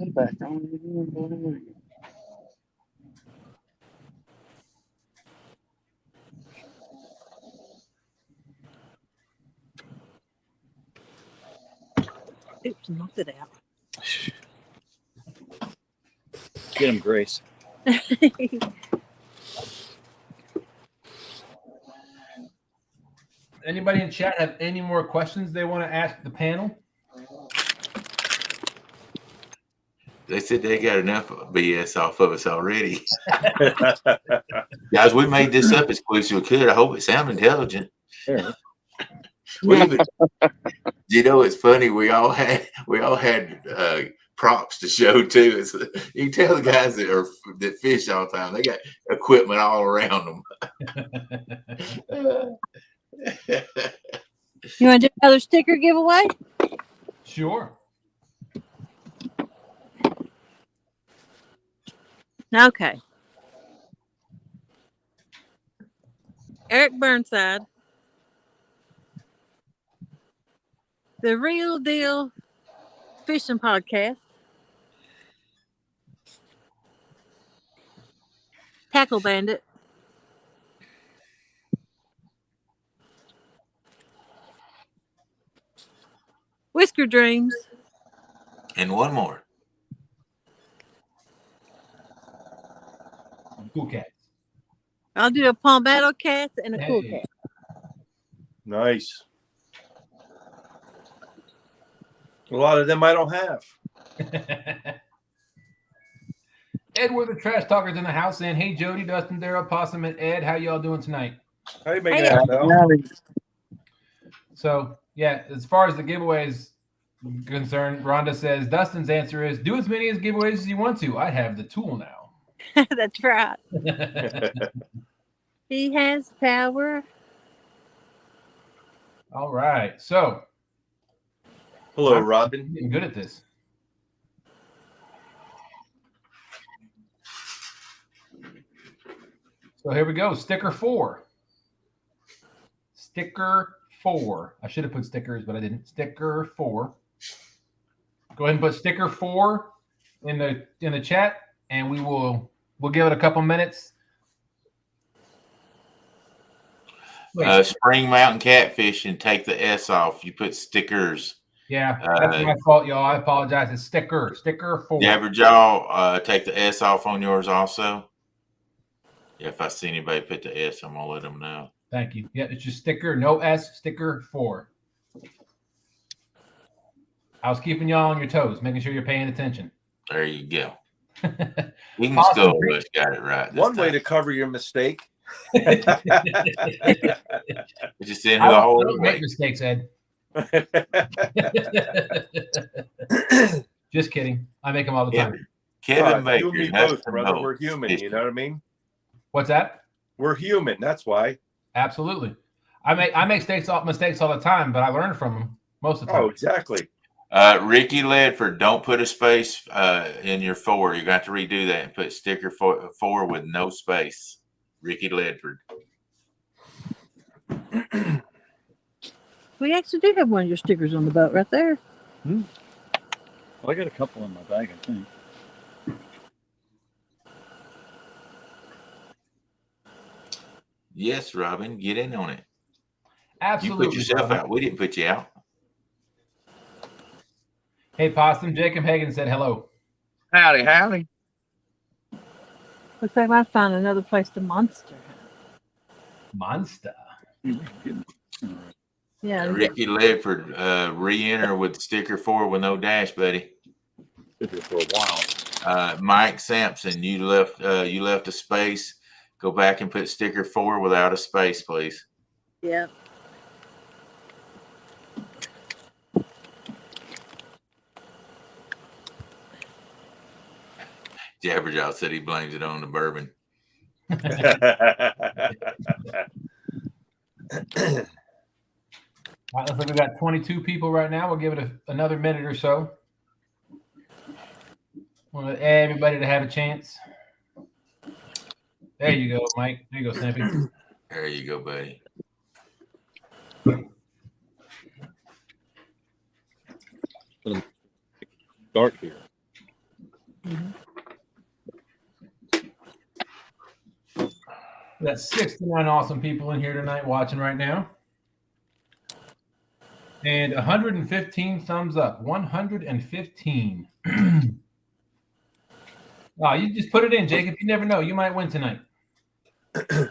Sampy? Back on. Oops, knocked it out. Get him, Grace. Anybody in chat have any more questions they want to ask the panel? They said they got enough BS off of us already. Guys, we made this up as quick as we could. I hope it sounded intelligent. Sure. It's funny. We all had props to show too. You can tell the guys that fish all the time. They got equipment all around them. You want to do another sticker giveaway? Sure. Okay. Eric Burnside. The Real Deal Fishing Podcast. Tackle Bandit. Whisker Dreams. And one more. Cool cats. I'll do a Palmetto Cats and a Cool Hey. Cat. Nice. A lot of them I don't have. Edward the Trash Talker's in the house saying, hey, Jody, Dustin, Daryl, Possum, and Ed, how y'all doing tonight? How you making Hey. that, pal? So, yeah, as far as the giveaways concerned, Rhonda says, Dustin's answer is, do as many as giveaways as you want to. I have the tool now. That's right. He has power. All right. So, Hello, I'm Robin. getting good at this. So here we go. Sticker 4. Sticker 4. I should have put stickers, but I didn't. Sticker 4. Go ahead and put sticker 4 in the chat, and we'll give it a couple minutes. Spring Mountain Catfish and take the S off. You put stickers. Yeah, that's my fault, y'all. I apologize. It's sticker 4. The average y'all take the S off on yours also. Yeah, if I see anybody put the S, I'm gonna let them know. Thank you. Yeah, it's just sticker, no S, sticker 4. I was keeping y'all on your toes, making sure you're paying attention. There you go. King's Skull got it right. One way to cover your mistake. Just in the whole don't make mistakes, Ed. Just kidding. I make them all the time. Kevin Baker. You and me both, brother. We're human. You know what I mean? What's that? We're human. That's why. Absolutely. I make mistakes all the time, but I learn from them most of the time. Oh, exactly. Ricky Ledford, don't put a space in your 4. You're going to have to redo that and put sticker 4 with no space. Ricky Ledford. We actually do have one of your stickers on the boat right there. Well, I got a couple in my bag, I think. Yes, Robin, get in on it. Absolutely. You put yourself out. We didn't put you out. Hey, Possum. Jacob Hagan said hello. Howdy, howdy. Looks like I found another place to monster. Monster. Yeah. Ricky Ledford, re-enter with sticker 4 with no dash, buddy. Been here for a while. Mike Sampson, you left a space. Go back and put sticker 4 without a space, please. Yeah. Jabberjaw said he blames it on the bourbon. All right, looks like we got 22 people right now. We'll give it another minute or so. Want everybody to have a chance. There you go, Mike. There you go, Snappy. There you go, buddy. Dark here. We got 69 awesome people in here tonight watching right now. And 115 thumbs up. 115. Oh, you just put it in, Jacob. You never know. You might win tonight. Yeah,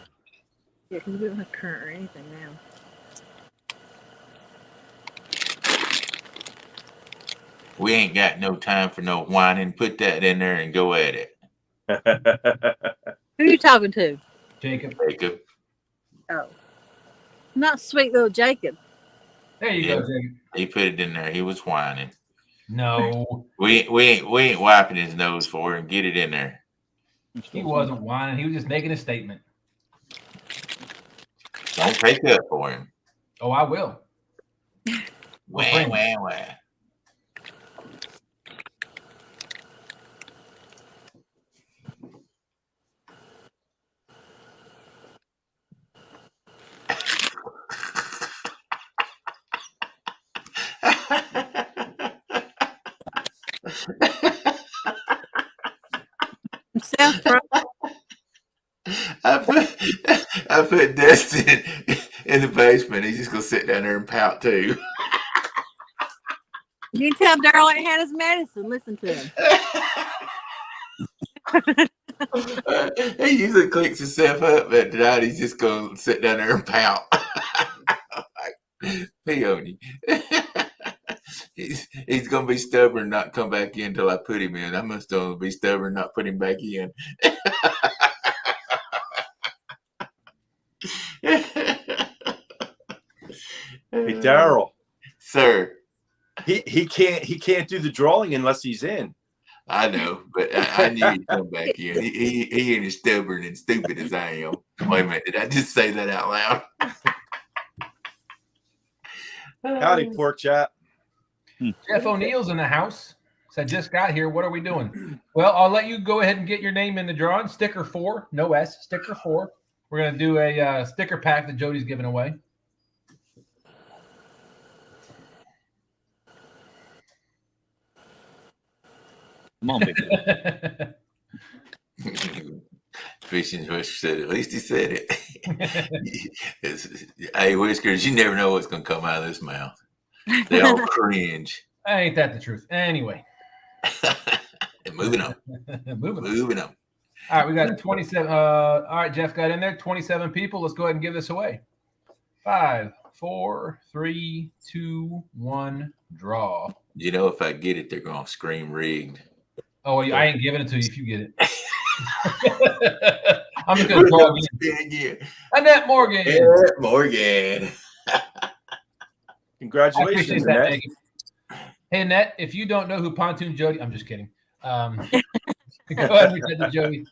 because we don't have current or anything now. We ain't got no time for no whining. Put that in there and go at it. Who are you talking to? Jacob. Jacob. Oh. Not sweet little Jacob. There you go, Jacob. He put it in there. He was whining. No. We ain't wiping his nose for him. Get it in there. He wasn't whining. He was just making a statement. Don't take up for him. Oh, I will. Wah, wah, wah. Sounds right. I put Destin in the basement. He's just gonna sit down there and pout too. You can tell Daryl ain't had his medicine. Listen to him. He usually cleans himself up, but tonight he's just gonna sit down there and pout. Pee on you. He's gonna be stubborn, not come back in until I put him in. I must be stubborn, not put him back in. Hey, Daryl. Sir. He can't do the drawing unless he's in. I know, but I knew he'd come back in. He ain't as stubborn and stupid as I am. Wait a minute, did I just say that out loud? Howdy, pork chap. Jeff O'Neill's in the house. Said, just got here. What are we doing? Well, I'll let you go ahead and get your name in the drawing. Sticker 4, no S, sticker 4. We're going to do a sticker pack that Jody's giving away. Come on, big guy. Fishing Whiskers said, at least he said it. Hey, Whiskers, you never know what's going to come out of this mouth. They all cringe. Ain't that the truth? Anyway. Moving on. Moving on. All right, we got 27. All right, Jeff got in there. 27 people. Let's go ahead and give this away. 5, 4, 3, 2, 1. Draw. You know, if I get it, they're gonna scream rigged. Oh, I ain't giving it to you if you get it. I'm just gonna draw again. Annette Morgan. Annette Morgan. Congratulations, that, Annette. Hey, Annette, if you don't know who Pontoon Jody, I'm just kidding. Go ahead and reach out to Jody.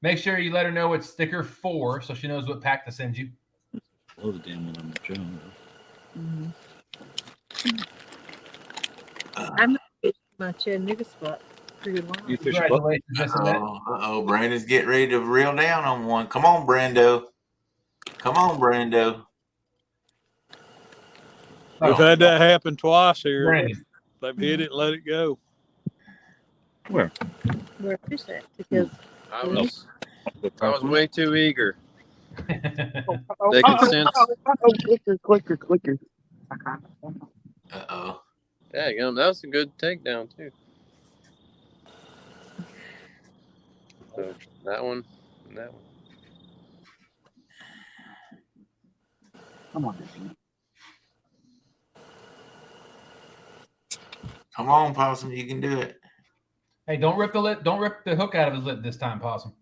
Make sure you let her know it's sticker 4 so she knows what pack to send you. Oh, the damn one on the job. I'm my Chattanooga spot. Pretty long. You fish a buck? Uh-oh, Brandon's getting ready to reel down on one. Come on, Brando. Come on, Brando. We've had that happen twice here. Brandon. They've hit it and let it go. Where? Where fish at? Because I was way too eager. They Oh, can sense. clicker. Uh-oh. Yeah, that was a good takedown too. So that one and that one. Come on. Come on, Possum. You can do it. Hey, don't rip the lip. Don't rip the hook out of his lip this time, Possum.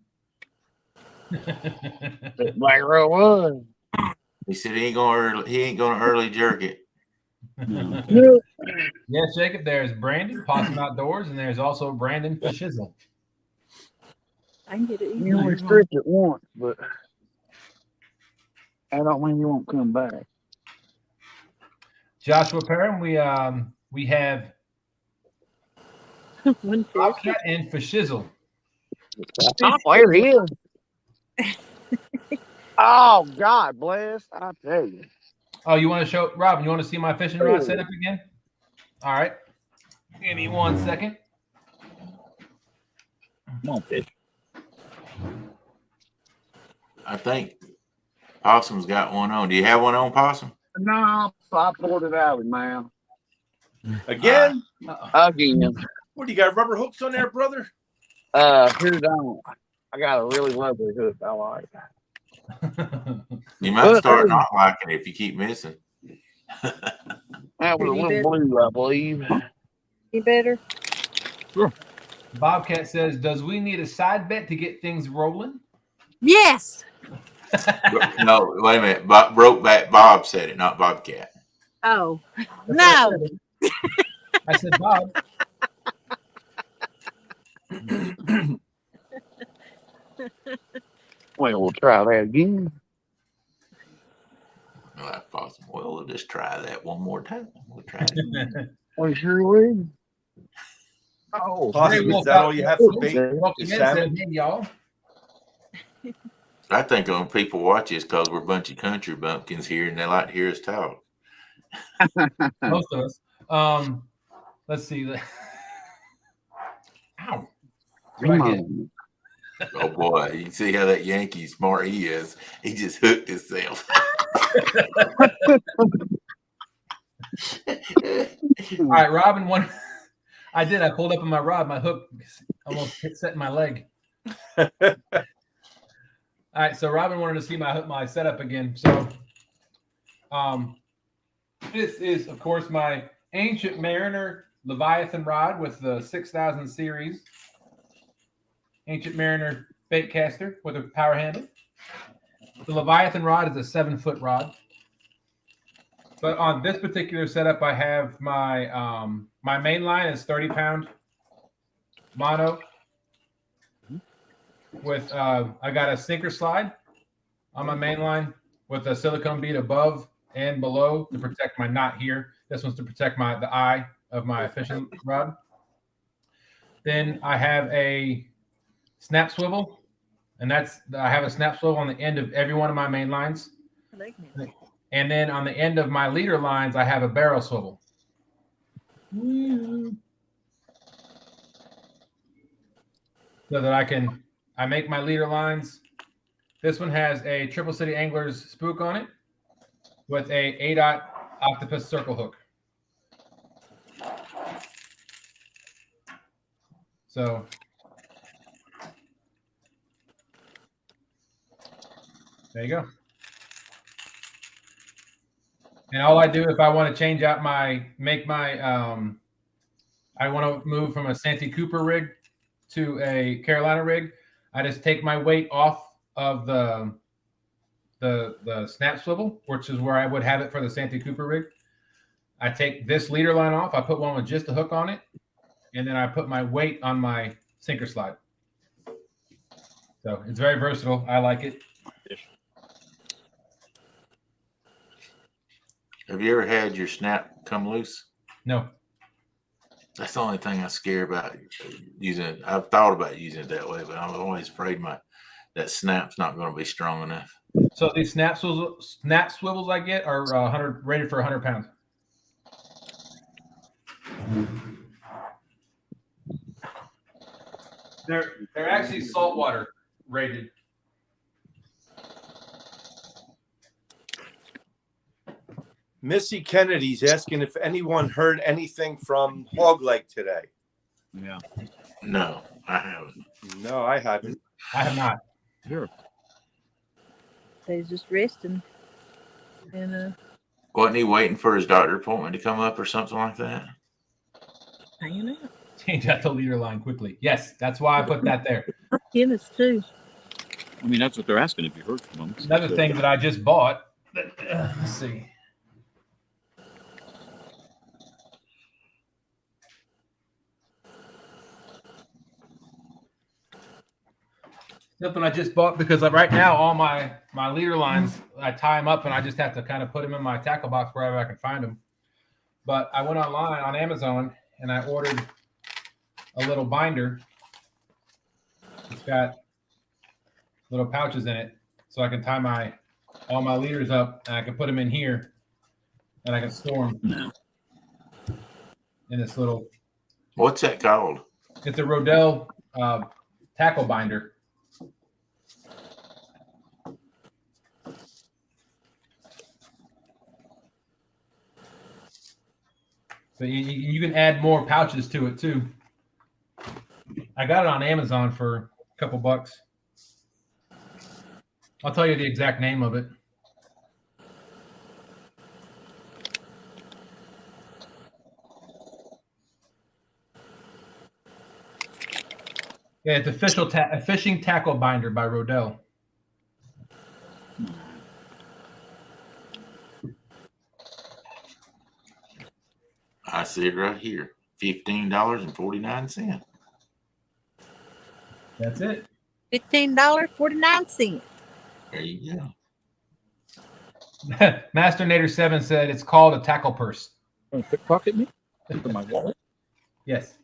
Black row one. He said he ain't gonna early jerk it. Yes, Jacob. There's Brandon, Possum Outdoors, and there's also Brandon Fishizzle. I can get it. You only stripped it once, but I don't mean you won't come back. Joshua Perrin, we have One fish. Bobcat and Fishizzle. Oh, there he is. Oh, God bless. I tell you. Oh, you want to show Robin? You want to see my fishing rod setup again? All right. Give me 1 second. Come on, fish. I think Possum's got one on. Do you have one on, Possum? No, I pulled it out, man. Again? Again. What do you got? Rubber hooks on there, brother? Here's on. I got a really lovely hook. I like. You might start not liking it if you keep missing. That was a little blue, I believe. You better. Sure. Bobcat says, "Does we need a side bet to get things rolling?" Yes. No, wait a minute. Brokeback Bob said it, not Bobcat. Oh no. I said, Bob. Well, we'll try that again. Well, that's possible. Well, we'll just try that one more time. We'll try it. We sure will. Oh, Possum, is that all you have for bait? Welcome Is in, salmon? y'all. I think when people watch this, because we're a bunch of country bumpkins here, and they like to hear us talk. Most of us. Let's see. Ow. come on. Oh boy, you can see how that Yankee smart he is. He just hooked himself. All right, Robin. I pulled up on my rod. My hook almost set in my leg. All right, so Robin wanted to see my setup again. So, this is, of course, my Ancient Mariner Leviathan rod with the 6000 series Ancient Mariner bait caster with a power handle. The Leviathan rod is a 7-foot rod. But on this particular setup, I have my my main line is 30-pound mono with I got a sinker slide on my main line with a silicone bead above and below to protect my knot here. This one's to protect the eye of my fishing rod. Then I have a snap swivel, and I have a snap swivel on the end of every one of my main lines. And then on the end of my leader lines, I have a barrel swivel. So that I make my leader lines. This one has a Triple City Anglers spook on it with a 8-aught octopus circle hook. So there you go. And all I do if I want to change out I want to move from a Santee Cooper rig to a Carolina rig, I just take my weight off of the snap swivel, which is where I would have it for the Santee Cooper rig. I take this leader line off. I put one with just a hook on it, and then I put my weight on my sinker slide. So it's very versatile. I like it. Have you ever had your snap come loose? No. That's the only thing I scare about using it. I've thought about using it that way, but I'm always afraid that snap's not going to be strong enough. So these snap swivels I get are rated for 100 pounds. They're actually saltwater rated. Missy Kennedy's asking if anyone heard anything from Hog Leg today. Yeah. No, I haven't. No, I haven't. I have not. Sure. He's just resting. And Wasn't he waiting for his doctor appointment to come up or something like that? hanging out. Change out the leader line quickly. Yes, that's why I put that there. Guinness too. I mean, that's what they're asking if you heard from them. Another thing that I just bought. Let's see. Something I just bought because right now all my leader lines, I tie them up and I just have to kind of put them in my tackle box wherever I can find them. But I went online on Amazon and I ordered a little binder. It's got little pouches in it, so I can tie all my leaders up and I can put them in here and I can store them in this little. What's that called? It's a Rodell tackle binder. So you can add more pouches to it too. I got it on Amazon for a couple bucks. I'll tell you the exact name of it. Yeah, it's a fishing tackle binder by Rodell. I see it right here. $15.49. That's it. $15.49. There you go. Master Nader 7 said it's called a tackle purse. Pickpocket me? For my wallet? Yes.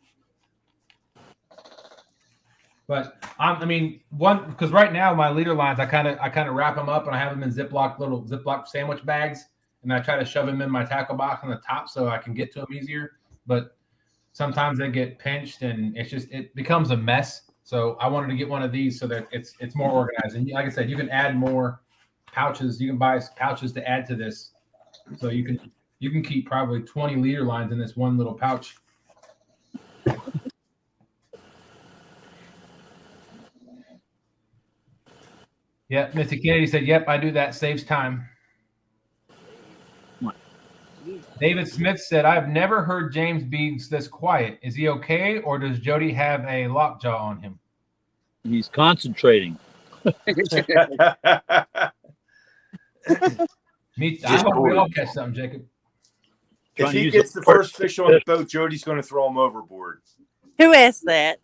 But because right now my leader lines, I kind of wrap them up and I have them in little Ziploc sandwich bags, and I try to shove them in my tackle box on the top so I can get to them easier. But sometimes they get pinched and it becomes a mess. So I wanted to get one of these so that it's more organized. And like I said, you can add more pouches. You can buy pouches to add to this, so you can keep probably 20 leader lines in this one little pouch. Yeah, Mr. Kennedy said, "Yep, I do that. Saves time." What? David Smith said, "I've never heard James be this quiet. Is he okay, or does Jody have a lockjaw on him?" He's concentrating. I hope we all catch something, Jacob. If he gets the first fish on the boat, Jody's going to throw him overboard. Who asked that?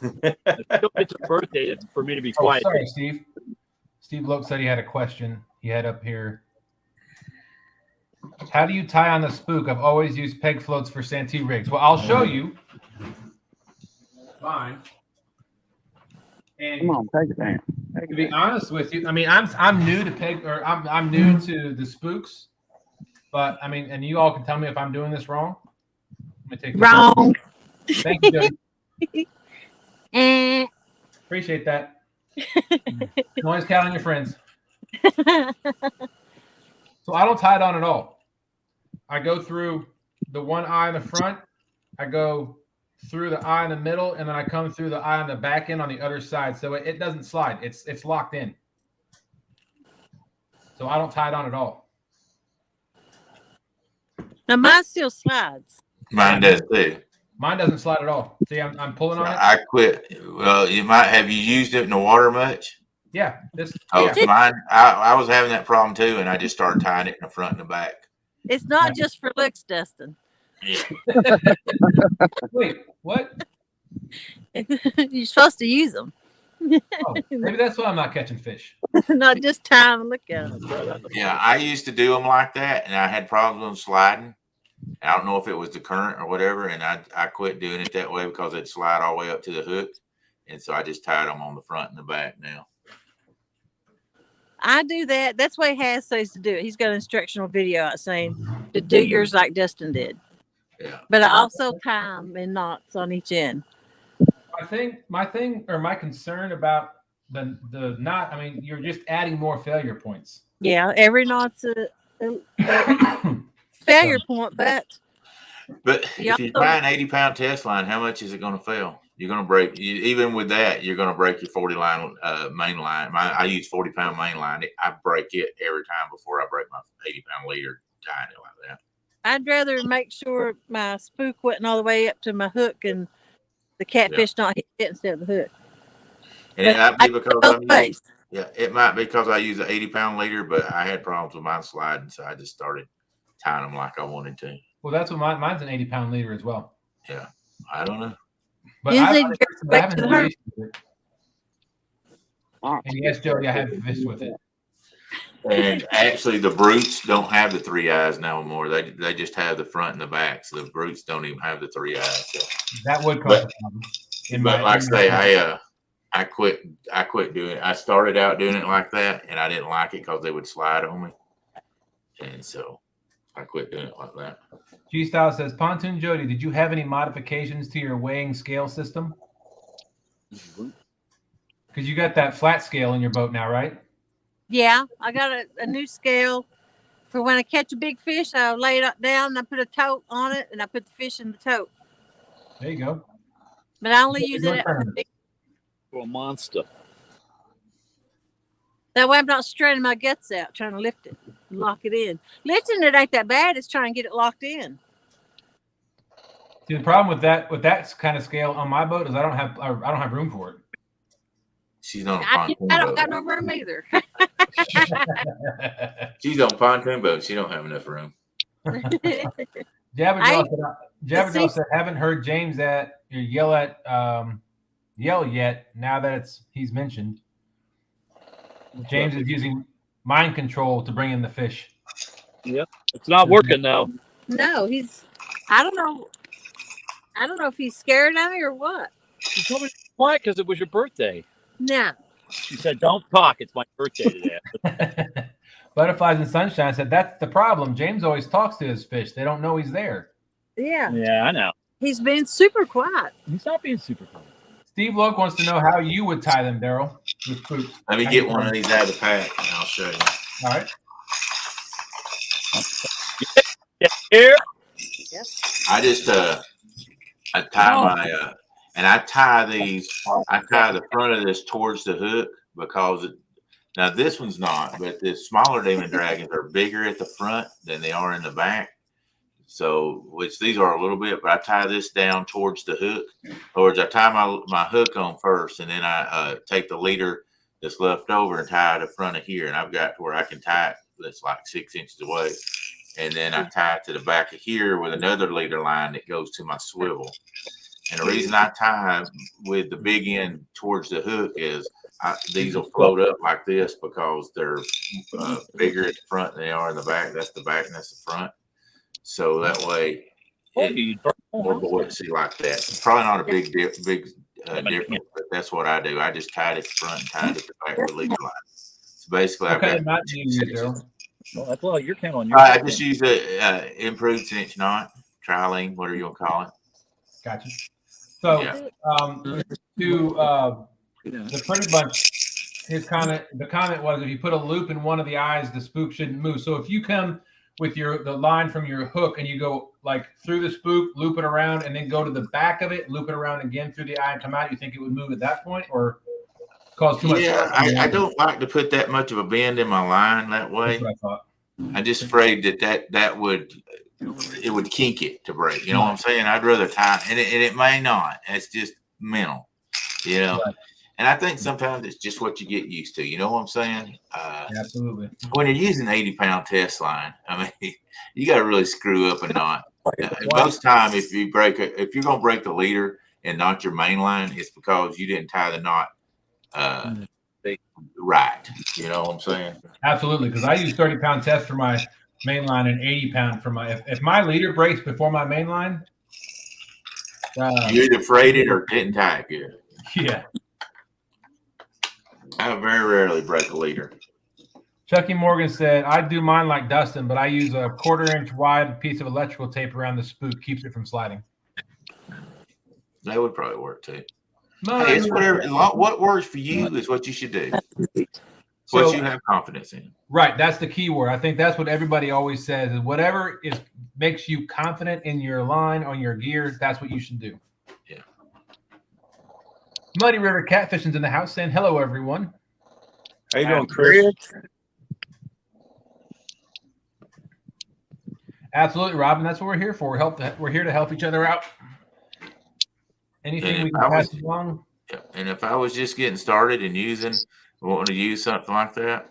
It's a birthday for me to be quiet. Sorry, Steve. Steve Loke said he had a question. He had up here. How do you tie on the spook? I've always used peg floats for Santee rigs. Well, I'll show you. Fine. And Come on, take it down. to be honest with you, I mean, I'm new to peg, or I'm new to the spooks, but I mean, and you all can tell me if I'm doing this wrong. Let me take this Wrong. off. Thank you, Jody. Appreciate that. Always count on your friends. So I don't tie it on at all. I go through the one eye in the front. I go through the eye in the middle, and then I come through the eye on the back end on the other side, so it doesn't slide. It's locked in. So I don't tie it on at all. Now mine still slides. Mine does too. Mine doesn't slide at all. See, I'm pulling on it. I quit. Well, you might have you used it in the water much? Yeah, this. Oh, Yeah. mine. I was having that problem too, and I just started tying it in the front and the back. It's not just for looks, Dustin. Yeah. Wait, what? You're supposed to use them. Oh, maybe that's why I'm not catching fish. Not just time and look at them. Yeah, I used to do them like that, and I had problems with them sliding. I don't know if it was the current or whatever, and I quit doing it that way because it'd slide all the way up to the hook, and so I just tied them on the front and the back now. I do that. That's the way Has says to do it. He's got an instructional video out saying to do yours like Dustin did. Yeah. But I also tie them in knots on each end. My concern about the knot. I mean, you're just adding more failure points. Yeah, every knot's a failure point, but if you tie an 80-pound test line, how much is it going to fail? You're going to break. Even with that, you're going to break your 40 line main line. I use 40-pound main line. I break it every time before I break my 80-pound leader tying it like that. I'd rather make sure my spook wasn't all the way up to my hook and the catfish not hit it instead of the hook. And it might be because it might be because I use an 80-pound leader, but I had problems with mine sliding, so I just started tying them like I wanted to. Well, that's what mine's an 80-pound leader as well. Yeah, I don't know. But I haven't fished with it. And yes, Jody, I have fished with it. And actually, the brutes don't have the 3 eyes no more. They just have the front and the back. So the brutes don't even have the 3 eyes. So. That would cause a problem. But like I say, I quit doing it. I started out doing it like that, and I didn't like it because they would slide on me, and so I quit doing it like that. G Style says, Pontoon Jody, did you have any modifications to your weighing scale system? Because you got that flat scale in your boat now, right? Yeah, I got a new scale for when I catch a big fish. I lay it down and I put a tote on it and I put the fish in the tote. There you go. But I only use it for a monster. That way I'm not straining my guts out trying to lift it, lock it in. Lifting it ain't that bad. It's trying to get it locked in. See, the problem with that kind of scale on my boat is I don't have room for it. She's on a pontoon boat. I don't got no room either. She's on a pontoon boat. She don't have enough room. Jabberjaw said, haven't heard James yell yet. Now that he's mentioned, James is using mind control to bring in the fish. Yep, it's not working now. No, I don't know if he's scared of me or what. You told me to be quiet because it was your birthday. No. She said, "Don't talk. It's my birthday today." Butterflies and Sunshine said, that's the problem. James always talks to his fish. They don't know he's there. Yeah. Yeah, I know. He's been super quiet. He's not being super quiet. Steve Loke wants to know how you would tie them, Daryl. Let me get one of these out of the pack and I'll show you. All right. Here. Yep. I just I tie I tie the front of this towards the hook because now this one's not, but the smaller demon dragons are bigger at the front than they are in the back. So, which these are a little bit, but I tie this down towards the hook. In other words, I tie my hook on first, and then I take the leader that's left over and tie it in front of here. And I've got to where I can tie it that's like 6 inches away. And then I tie it to the back of here with another leader line that goes to my swivel. And the reason I tie with the big end towards the hook is these will float up like this because they're bigger at the front than they are in the back. That's the back and that's the front. So that way, more buoyancy like that. Probably not a big difference, but that's what I do. I just tied it to the front and tied it to the back with a leader line. So basically, I've got well, you're counting on your. I just use a improved cinch knot, trilene, whatever you want to call it. Gotcha. So, the Pretty Bunch, the comment was if you put a loop in one of the eyes, the spook shouldn't move. So if you come with the line from your hook and you go like through the spook, loop it around, and then go to the back of it, loop it around again through the eye and come out, you think it would move at that point or cause too much? Yeah, I don't like to put that much of a bend in my line that way. That's what I thought. I'm just afraid that would kink it to break. You know what I'm saying? I'd rather tie, and it may not. It's just mental, you know. Right. And I think sometimes it's just what you get used to. You know what I'm saying? Absolutely. When you're using 80-pound test line, I mean, you got to really screw up a knot. Most time, if you're gonna break the leader and not your main line, it's because you didn't tie the knot right. You know what I'm saying? Absolutely, because I use 30-pound test for my main line and 80-pound for my. If my leader breaks before my main line, you either frayed it or didn't tie it good. Yeah. I very rarely break a leader. Chucky Morgan said, I do mine like Dustin, but I use a 1/4-inch wide piece of electrical tape around the spook, keeps it from sliding. That would probably work too. Hey, it's whatever. What works for you is what you should do. What you have confidence in. Right. That's the key word. I think that's what everybody always says is whatever makes you confident in your line, on your gear, that's what you should do. Yeah. Muddy River Catfishing's in the house saying hello, everyone. How you doing, Chris? Absolutely, Robin. That's what we're here for. We're here to help each other out. Anything we can pass along. Yeah. And if I was just getting started and wanting to use something like that,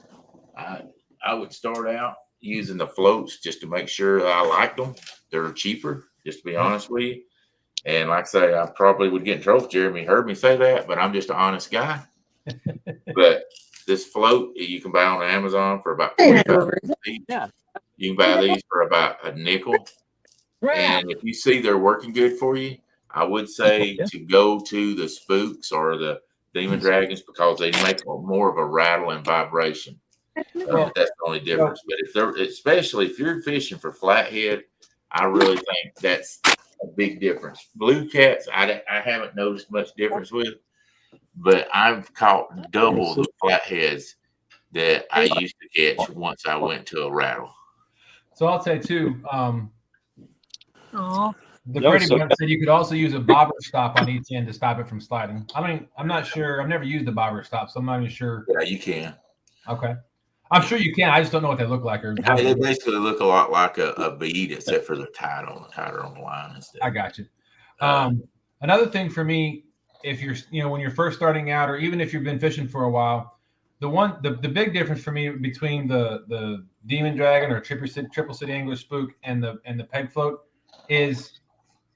I would start out using the floats just to make sure I liked them. They're cheaper, just to be honest with you. And like I say, I probably would get in trouble. Jeremy heard me say that, but I'm just an honest guy. But this float you can buy on Amazon for about $45 each. Yeah. You can buy these for about a nickel. And if you see they're working good for you, I would say to go to the spooks or the demon dragons because they make more of a rattle and vibration. That's the only difference. But especially if you're fishing for flathead, I really think that's a big difference. Blue cats, I haven't noticed much difference with, but I've caught double the flatheads that I used to catch once I went to a rattle. So I'll say too. The pretty one said you could also use a bobber stop on each end to stop it from sliding. I'm not sure. I've never used a bobber stop, so I'm not even sure. Yeah, you can. Okay. I'm sure you can. I just don't know what they look like. They basically look a lot like a bead, except for they're tighter on the line instead. I got you. Another thing for me, if you're, when you're first starting out, or even if you've been fishing for a while, the big difference for me between the Demon Dragon or Triple City Angler spook and the peg float is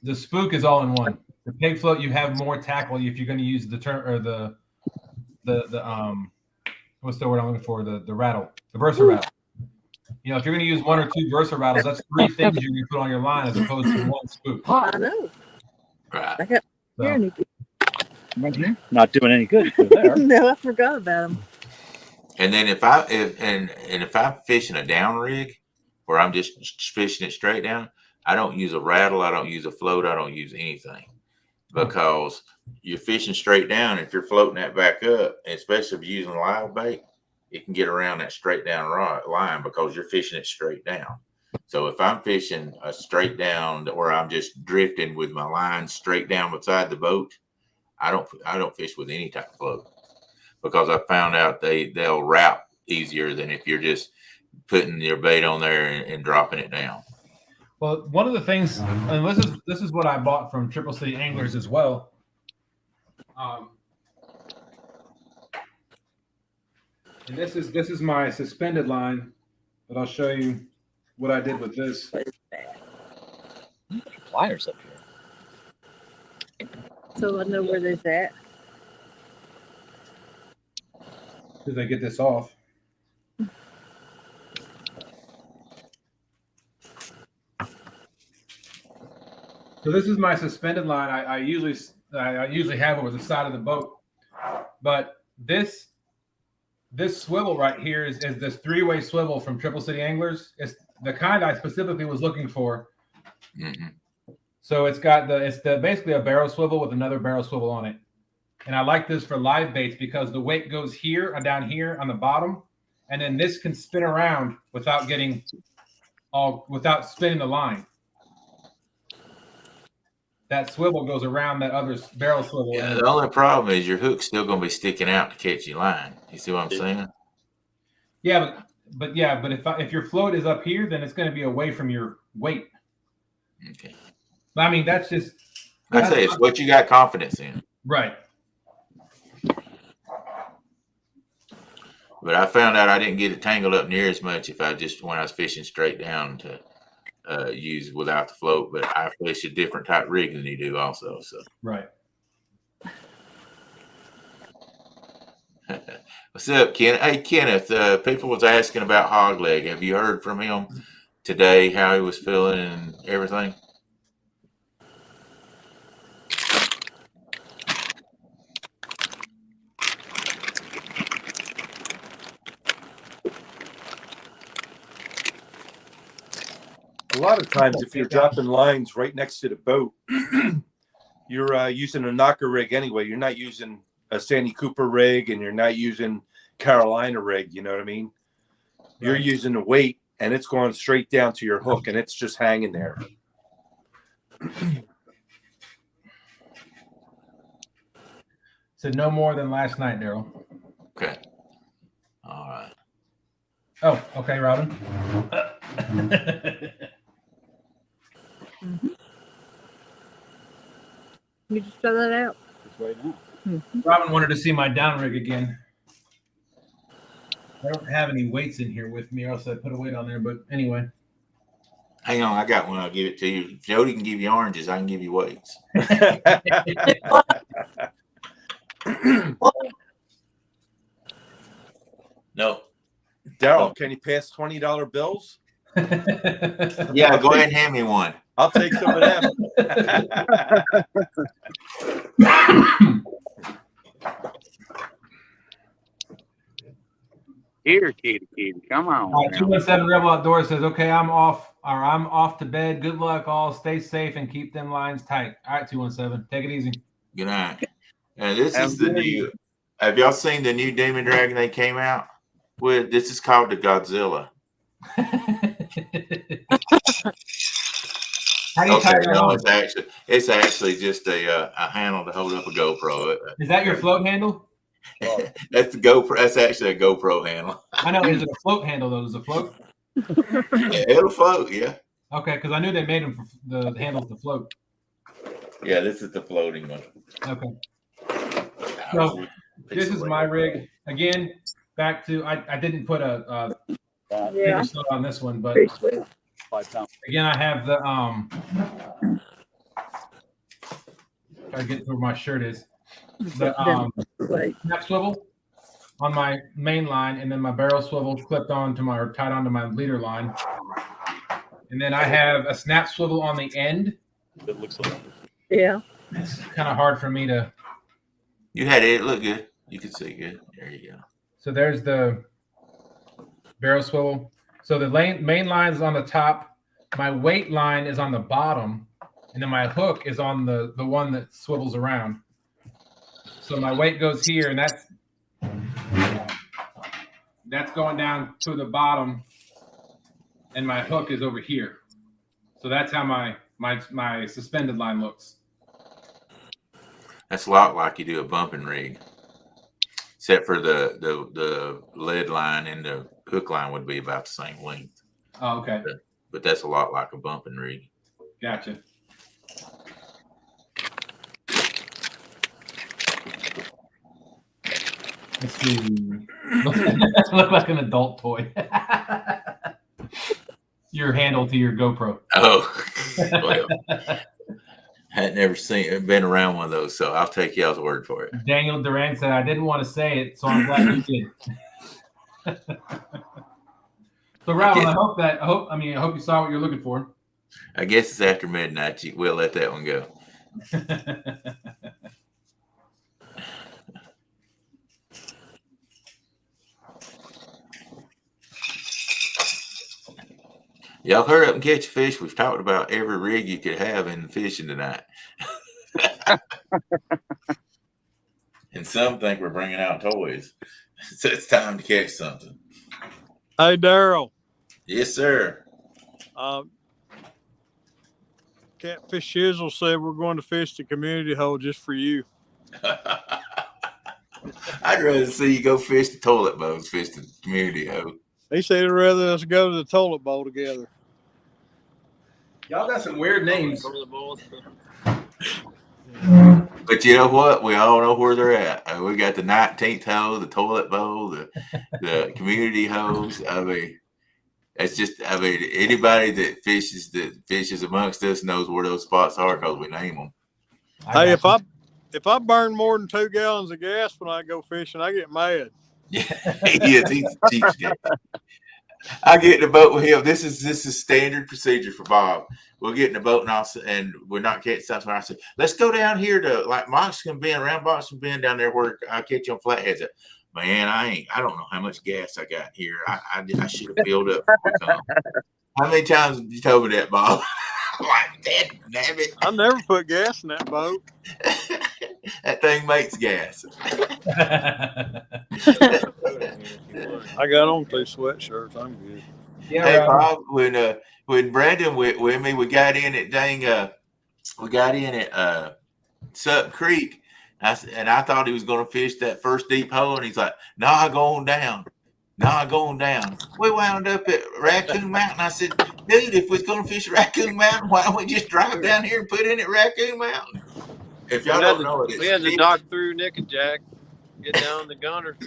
the spook is all in one. The peg float, you have more tackle if you're going to use the turn or the what's the word I'm looking for? The rattle, the Versa rattle. If you're going to use one or two Versa rattles, that's 3 things you're going to put on your line as opposed to one spook. I know. Right. Not doing any good there. No, I forgot about them. And then if I'm fishing a down rig where I'm just fishing it straight down, I don't use a rattle, I don't use a float, I don't use anything because you're fishing straight down. If you're floating that back up, especially if you're using live bait, it can get around that straight down line because you're fishing it straight down. So if I'm fishing a straight down where I'm just drifting with my line straight down beside the boat, I don't fish with any type of float because I found out they'll wrap easier than if you're just putting your bait on there and dropping it down. Well, one of the things, and this is what I bought from Triple City Anglers as well. And this is my suspended line, but I'll show you what I did with this. Pliers up here. So I know where there's at. As I get this off. So this is my suspended line. I usually have over the side of the boat, but this swivel right here is this 3-way swivel from Triple City Anglers. It's the kind I specifically was looking for. Mm-hmm. So it's basically a barrel swivel with another barrel swivel on it, and I like this for live baits because the weight goes here and down here on the bottom, and then this can spin around without getting all without spinning the line. That swivel goes around that other barrel swivel. Yeah, the only problem is your hook's still going to be sticking out to catch your line. You see what I'm saying? Yeah, but if your float is up here, then it's going to be away from your weight. Okay. I mean, that's just. I say it's what you got confidence in. Right. But I found out I didn't get it tangled up near as much when I was fishing straight down to use without the float. But I fish a different type rig than you do also. So right. What's up, Ken? Hey, Kenneth, people was asking about Hog Leg. Have you heard from him today, how he was feeling and everything? A lot of times, if you're dropping lines right next to the boat, you're using a knocker rig anyway. You're not using a Sandy Cooper rig, and you're not using Carolina rig. You know what I mean? You're using the weight, and it's going straight down to your hook, and it's just hanging there. So no more than last night, Daryl. Okay. All right. Oh, okay, Robin. You just throw that out. It's right now. Robin wanted to see my down rig again. I don't have any weights in here with me, or else I put a weight on there. But anyway. Hang on, I got one. I'll give it to you. Jody can give you oranges. I can give you weights. No. Daryl, can you pass $20 bills? Yeah, go ahead and hand me one. I'll take some of them. Here, kitty, come on. 217 Rebel Outdoors says, "Okay, I'm off to bed. Good luck, all. Stay safe and keep them lines tight." All right, 217, take it easy. Good night. And this is the new. Have y'all seen the new Demon Dragon they came out with? This is called the Godzilla. How do you tie Okay, that no, on? it's actually just a handle to hold up a GoPro. Is that your float handle? That's the GoPro. That's actually a GoPro handle. I know. Is it a float handle though? Is it a float? Yeah, it'll float. Yeah. Okay, because I knew they made them for the handles to float. Yeah, this is the floating one. Okay. So this is my rig again. Back to I didn't put a bigger slot on this one, but 5 pounds. again I have the gotta get where my shirt is. The snap swivel on my main line, and then my barrel swivel clipped onto my or tied onto my leader line. And then I have a snap swivel on the end. It looks like Yeah. It's kind of hard for me to. You had it look good. You can see good. There you go. So there's the barrel swivel. So the main line is on the top. My weight line is on the bottom, and then my hook is on the one that swivels around. So my weight goes here, and that's going down to the bottom, and my hook is over here. So that's how my suspended line looks. That's a lot like you do a bumping rig, except for the lead line and the hook line would be about the same length. Oh, okay. But that's a lot like a bumping rig. Gotcha. Let's see. Look like an adult toy. Your handle to your GoPro. Oh, well, had never been around one of those, so I'll take y'all's word for it. Daniel Duran said, "I didn't want to say it, so I'm glad you did." So, Robin, I hope you saw what you're looking for. I guess it's after midnight. We'll let that one go. Y'all hurry up and catch a fish. We've talked about every rig you could have in fishing tonight. And some think we're bringing out toys. So it's time to catch something. Hey, Daryl. Yes, sir. Catfish Shizzle said we're going to fish the community hole just for you. I'd rather see you go fish the toilet bowls, fish the community hole. He said he'd rather us go to the toilet bowl together. Y'all got some weird names. But you know what? We all know where they're at. We got the 19th hole, the toilet bowl, the community hose. I mean, it's just, I mean, anybody that fishes amongst us knows where those spots are because we name them. Hey, if I burn more than 2 gallons of gas when I go fishing, I get mad. Yeah, he's a cheapskate. I get in the boat with him. This is standard procedure for Bob. We'll get in the boat and we're not catching something. I said, let's go down here to like Moxon Bend, around Moxon Bend down there where I catch you on Flathead. Man, I don't know how much gas I got here. I should have filled up before we come. How many times have you told me that, Bob? I'm like, damn it. I never put gas in that boat. That thing makes gas. I got on 2 sweatshirts. I'm good. Yeah, hey, Bob, when Brandon went with me, we got in at Sup Creek. I thought he was going to fish that first deep hole, and he's like, "Nah, going down. Nah, going down." We wound up at Raccoon Mountain. I said, "Dude, if we're going to fish Raccoon Mountain, why don't we just drive down here and put in at Raccoon Mountain?" If y'all don't know it, we had to dock through Nick and Jack, get down the gunner.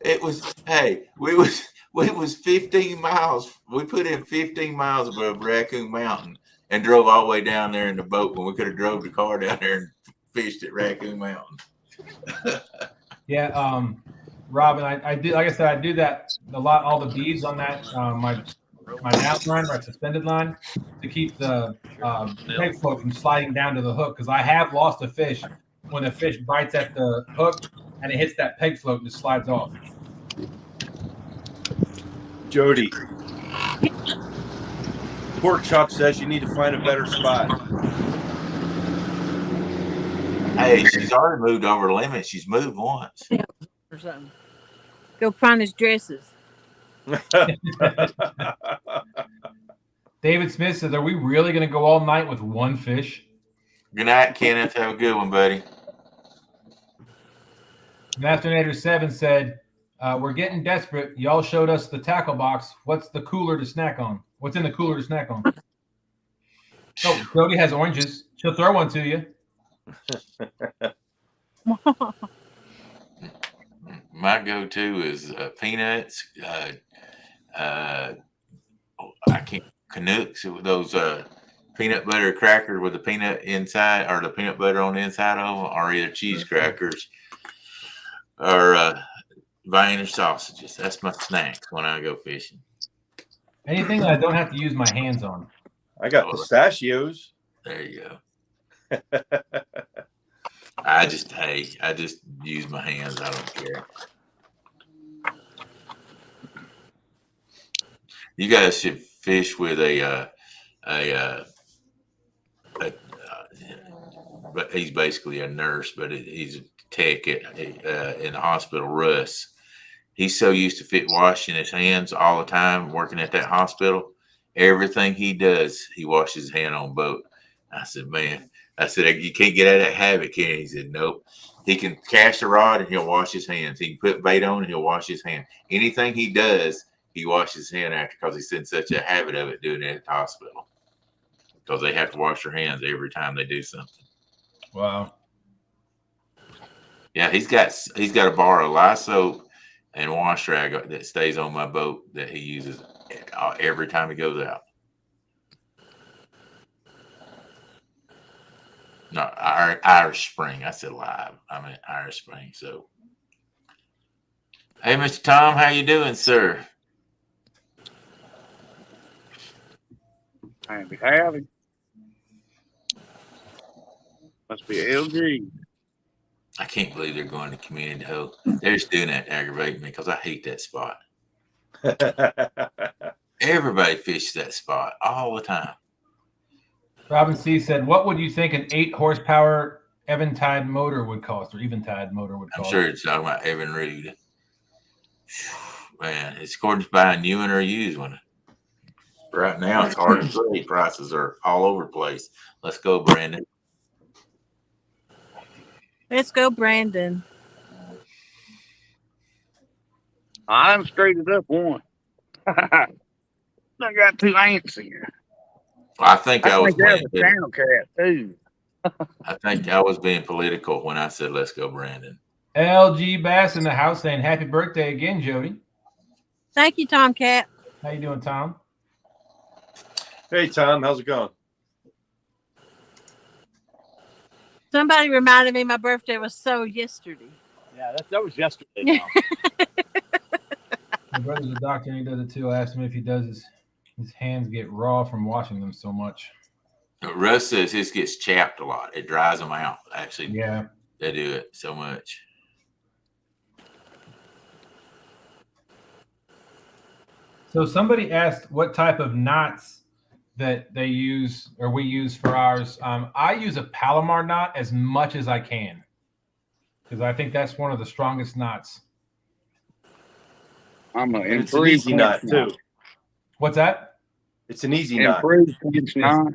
It was, hey, we was 15 miles. We put in 15 miles above Raccoon Mountain and drove all the way down there in the boat when we could have drove the car down there and fished at Raccoon Mountain. Yeah, Robin, I do, like I said, I do that a lot. All the beads on that my nap line, my suspended line, to keep the peg float from sliding down to the hook, because I have lost a fish when the fish bites at the hook and it hits that peg float and it slides off. Jody, Pork Chop says you need to find a better spot. Hey, she's already moved over the limit. She's moved once. Or something. Go find his dresses. David Smith says, "Are we really going to go all night with one fish?" Good night, Kenneth. Have a good one, buddy. Masternator 7 said, "We're getting desperate. Y'all showed us the tackle box. What's the cooler to snack on? What's in the cooler to snack on?" Oh, Jody has oranges. She'll throw one to you. My go-to is peanuts. Canucks, those peanut butter crackers with the peanut inside, or the peanut butter on the inside of them, or either cheese crackers or Vienna sausages. That's my snacks when I go fishing. Anything that I don't have to use my hands on. I got pistachios. There you go. I just use my hands. I don't care. You guys should fish with but he's basically a nurse, but he's a tech in the hospital. Russ, he's so used to washing his hands all the time, working at that hospital. Everything he does, he washes his hand on boat. I said, man, you can't get out of that habit, can you? He said, nope. He can cast a rod and he'll wash his hands. He can put bait on and he'll wash his hand. Anything he does, he washes his hand after, because he's in such a habit of it doing it at the hospital. Because they have to wash their hands every time they do something. Wow. Yeah, he's got a bar of lye soap and wash rag that stays on my boat that he uses every time he goes out. No, Irish Spring. I said live. I mean Irish Spring. So, hey, Mr. Tom, how you doing, sir? Howdy. Must be LG. I can't believe they're going to community hole. They're just doing that to aggravate me because I hate that spot. Everybody fishes that spot all the time. Robin C said, "What would you think an 8 horsepower Eventide motor would cost, or Eventide motor would cost?" I'm sure it's talking about Evan Rude. Man, it's according to buying new one or used one. Right now, it's hard to say. Prices are all over the place. Let's go, Brandon. Let's go, Brandon. I'm straightened up one. I got 2 ants here. I think I was think that was playing. a channel cat too. I think I was being political when I said, "Let's go, Brandon." LG Bass in the house saying happy birthday again, Jody. Thank you, Tomcat. How you doing, Tom? Hey, Tom, how's it going? Somebody reminded me my birthday was so yesterday. Yeah, that was yesterday. Now. My brother's a doctor and he does it too. I asked him if he does his hands get raw from washing them so much. Russ says his gets chapped a lot. It dries them out. Actually, Yeah. they do it so much. So somebody asked what type of knots that they use or we use for ours. I use a Palomar knot as much as I can because I think that's one of the strongest knots. I'm an It's an easy knot too. What's that? It's an easy knot. Improved French knot.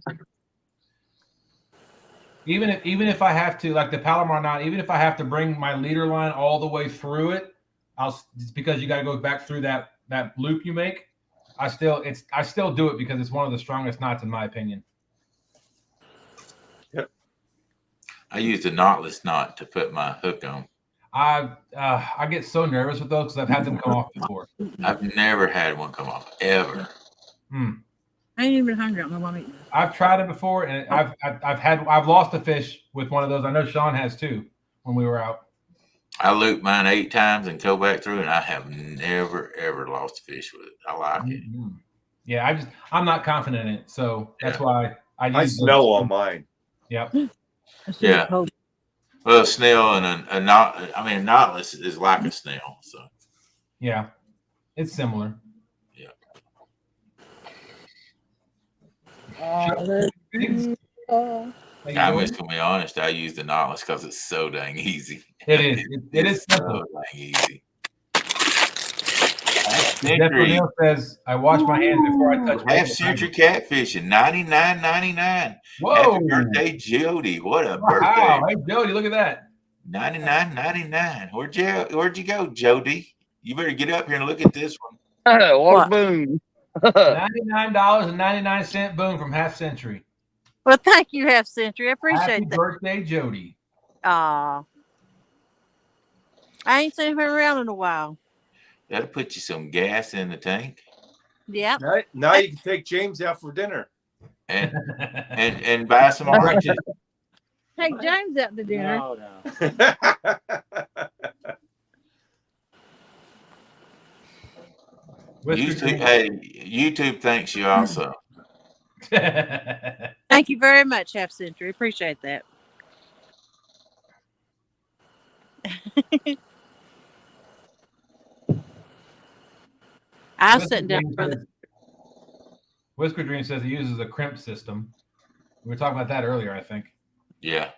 Even if I have to, like the Palomar knot, even if I have to bring my leader line all the way through it, it's because you got to go back through that loop you make. I still do it because it's one of the strongest knots in my opinion. Yep. I use the knotless knot to put my hook on. I get so nervous with those because I've had them come off before. I've never had one come off ever. I ain't even hungry. I'm gonna eat. I've tried it before, and I've lost a fish with one of those. I know Sean has too when we were out. I looped mine 8 times and go back through, and I have never ever lost a fish with it. I like it. Yeah, I'm not confident in it, so that's why I smell on mine. Yep. Yeah. Well, a snail and a knot. I mean, a knotless is like a snail. So yeah, it's similar. Yeah. I'm just gonna be honest. I use the knotless because it's so dang easy. It is. It is simple. So dang easy. Jeff O'Neill says, "I wash my hands before I touch." Half century catfishing, $99.99. Whoa! Happy birthday, Jody! What a Wow. birthday! Hey, Jody, look at that. $99.99. Where'd you go, Jody? You better get up here and look at this one. What a boom! $99.99 boom from Half Century. Well, thank you, Half Century. I appreciate Happy that. birthday, Jody. Aw. I ain't seen her around in a while. That'll put you some gas in the tank. Yep. Now you can take James out for dinner and buy some oranges. Take James out to dinner. No. YouTube thanks you also. Thank you very much, Half Century. Appreciate that. I was sitting down for the Whisker Dream says he uses a crimp system. We were talking about that earlier, I think. Yeah.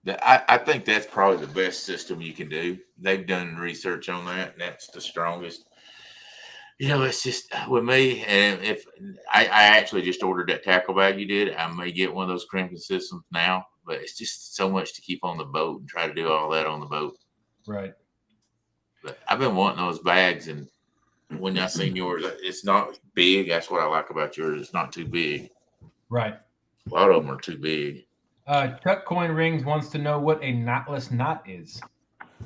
I think that's probably the best system you can do. They've done research on that, and that's the strongest. It's just with me, and if I actually just ordered that tackle bag you did, I may get one of those crimping systems now, but it's just so much to keep on the boat and try to do all that on the boat. Right. But I've been wanting those bags, and when I seen yours, it's not big. That's what I like about yours. It's not too big. Right. A lot of them are too big. Chuck Coin Rings wants to know what a knotless knot is.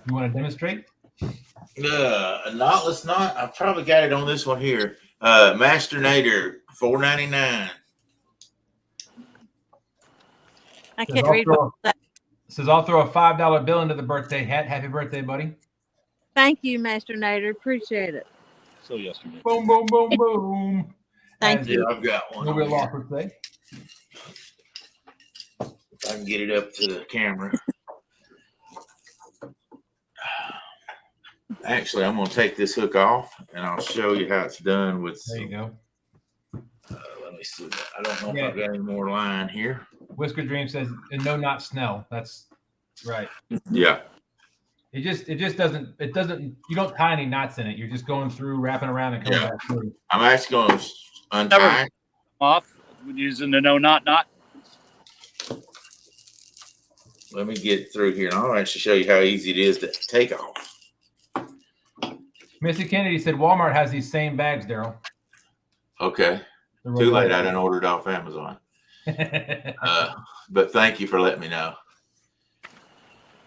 You want to demonstrate? A knotless knot. I've probably got it on this one here. Master Nader, $4.99. I can't read what that says. I'll throw a $5 bill into the birthday hat. Happy birthday, buddy. Thank you, Master Nader. Appreciate it. So yesterday. Boom, boom, boom, boom. Thank you. I've got one. No real loss per se. If I can get it up to the camera. Actually, I'm going to take this hook off, and I'll show you how it's done with. There you go. Let me see. I don't know if I've got any more line here. Whisker Dream says, "No, not Snell." That's right. Yeah. It just doesn't. You don't tie any knots in it. You're just going through, wrapping around, and coming back through. I'm actually going to untie. Off using the no knot knot. Let me get through here, and I'll actually show you how easy it is to take off. Missy Kennedy said Walmart has these same bags, Daryl. Okay. Too late. I done ordered off Amazon. But thank you for letting me know.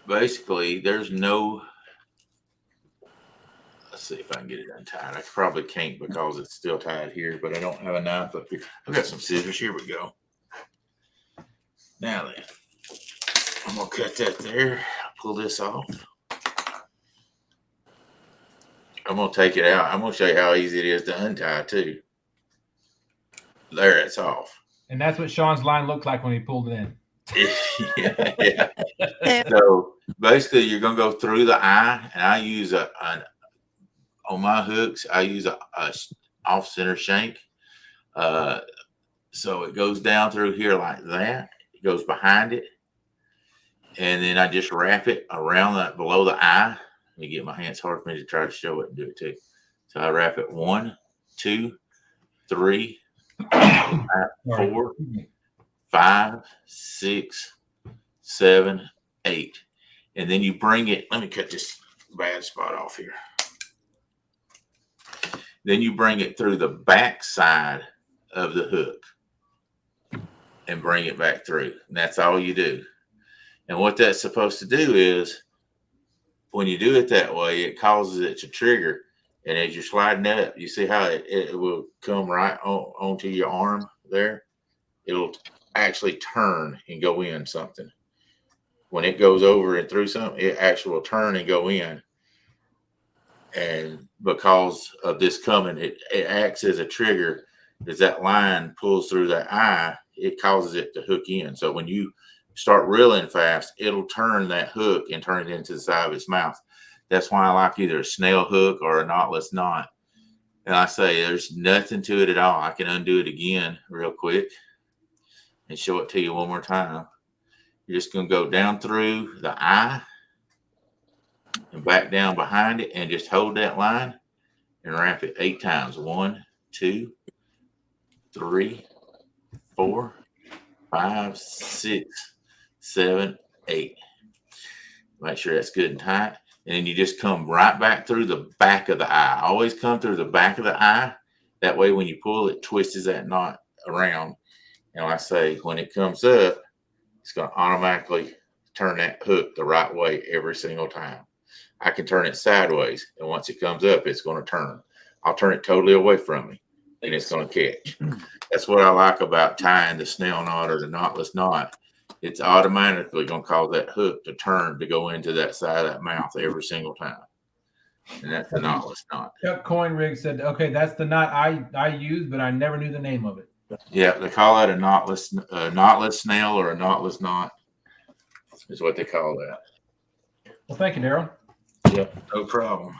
Basically, there's no. Let's see if I can get it untied. I probably can't because it's still tied here, but I don't have a knife up here. I've got some scissors. Here we go. Now then, I'm gonna cut that there. Pull this off. I'm gonna take it out. I'm gonna show you how easy it is to untie too. There, it's off. And that's what Sean's line looked like when he pulled it in. Yeah. So basically, you're gonna go through the eye, and I use on my hooks. I use a off-center shank. So it goes down through here like that. It goes behind it, and then I just wrap it around that below the eye. Let me get my hands hard for me to try to show it and do it too. So I wrap it 1, 2, 3, 4, 5, 6, 7, 8. And then you bring it. Let me cut this bad spot off here. Then you bring it through the back side of the hook and bring it back through. And that's all you do. And what that's supposed to do is, when you do it that way, it causes it to trigger. And as you're sliding up, you see how it will come right onto your arm there. It'll actually turn and go in something. When it goes over and through something, it actually will turn and go in. And because of this coming, it acts as a trigger. As that line pulls through that eye, it causes it to hook in. So when you start reeling fast, it'll turn that hook and turn it into the side of its mouth. That's why I like either a snail hook or a knotless knot. And I say there's nothing to it at all. I can undo it again real quick and show it to you one more time. You're just going to go down through the eye and back down behind it and just hold that line and wrap it 8 times. 1, 2, 3, 4, 5, 6, 7, 8. Make sure that's good and tight. And then you just come right back through the back of the eye. Always come through the back of the eye. That way, when you pull, it twists that knot around. And like I say, when it comes up, it's going to automatically turn that hook the right way every single time. I can turn it sideways, and once it comes up, it's going to turn. I'll turn it totally away from me, and it's going to catch. That's what I like about tying the snail knot or the knotless knot. It's automatically going to cause that hook to turn to go into that side of that mouth every single time. And that's the knotless knot. Chuck Coin Rig said, okay, that's the knot I use, but I never knew the name of it. Yeah, they call that a knotless snail or a knotless knot is what they call that. Well, thank you, Daryl. Yep, no problem.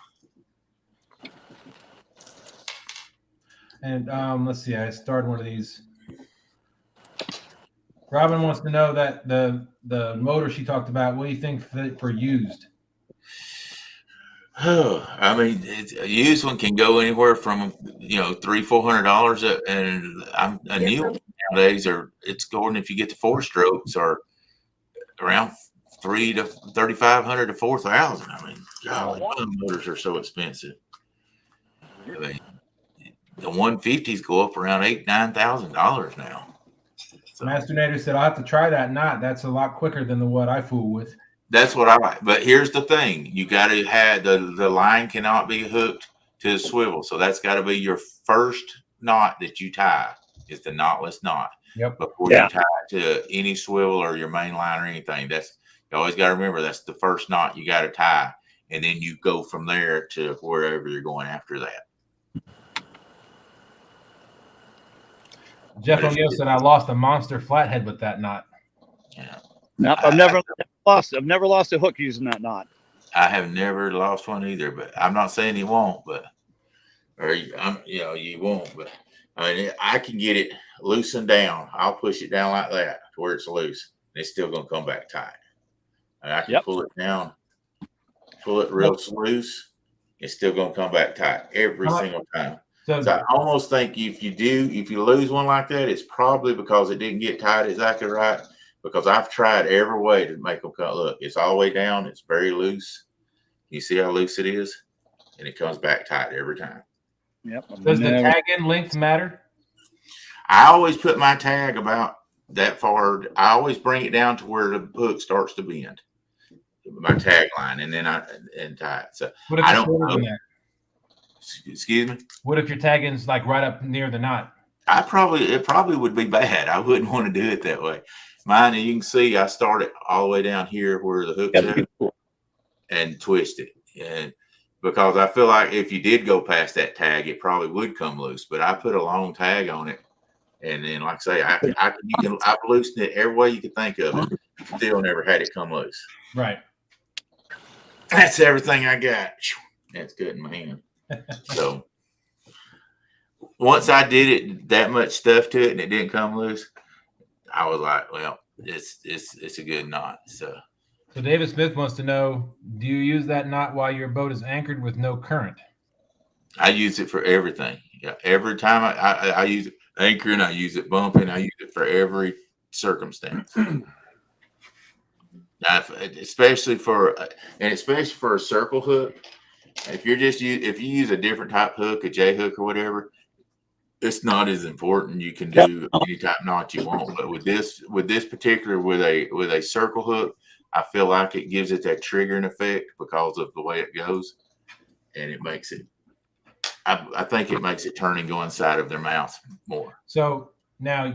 And let's see, I started one of these. Robin wants to know that the motor she talked about, what do you think for used? Oh, I mean, a used one can go anywhere from $300-$400, and a new one nowadays it's going, if you get the 4-strokes, are around $3,500 to $4,000. I mean, golly, motors are so expensive. I mean, the 150s go up around $8,000-$9,000 now. So, Master Nader said, I'll have to try that knot. That's a lot quicker than the what I fool with. that's what I like. But here's the thing. You got to have the line cannot be hooked to the swivel. So that's got to be your first knot that you tie is the knotless knot. Yep. Before you tie it to any swivel or your main line or anything. You always got to remember that's the first knot you got to tie. And then you go from there to wherever you're going after that. Jeff O'Neill said, I lost a monster flathead with that knot. Yeah. Nope, I've never lost a hook using that knot. I have never lost one either, but I'm not saying you won't, you won't, but I mean, I can get it loosened down. I'll push it down like that to where it's loose. And it's still going to come back tight. And I can pull it down, pull it real loose. It's still going to come back tight every single time. So So I almost think if you lose one like that, it's probably because it didn't get tied exactly right. Because I've tried every way to make them cut. Look, it's all the way down. It's very loose. You see how loose it is, and it comes back tight every time. Yep. does the tag end length matter? I always put my tag about that far. I always bring it down to where the hook starts to bend. My tag line, and then and tie it. So What if I it's don't shorter than know. that? Excuse me. What if your tag end's like right up near the knot? It probably would be bad. I wouldn't want to do it that way. Mine, you can see I started all the way down here where the hook's at and twist it. And because I feel like if you did go past that tag, it probably would come loose. But I put a long tag on it. And then, like I say, I've loosened it every way you could think of it. Still never had it come loose. Right. That's everything I got. That's good in my hand. So once I did it, that much stuff to it, and it didn't come loose, I was like, well, it's a good knot. So David Smith wants to know: do you use that knot while your boat is anchored with no current? I use it for everything. Yeah, every time I use it anchoring, I use it bumping, I use it for every circumstance. Now, especially for a circle hook. If you use a different type hook, a J hook or whatever, it's not as important. You can do any type knot you want. But with this particular with a circle hook, I feel like it gives it that triggering effect because of the way it goes, and it makes it. I think it makes it turn and go inside of their mouth more. So now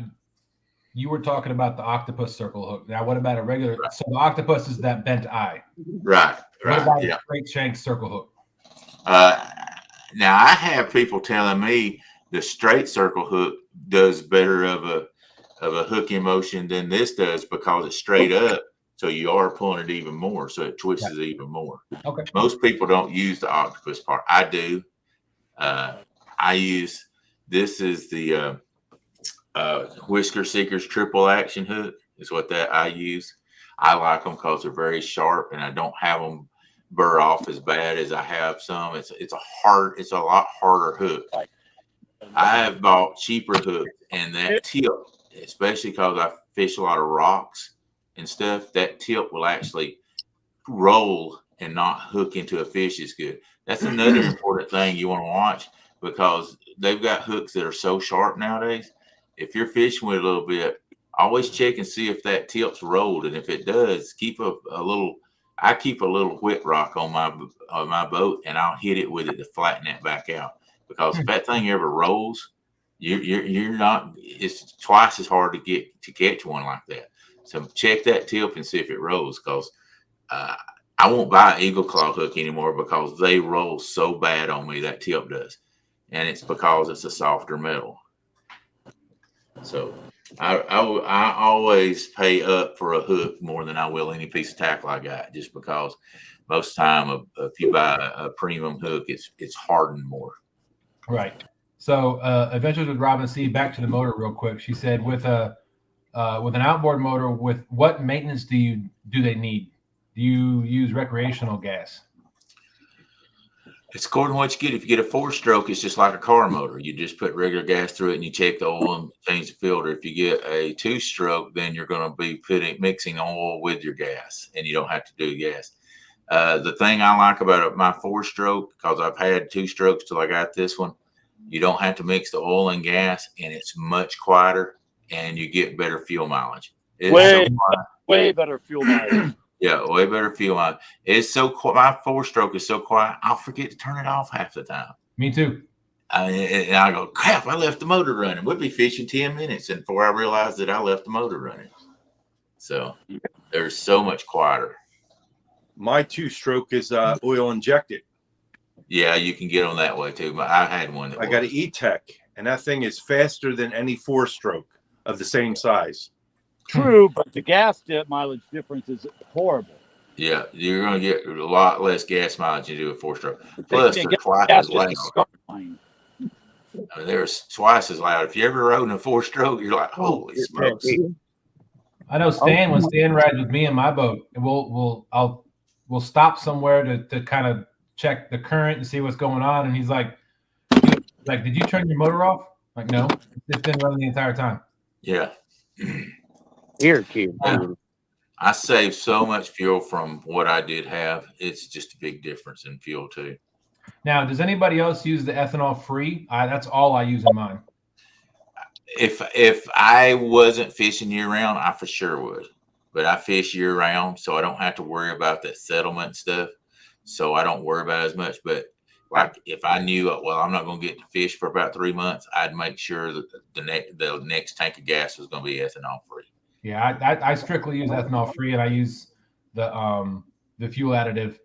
you were talking about the octopus circle hook. Now, what about a regular? So the octopus is that bent eye. Right. What about a straight shank circle hook? Now I have people telling me the straight circle hook does better of a hooking motion than this does because it's straight up. So you are pulling it even more. So it twists it even more. Okay. Most people don't use the octopus part. I do. This is the Whisker Seekers triple action hook is what that I use. I like them because they're very sharp and I don't have them burr off as bad as I have some. It's a lot harder hook. I have bought cheaper hooks and that tip, especially because I fish a lot of rocks and stuff, that tip will actually roll and not hook into a fish as good. That's another important thing you want to watch because they've got hooks that are so sharp nowadays. If you're fishing with a little bit, always check and see if that tip's rolled. And if it does, I keep a little whip rock on my boat and I'll hit it with it to flatten that back out. Because if that thing ever rolls, it's twice as hard to catch one like that. So check that tip and see if it rolls because I won't buy an Eagle Claw hook anymore because they roll so bad on me, that tip does. And it's because it's a softer metal. So I always pay up for a hook more than I will any piece of tackle I got, just because most of the time if you buy a premium hook, it's hardened more. Right. So Adventures with Robin C, back to the motor real quick. She said with an outboard motor, with what maintenance do they need? Do you use recreational gas? It's according to what you get. If you get a 4-stroke, it's just like a car motor. You just put regular gas through it and you check the oil and change the filter. If you get a 2-stroke, then you're going to be mixing oil with your gas and you don't have to do gas. The thing I like about my 4-stroke, because I've had 2 strokes till I got this one, you don't have to mix the oil and gas and it's much quieter and you get better fuel mileage. Way better fuel mileage. Yeah, way better fuel mileage. It's so quiet. My 4-stroke is so quiet, I'll forget to turn it off half the time. Me too. And I go, crap, I left the motor running. We'll be fishing 10 minutes and before I realized that I left the motor running. So they're so much quieter. My 2-stroke is oil injected. Yeah, you can get on that way too. But I had one. I got an E-Tech, and that thing is faster than any 4-stroke of the same size. True, but the gas mileage difference is horrible. Yeah, you're going to get a lot less gas mileage than you do a 4-stroke. Plus, they're twice as loud. They're twice as loud. If you ever rode in a 4-stroke, you're like, holy smokes. I know Stan, when Stan rides with me in my boat, we'll stop somewhere to kind of check the current and see what's going on. And he's like, Like, did you turn your motor off? Like, no, it's been running the entire time. Yeah. Here, kid. I saved so much fuel from what I did have. It's just a big difference in fuel too. Now, does anybody else use the ethanol free? That's all I use in mine. If I wasn't fishing year round, I for sure would. But I fish year round, so I don't have to worry about that settlement stuff. So I don't worry about it as much. But like if I knew, well, I'm not going to get to fish for about 3 months, I'd make sure that the next tank of gas was going to be ethanol free. Yeah, I strictly use ethanol free, and I use the fuel additive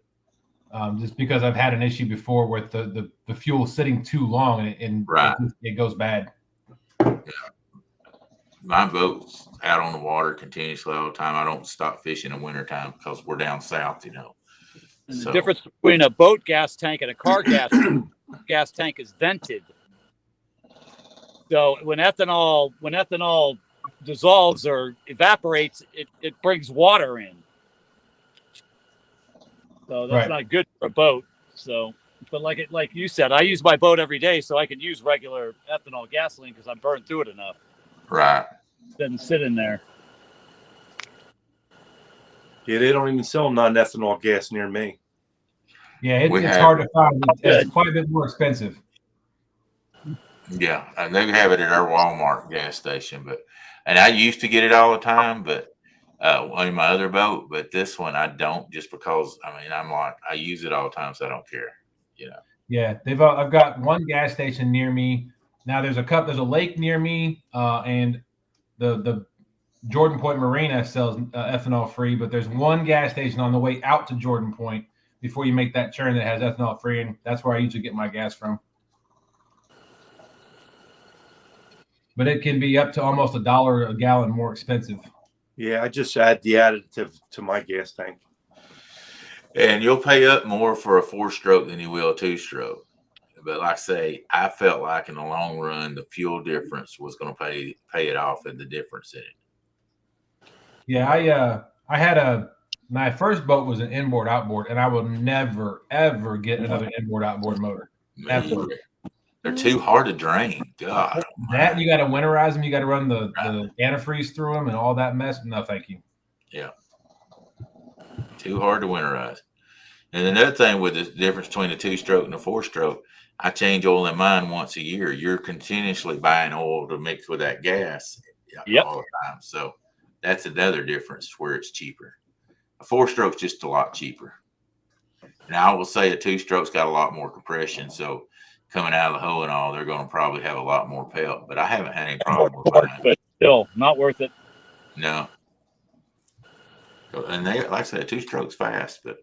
just because I've had an issue before with the fuel sitting too long and Right. it goes bad. Yeah. My boat's out on the water continuously all the time. I don't stop fishing in wintertime because we're down south, you know. And the difference between a boat gas tank and a car gas tank is vented. So when ethanol dissolves or evaporates, it brings water in. So that's not good for a boat. So, but like you said, I use my boat every day, so I can use regular ethanol gasoline because I'm burned through it enough. Right. Doesn't sit in there. Yeah, they don't even sell non-ethanol gas near me. Yeah, it's hard to find. It's quite a bit more expensive. Yeah, and they have it at our Walmart gas station, and I used to get it all the time, but on my other boat, but this one I don't, just because I use it all the time, so I don't care, you know. Yeah, I've got one gas station near me. Now there's a lake near me, and the Jordan Point Marina sells ethanol free, but there's one gas station on the way out to Jordan Point before you make that turn that has ethanol free, and that's where I usually get my gas from. But it can be up to almost $1 a gallon more expensive. Yeah, I just add the additive to my gas tank. And you'll pay up more for a 4-stroke than you will a 2-stroke. But like I say, I felt like in the long run, the fuel difference was going to pay it off and the difference in it. Yeah, I had my first boat was an inboard outboard, and I will never ever get another inboard outboard motor. Ever. They're too hard to drain. God. That you got to winterize them. You got to run the antifreeze through them and all that mess. No, thank you. Yeah. Too hard to winterize. And another thing with the difference between a 2-stroke and a 4-stroke, I change oil in mine once a year. You're continuously buying oil to mix with that gas all the time. So that's another difference where it's cheaper. A 4-stroke's just a lot cheaper. Now I will say a 2-stroke's got a lot more compression. So coming out of the hole and all, they're going to probably have a lot more pelt. But I haven't had any problem with mine. But still, not worth it. No. And they, like I said, 2-stroke's fast, but.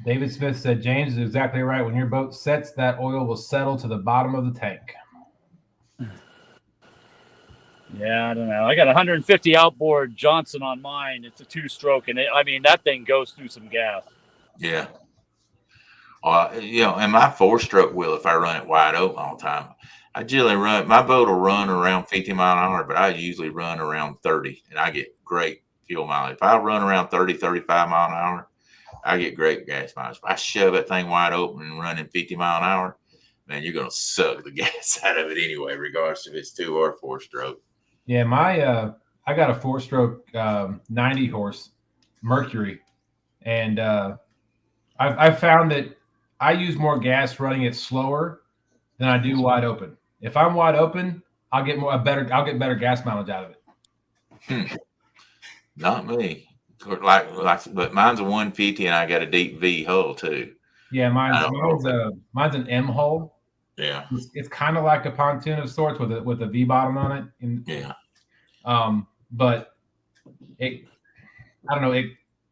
David Smith said, James is exactly right. When your boat sets, that oil will settle to the bottom of the tank. Yeah, I don't know. I got 150 outboard Johnson on mine. It's a 2-stroke, and that thing goes through some gas. Yeah. And my 4-stroke wheel, if I run it wide open all the time, I generally my boat will run around 50 mile an hour, but I usually run around 30, and I get great fuel mileage. If I run around 30, 35 mile an hour, I get great gas mileage. If I shove that thing wide open and running 50 mile an hour, man, you're going to suck the gas out of it anyway, regardless if it's 2 or 4-stroke. Yeah, I got a 4-stroke 90 horse Mercury, and I've found that I use more gas running it slower than I do wide open. If I'm wide open, I'll get better gas mileage out of it. Not me. But mine's a 150, and I got a deep V hull too. Yeah, mine's an M hull. Yeah, it's kind of like a pontoon of sorts with a V bottom on it. But I don't know.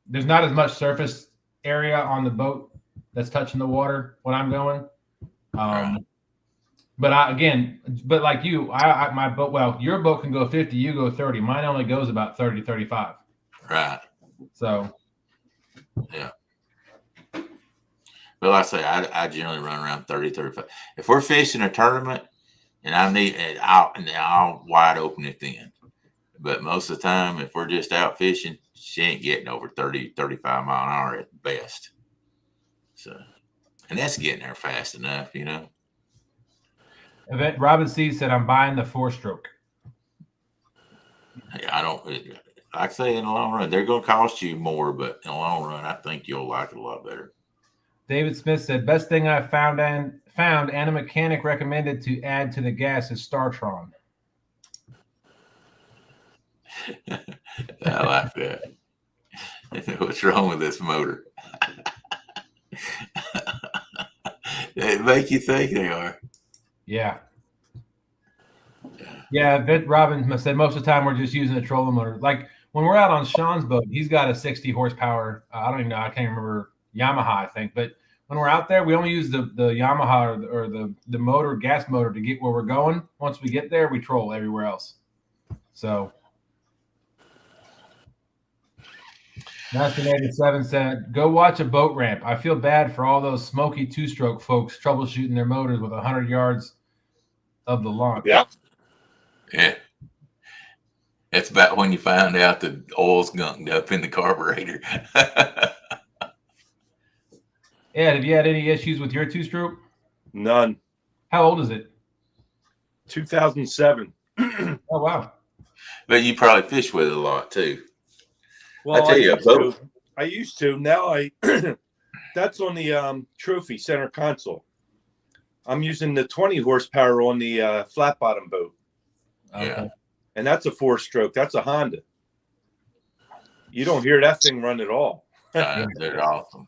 There's not as much surface area on the boat that's touching the water when I'm going. But like you, my boat. Well, your boat can go 50, you go 30. Mine only goes about 30, 35. Right. So. Yeah. But like I say, I generally run around 30, 35. If we're fishing a tournament and I'll wide open it then. But most of the time, if we're just out fishing, she ain't getting over 30, 35 mile an hour at best. So, and that's getting there fast enough, you know. Event Robin C said, "I'm buying the 4-stroke." I don't, like I say, in the long run, they're going to cost you more, but in the long run, I think you'll like it a lot better. David Smith said, "Best thing I found and a mechanic recommended to add to the gas is Startron." I like that. What's wrong with this motor? They make you think they are. Yeah. Yeah, Event Robin said most of the time we're just using a trolling motor. Like when we're out on Sean's boat, he's got a 60 horsepower. I don't even know. I can't remember Yamaha, I think. But when we're out there, we only use the Yamaha or the motor, gas motor, to get where we're going. Once we get there, we troll everywhere else. So 1987 said, "Go watch a boat ramp. I feel bad for all those smoky 2-stroke folks troubleshooting their motors with 100 yards of the launch." Yeah. Yeah. That's about when you find out the oil's gunked up in the carburetor. Ed, have you had any issues with your 2-stroke? None. How old is it? 2007. Oh, wow. But you probably fish with it a lot too. Well, I tell you, I used to. Now I that's on the trophy center console. I'm using the 20 horsepower on the flat bottom boat. Okay. Yeah. And that's a 4-stroke. That's a Honda. You don't hear that thing run at all. They're awesome.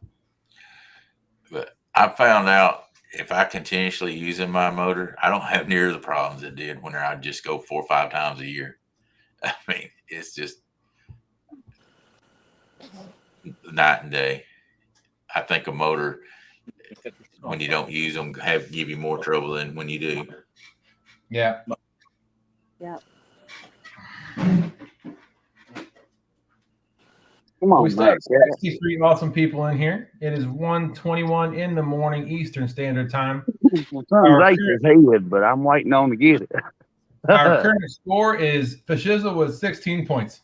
But I found out if I continuously using my motor, I don't have near the problems it did when I just go 4 or 5 times a year. I mean, it's just night and day. I think a motor, when you don't use them, give you more trouble than when you do. Yeah. Yeah. Come on, We still man. have 63 awesome people in here. It is 1:21 in the morning Eastern Standard Time. My son's ate his head, but I'm waiting on to get it. Our current score is Fashizzle with 16 points.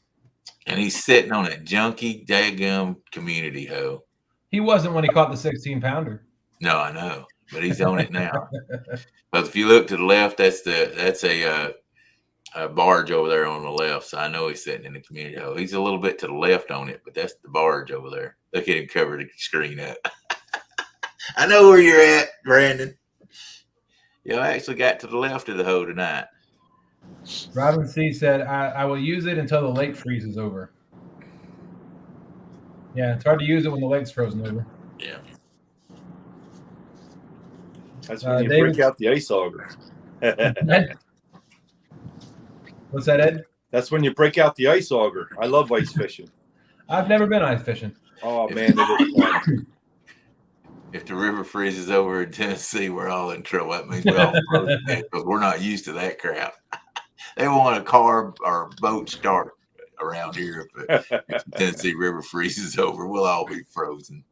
And he's sitting on that junky, daggum community hoe. He wasn't when he caught the 16-pounder. No, I know, but he's on it now. But if you look to the left, that's a barge over there on the left. So I know he's sitting in the community hole. He's a little bit to the left on it, but that's the barge over there. Look at him cover the screen up. I know where you're at, Brandon. I actually got to the left of the hole tonight. Robin C said, I will use it until the lake freezes over. Yeah, it's hard to use it when the lake's frozen over. Yeah. That's when you David, break out the ice auger. What's that, Ed? That's when you break out the ice auger. I love ice fishing. I've never been ice fishing. Oh, man, it is fun. If the river freezes over in Tennessee, we're all in trouble. That means we're all frozen because we're not used to that crap. They want a car or boat start around here. But if the Tennessee River freezes over, we'll all be frozen.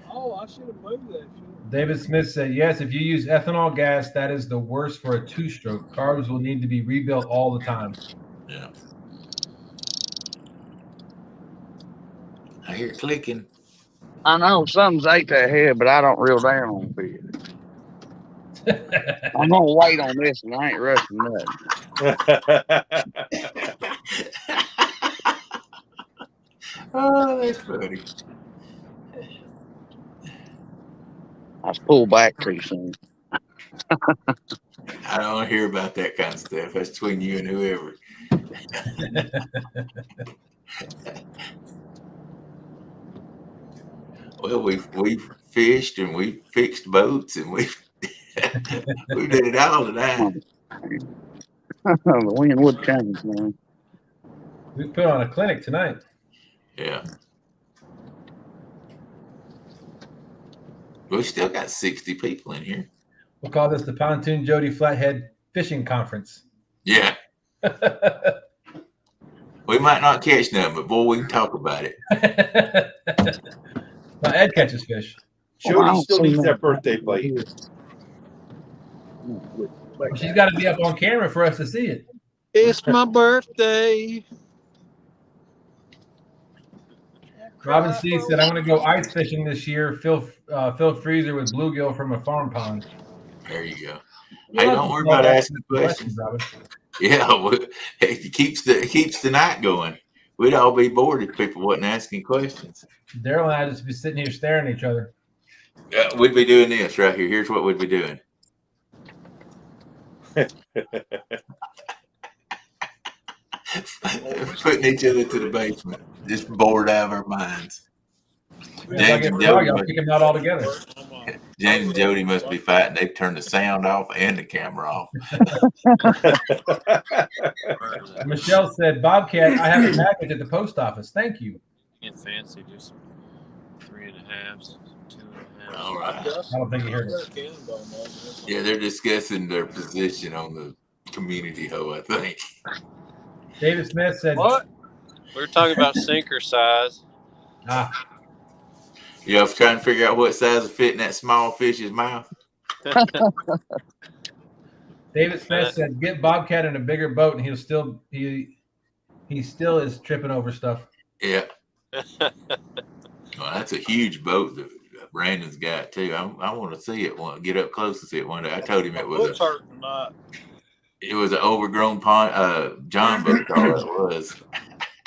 Oh, I should have moved that. David Smith said, yes, if you use ethanol gas, that is the worst for a 2-stroke. Carbs will need to be rebuilt all the time. Yeah. I hear it clicking. I know something's ate that head, but I don't reel down on fish. I'm gonna wait on this, and I ain't rushing nothing. Oh, that's funny. I was pulled back too soon. I don't want to hear about that kind of stuff. That's between you and whoever. Well, we've fished and we fixed boats and we did it all tonight. The wind would change, man. We put on a clinic tonight. Yeah. We still got 60 people in here. We'll call this the Pontoon Jody Flathead Fishing Conference. Yeah. We might not catch none, but boy, we can talk about it. Well, Ed catches fish. Jody still needs that birthday bite. She's got to be up on camera for us to see it. It's my birthday. Robin C said, "I'm going to go ice fishing this year. Fill freezer with bluegill from a farm pond." There you go. You Hey, love don't to worry know about that asking questions. Robin. Yeah, it keeps the night going. We'd all be bored if people wasn't asking questions. Daryl and I just be sitting here staring at each other. We'd be doing this right here. Here's what we'd be doing. Putting each other to the basement, just bored out of our minds. James and Jody, y'all kick them out all together. James and Jody must be fighting. They've turned the sound off and the camera off. Michelle said, "Bobcat, I have a package at the post office. Thank you." Get fancy, do some 3.5s, 2.5. All right. I don't think you heard it. Yeah, they're discussing their position on the community hoe, I think. David Smith said, What? We were talking about sinker size. Yeah, I was trying to figure out what size will fit in that small fish's mouth. David Smith said, "Get Bobcat in a bigger boat, and he still is tripping over stuff." Yeah. Well, that's a huge boat that Brandon's got too. I want to see it. Get up close to see it one day. I told him it was an overgrown pond, John boat. All it was.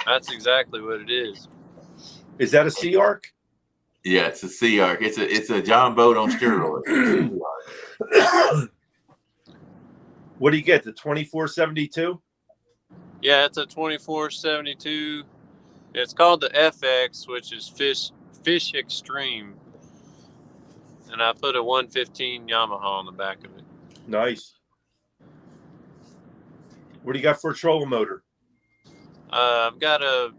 That's exactly what it is. Is that a Sea Ark? Yeah, it's a Sea Ark. It's a John boat on steroids. What do you get? The 2472? Yeah, it's a 2472. It's called the FX, which is Fish Extreme. And I put a 115 Yamaha on the back of it. Nice. What do you got for a trolling motor? I've got a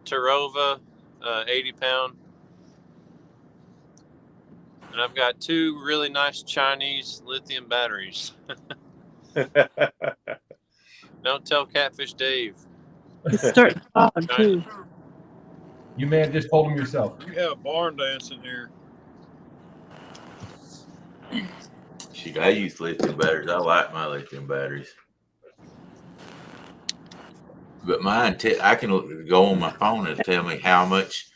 Tarova 80-pound. And I've got 2 really nice Chinese lithium batteries. Don't tell Catfish Dave. Start too. You may have just told him yourself. You have barn dance in here. I use lithium batteries. I like my lithium batteries. But mine, I can go on my phone and tell me how much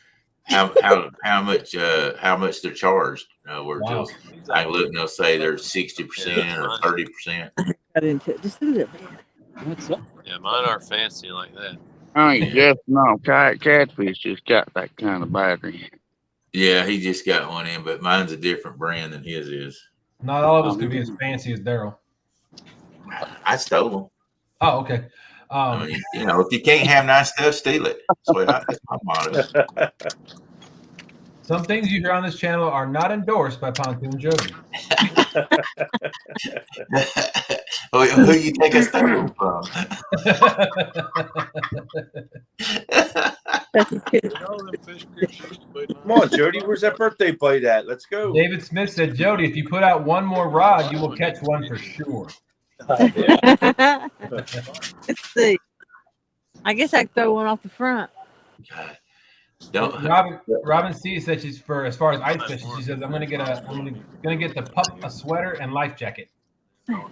they're charged. In other words, Wow. I can look and they'll say they're 60% or 30%. Got into it. Just a little bit. What's up? Yeah, mine aren't fancy like that. I ain't just no Catfish just got that kind of battery. Yeah, he just got one in, but mine's a different brand than his is. Not all of us can be as fancy as Daryl. I stole them. Oh, okay. I mean, if you can't have nice stuff, steal it. That's my motto. Some things you hear on this channel are not endorsed by Pontoon Jody. Who you take a stole from? Come on, Jody. Where's that birthday bite at? Let's go. David Smith said, "Jody, if you put out one more rod, you will catch one for sure." Let's see. I guess I could throw one off the front. Robin C said she's as far as ice fishing. She says, "I'm gonna get the pup a sweater and life jacket." Michelle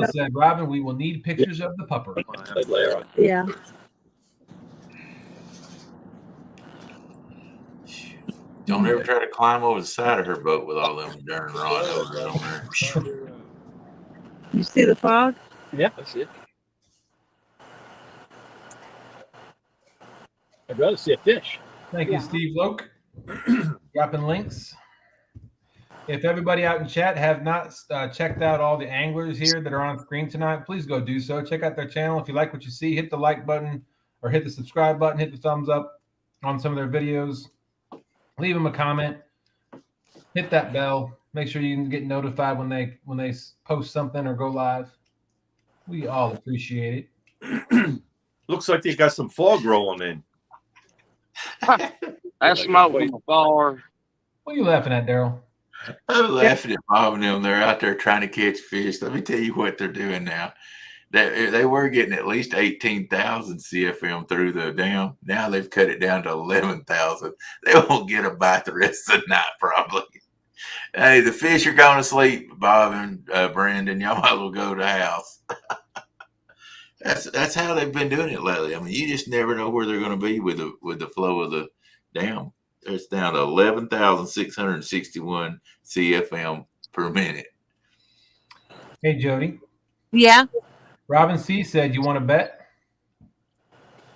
said, "Robin, we will need pictures of the pupper." Yeah. Don't ever try to climb over the side of her boat with all them darn rod holders on there. You see the fog? Yeah, I see it. I'd rather see a fish. Thank you, Steve Loke. Dropping links. If everybody out in chat have not checked out all the anglers here that are on screen tonight, please go do so. Check out their channel. If you like what you see, hit the like button or hit the subscribe button, hit the thumbs up on some of their videos. Leave them a comment. Hit that bell. Make sure you can get notified when they post something or go live. We all appreciate it. Looks like they got some fog rolling in. That's smoke on the bar. What are you laughing at, Daryl? I'm laughing at Bob and them. They're out there trying to catch fish. Let me tell you what they're doing now. They were getting at least 18,000 CFM through the dam. Now they've cut it down to 11,000. They won't get a bite the rest of the night, probably. Hey, the fish are going to sleep, Bob and Brandon. Y'all might as well go to the house. That's how they've been doing it lately. I mean, you just never know where they're going to be with the flow of the dam. It's down to 11,661 CFM per minute. Hey, Jody. Yeah. Robin C said, "You want to bet?"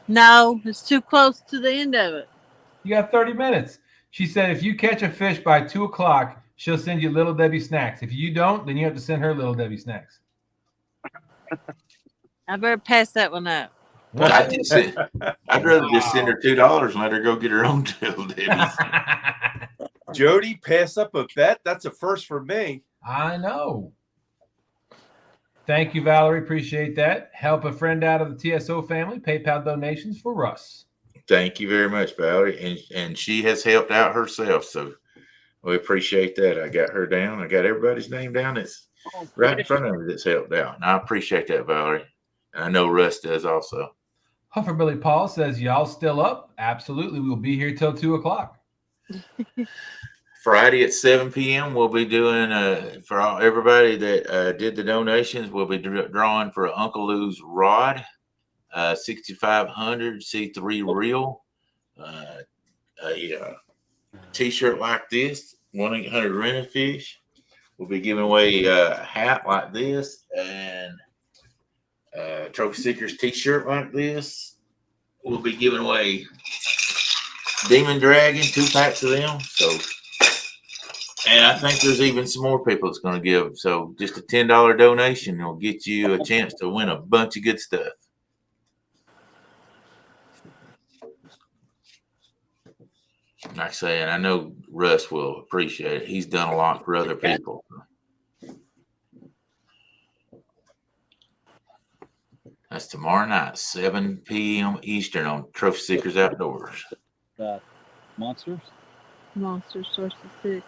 No, it's too close to the end of it. You got 30 minutes. She said, "If you catch a fish by 2 o'clock, she'll send you Little Debbie snacks. If you don't, then you have to send her Little Debbie snacks." I better pass that one up. I'd rather just send her $2 and let her go get her own Little Debbie's. Jody, pass up a bet. That's a first for me. I know. Thank you, Valerie. Appreciate that. Help a friend out of the TSO family. PayPal donations for Russ. Thank you very much, Valerie. And she has helped out herself. So we appreciate that. I got her down. I got everybody's name down. It's right in front of me that's helped out. And I appreciate that, Valerie. And I know Russ does also. Hufferbilly Paul says, "Y'all still up?" Absolutely. We'll be here till 2 o'clock. Friday at 7 p.m. we'll be doing for everybody that did the donations. We'll be drawing for Uncle Lou's rod, 6500 C3 reel, a T-shirt like this, 1-800-RENT-A-FISH. We'll be giving away a hat like this and Trophy Seekers T-shirt like this. We'll be giving away Demon Dragon, 2 packs of them. So. And I think there's even some more people that's going to give. So just a $10 donation will get you a chance to win a bunch of good stuff. Like I say, and I know Russ will appreciate it. He's done a lot for other people. That's tomorrow night, 7 p.m. Eastern on Trophy Seekers Outdoors. Monsters? Monster Source of 6.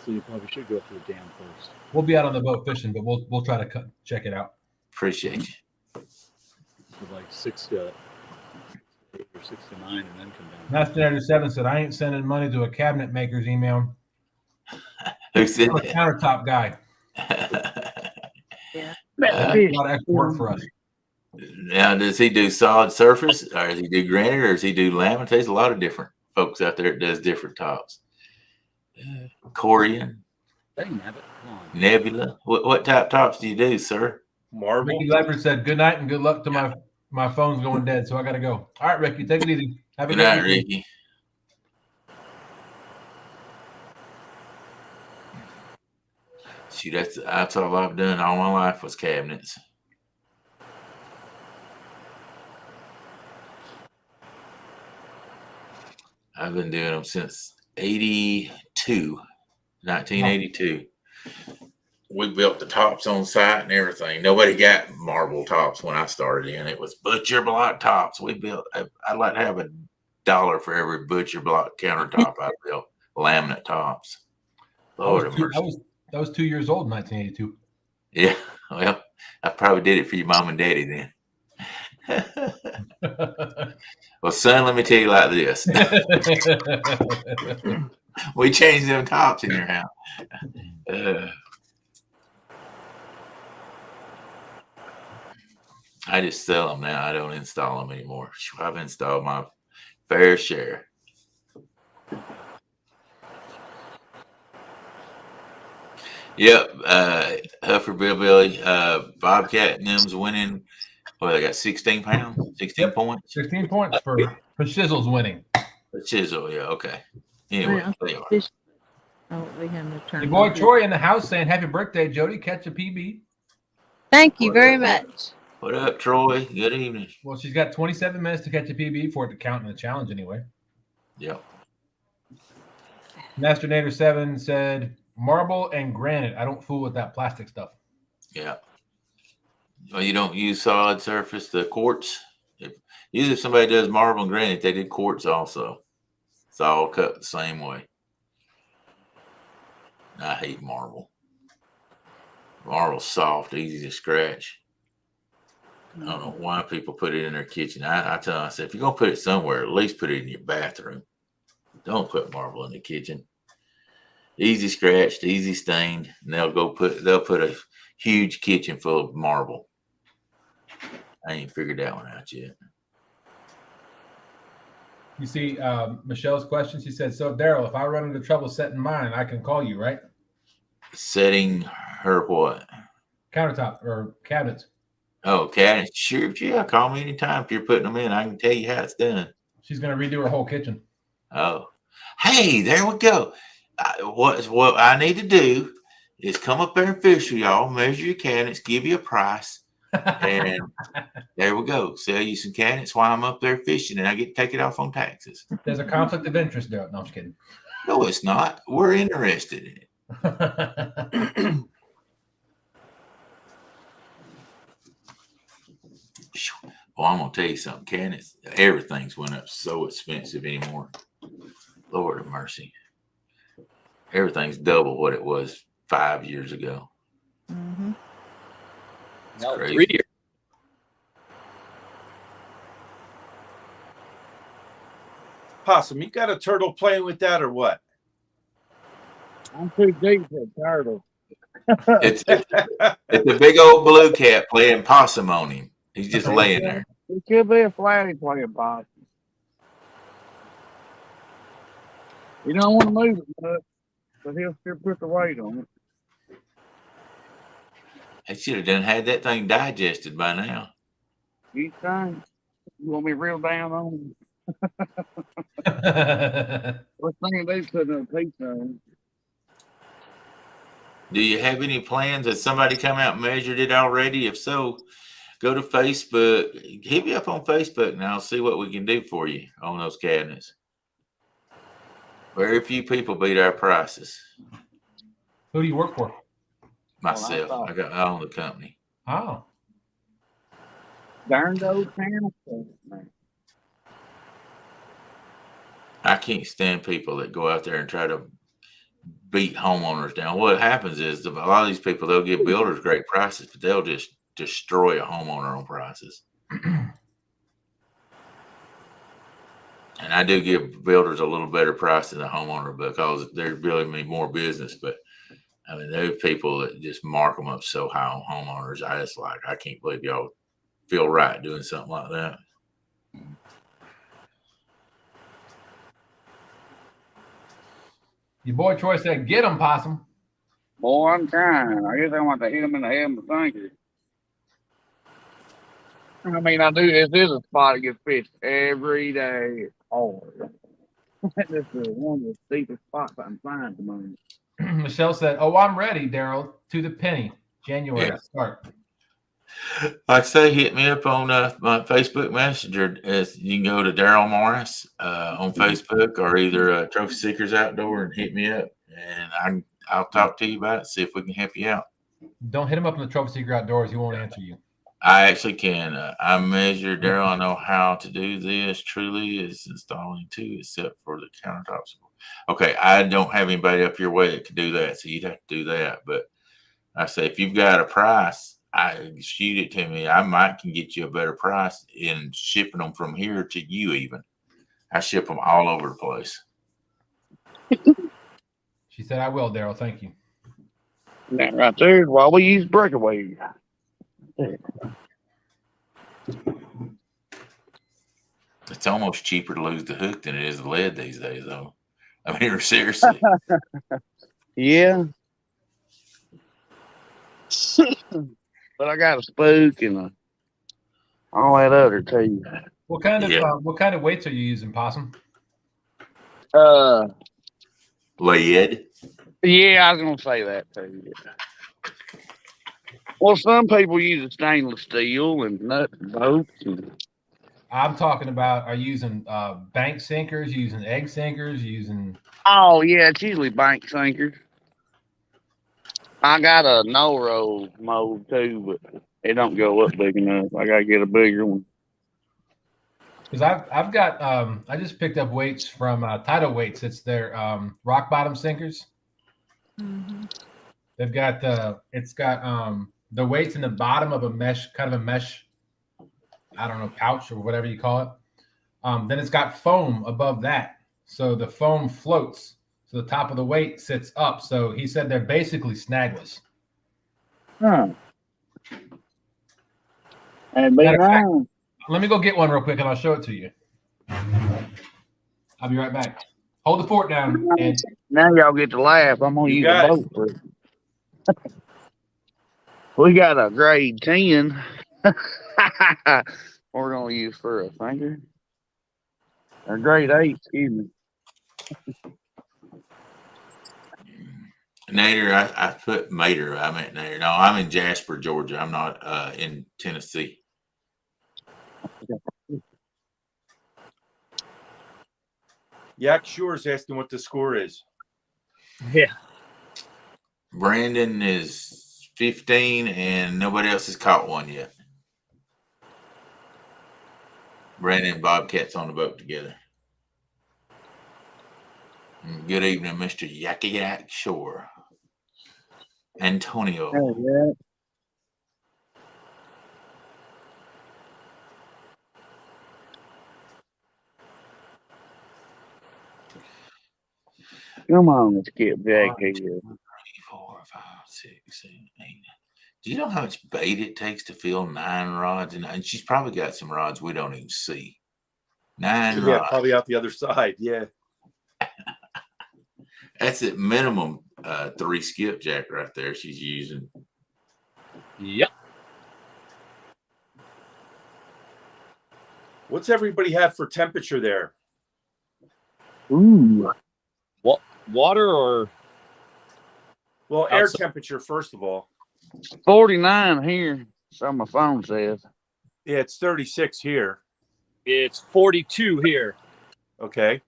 So you probably should go through the dam first. We'll be out on the boat fishing, but we'll try to check it out. Appreciate you. So like 6 to 8 or 6 to 9 and then come down. Master 97 said, "I ain't sending money to a cabinet maker's email." Who said I'm a that? countertop guy. Yeah. A lot of extra work for us. Now, does he do solid surface, or does he do granite, or does he do laminate? There's a lot of different folks out there that does different tops. Corian, Dang, Nabbit, come on. Nebula. What type tops do you do, sir? Marble. Ricky Leopard said, "Good night and good luck to my phone's going dead, so I got to go." All right, Ricky, take it easy. Have a Good good night, weekend. Ricky. Shoot, that's all I've done all my life was cabinets. I've been doing them since 1982. We built the tops on site and everything. Nobody got marble tops when I started in. It was butcher block tops. We built, I'd like to have $1 for every butcher block countertop I built. Laminate tops. Lord have mercy. That was 2 years old in 1982. Yeah, well, I probably did it for your mom and daddy then. Well, son, let me tell you like this. We changed them tops in your house. I just sell them now. I don't install them anymore. I've installed my fair share. Yep. Huffer Bill Billy, Bobcat and them's winning. Well, they got 16 pounds, 16 points. 16 points for Shizzle's winning. The chisel, yeah, okay. Anyway, they are. Oh, we have no turn. Your boy Troy in the house saying, "Happy birthday, Jody. Catch a PB." Thank you very much. What up, Troy? Good evening. Well, she's got 27 minutes to catch a PB for it to count in the challenge anyway. Yep. Master Nader 7 said, "Marble and granite. I don't fool with that plastic stuff." Yeah. Well, you don't use solid surface, the quartz. Usually if somebody does marble and granite, they did quartz also. It's all cut the same way. I hate marble. Marble's soft, easy to scratch. I don't know why people put it in their kitchen. I tell them, I said, if you're going to put it somewhere, at least put it in your bathroom. Don't put marble in the kitchen. Easy scratched, easy stained, and they'll put a huge kitchen full of marble. I ain't figured that one out yet. You see Michelle's question? She said, so Daryl, if I run into trouble setting mine, I can call you, right? Setting her what? Countertop or cabinets. Oh, cabinets. Sure, yeah. Call me anytime if you're putting them in. I can tell you how it's done. She's going to redo her whole kitchen. Oh, hey, there we go. What I need to do is come up there and fish with y'all, measure your cabinets, give you a price, and there we go. Sell you some cabinets while I'm up there fishing, and I get to take it off on taxes. There's a conflict of interest there. No, I'm just kidding. No, it's not. We're interested in it. Well, I'm gonna tell you something. Cabinets, everything's went up so expensive anymore. Lord of mercy. Everything's double what it was 5 years ago. Mm-hmm. It's No, crazy. 3 years. Possum, you got a turtle playing with that or what? I'm too deep for a turtle. It's a big old blue cat playing possum on him. He's just laying there. It could be a Flathead playing possum. You don't want to move it much, but he'll still put the weight on it. They should have done had that thing digested by now. Each time, you want me real down on him? First thing they put a pizza on. Do you have any plans? Has somebody come out and measured it already? If so, go to Facebook. Hit me up on Facebook and I'll see what we can do for you on those cabinets. Very few people beat our prices. Who do you work for? Myself. Oh, I own the company. Oh. Darn those canister, man. I can't stand people that go out there and try to beat homeowners down. What happens is a lot of these people, they'll give builders great prices, but they'll just destroy a homeowner on prices. And I do give builders a little better price than the homeowner because they're billing me more business. But I mean, there are people that just mark them up so high on homeowners. I can't believe y'all feel right doing something like that. Your boy Troy said, get him, Possum. Boy, I'm trying. I guess I want to hit him in the head with a thinker. I mean, I do. This is a spot that gets fished every day. It's hard. This is one of the steepest spots I can find at the moment. Michelle said, oh, I'm ready, Daryl, to the penny. January start. Like I say, hit me up on my Facebook Messenger. You can go to Daryl Morris on Facebook or either Trophy Seekers Outdoor and hit me up, and I'll talk to you about it, see if we can help you out. Don't hit him up in the Trophy Seeker Outdoors. He won't answer you. I actually can. I measure Daryl. I know how to do this. Truly is installing too, except for the countertops. Okay, I don't have anybody up your way that can do that, so you'd have to do that. But I say if you've got a price, I shoot it to me. I might can get you a better price in shipping them from here to you. Even I ship them all over the place. She said, I will, Daryl. Thank you. That right there is why we use breakaway. It's almost cheaper to lose the hook than it is the lead these days, though. I mean, seriously. Yeah. But I got a spook and all that other too. What kind of weights are you using, Possum? Lead. Yeah, I was gonna say that too. Yeah. Well, some people use a stainless steel and nuts and bolts. I'm talking about, are you using bank sinkers, using egg sinkers, using... Oh, yeah, it's usually bank sinkers. I got a no-roll mold too, but it don't go up big enough. I got to get a bigger one. Because I've got, I just picked up weights from Tidal Weights. It's their rock bottom sinkers. Mm-hmm. They've got, it's got the weights in the bottom of a mesh, kind of a mesh, I don't know, pouch or whatever you call it. Then it's got foam above that. So the foam floats. So the top of the weight sits up. So he said they're basically snagless. Huh. And be Matter of fact, nice. let me go get one real quick and I'll show it to you. I'll be right back. Hold the fort down, Ed. Now y'all get to laugh. I'm gonna You use a got it. boat for it. We got a grade 10. We're gonna use for a finger. Or grade 8, excuse me. Nader, I put Mater. I meant Nader. No, I'm in Jasper, Georgia. I'm not in Tennessee. Yak Shore is asking what the score is. Yeah. Brandon is 15, and nobody else has caught one yet. Brandon and Bobcat's on the boat together. Good evening, Mr. Yacky Yak Shore. Antonio. Oh, yeah. Come on, let's get back here. 1, 2, 3, 4, 5, 6, 7, 8. Do you know how much bait it takes to fill 9 rods? And she's probably got some rods we don't even see. 9 Yeah, rods. probably out the other side. Yeah. That's at minimum 3 skipjack right there she's using. Yep. What's everybody have for temperature there? Ooh. Water or Well, air Outside. temperature, first of all. 49 here. So my phone says. Yeah, it's 36 here. it's 42 here. Okay.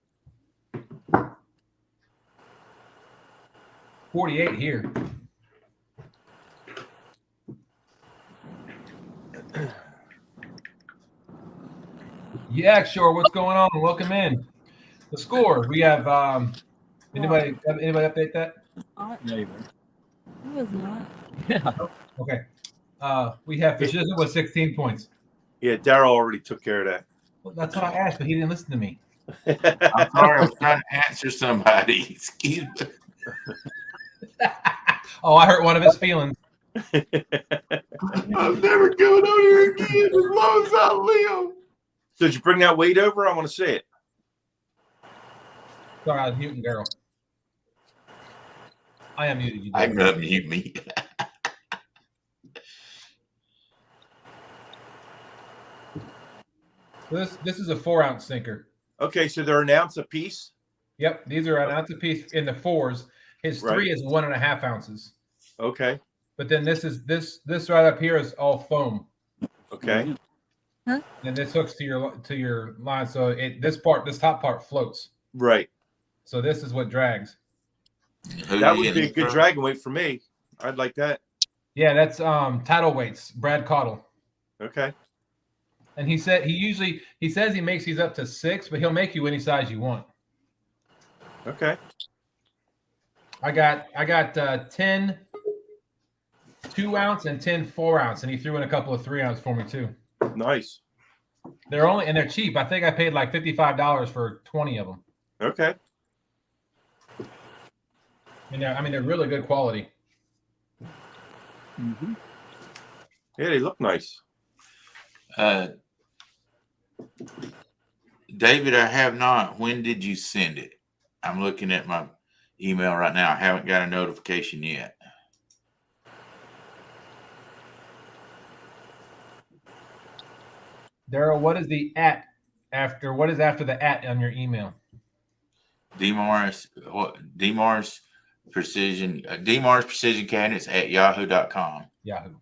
48 here. Yeah, sure. What's going on? Welcome in. The score. We have anybody update that? Maybe. It was not. Yeah. Okay. We have Fishizzle with 16 points. Yeah, Daryl already took care of that. Well, that's what I asked, but he didn't listen to me. I'm sorry, I was trying to answer somebody. Excuse me. Oh, I hurt one of his feelings. I'm never coming on here again as long as I live. Did you bring that weight over? I want to see it. Sorry, I was muting Daryl. I am muted you. I Daryl. can unmute me. This is a 4-ounce sinker. Okay, so they're an ounce a piece. Yep, these are an ounce a piece in the 4s. His 3 is 1.5 ounces. Okay. But then this right up here is all foam. Okay. And this hooks to your line, so this top part floats. Right. So this is what drags. That would be a good dragon weight for me. I'd like that. Yeah, that's tidal weights. Brad Cottle. Okay. And he says he makes these up to 6, but he'll make you any size you want. Okay. I got 10 2-ounce and 10 4-ounce, and he threw in a couple of 3-ounce for me too. Nice. They're cheap. I think I paid like $55 for 20 of them. Okay. And they're really good quality. Mm-hmm. Yeah, they look nice. David, I have not. When did you send it? I'm looking at my email right now. I haven't got a notification yet. Daryl, what is the after the on your email? DMars Precision Cabinets at yahoo.com. Yahoo.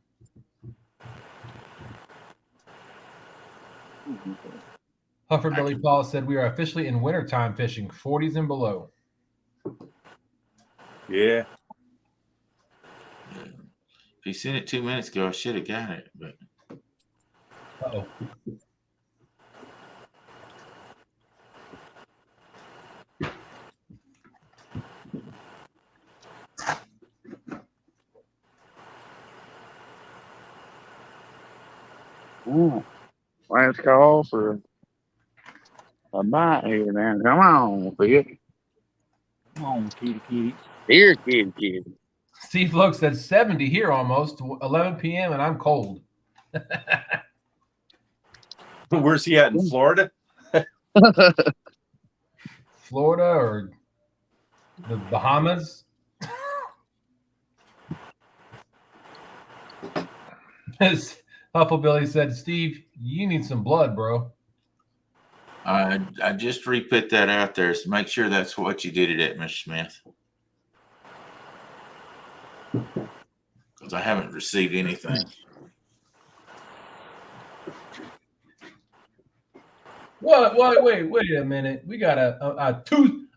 Huffer Billy Paul said we are officially in wintertime fishing, 40s and below. Yeah. If you sent it 2 minutes ago, I should have got it. But Uh-oh. Oh, last call for a bite here now. Come on, Phil. Come on, kitty. Here, kid. Steve Look said 70 here almost, 11 p.m. and I'm cold. Where's he at in Florida? Florida or the Bahamas? As Hufflebilly said, Steve, you need some blood, bro. I just re-put that out there, so make sure that's what you did it at, Mr. Smith. Because I haven't received anything. What? Wait a minute. We got a two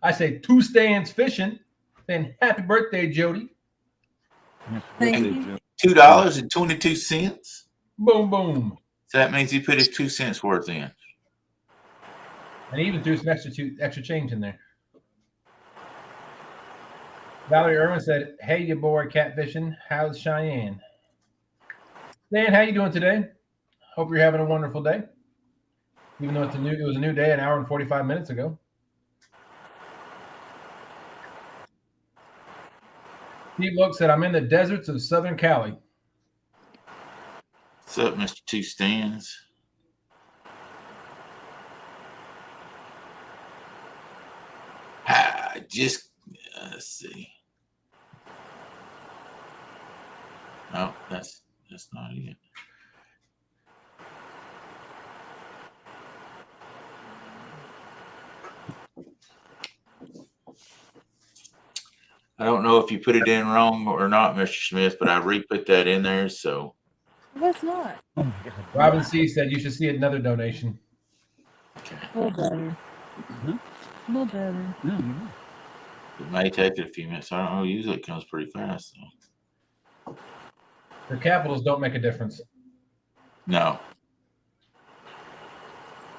stands fishing. Then happy birthday, Jody. Thank you. $2.22. Boom, boom. So that means he put his 2 cents worth in. And he even threw some extra change in there. Valerie Irwin said, "Hey, you boy, catfishing. How's Cheyenne?" Dan, how you doing today? Hope you're having a wonderful day. Even though it was a new day, an hour and 45 minutes ago. Steve Look said, "I'm in the deserts of Southern Cali." What's up, Mr. Two Stands? Let's see. No, that's not it. I don't know if you put it in wrong or not, Mr. Smith, but I re-put that in there. So That's not. Oh my God. Robin C said, "You should see another donation." okay. A little better. Huh? A little better. No, you're right. It may take it a few minutes. I don't know. Usually it comes pretty fast. So. The capitals don't make a difference. No.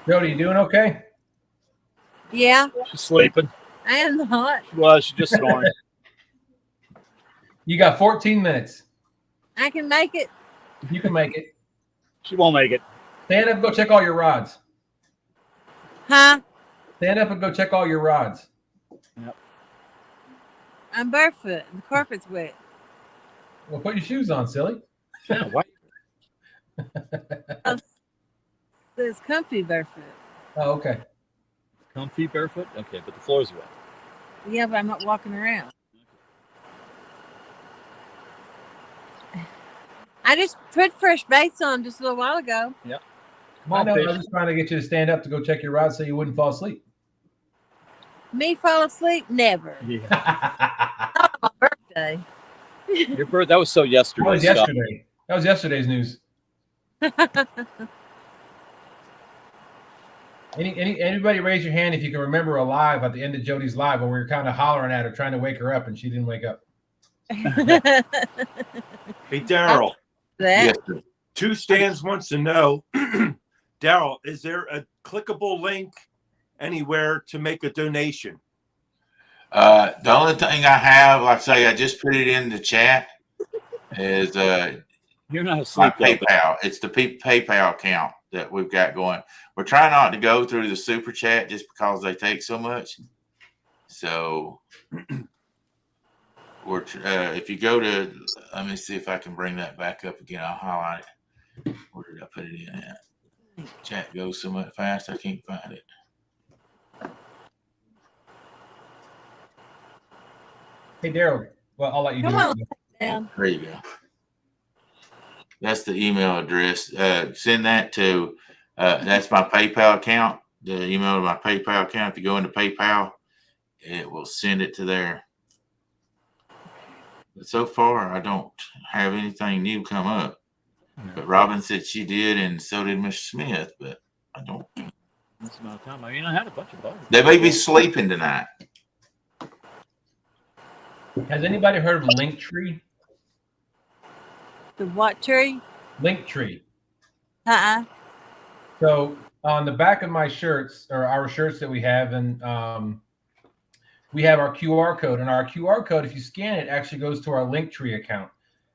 Jody, you doing okay? Yeah, She's sleeping. I am not. Well, she's just snoring. You got 14 minutes. I can make it. You can make it. She won't make it. Stand up and go check all your rods. Huh? Stand up and go check all your rods. I'm barefoot. The carpet's wet. Well, put your shoes on, silly. Yeah, why? It's comfy barefoot. Oh, okay. Comfy barefoot? Okay, but the floor's wet. Yeah, but I'm not walking around. I just put fresh baits on just a little while ago. Come I on, know. fish. I was just trying to get you to stand up to go check your rods so you wouldn't fall asleep. Me fall asleep? Never. Yeah. Not on my birthday. Your bird, that was so yesterday. That was Scott. yesterday. That was yesterday's news. Anybody raise your hand if you can remember a live at the end of Jody's live when we were kind of hollering at her, trying to wake her up, and she didn't wake up. Hey, Daryl. That Yes, sir. Two Stands wants to know, Daryl, is there a clickable link anywhere to make a donation? The only thing I have, like I say, I just put it in the chat, is You're not my asleep. though, but- PayPal. It's the PayPal account that we've got going. We're trying not to go through the super chat just because they take so much. So we're if you go to, let me see if I can bring that back up again. I'll highlight it. Where did I put it in at? Chat goes so much fast I can't find it. Hey, Daryl. Well, I'll let you Come do on. it. down. There you go. That's the email address. Send that to, that's my PayPal account, the email to my PayPal account. If you go into PayPal, it will send it to there. But so far, I don't have anything new come up. But Robin said she did, and so did Mr. Smith, but I don't. That's about time. I mean, I had a bunch of bugs. They may be sleeping tonight. Has anybody heard of Linktree? The what tree? Linktree. So on the back of my shirts, or our shirts that we have, and we have our QR code. And our QR code, if you scan it, actually goes to our Linktree account.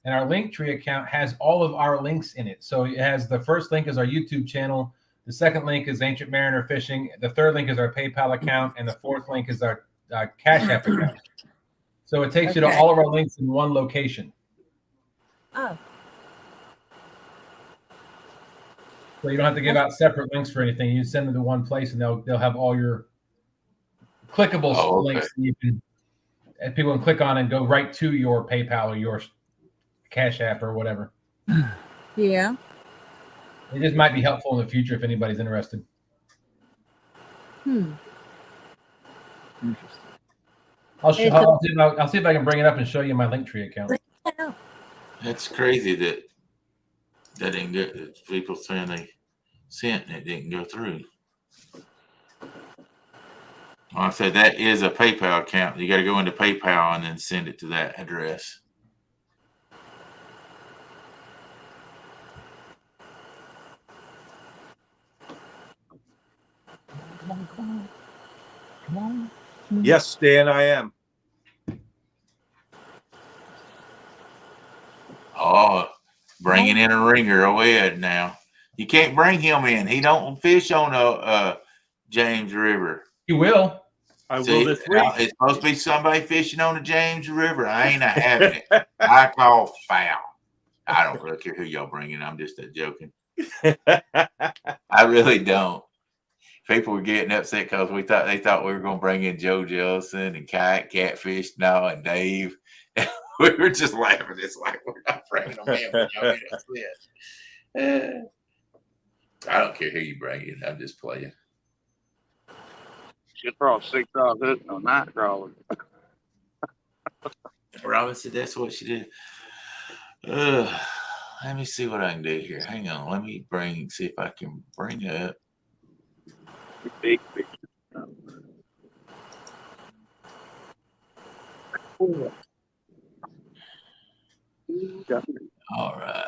And our Linktree account has all of our links in it. So it has, the first link is our YouTube channel. The second link is Ancient Mariner Fishing. The third link is our PayPal account. And the fourth link is our Cash App account. So it takes you to all of our links in one location. Oh. So you don't have to give out separate links for anything. You send them to one place, and they'll have all your clickable links. You can, and people can click on and go right to your PayPal or your Cash App or whatever. Yeah. It just might be helpful in the future if anybody's interested. Interesting. I'll see if I can bring it up and show you my Linktree account. That's crazy that didn't get people saying they sent and it didn't go through. Well, I said that is a PayPal account. You got to go into PayPal and then send it to that address. Come on. Yes, Stan, I am. Oh, bringing in a ringer. Go ahead now. You can't bring him in. He don't fish on James River. He will. I will this week. It's supposed to be somebody fishing on the James River. I ain't having it. I call foul. I don't really care who y'all bring in. I'm just joking. I really don't. People were getting upset because they thought we were going to bring in Joe Jellison and Catfish now and Dave. We were just laughing. It's like we're not bringing them in. But y'all get upset. I don't care who you bring in. I'm just playing. She'll throw a $6 hook on night crawler. Robin said that's what she did. Let me see what I can do here. Hang on. Let me see if I can bring up. Big picture. All right.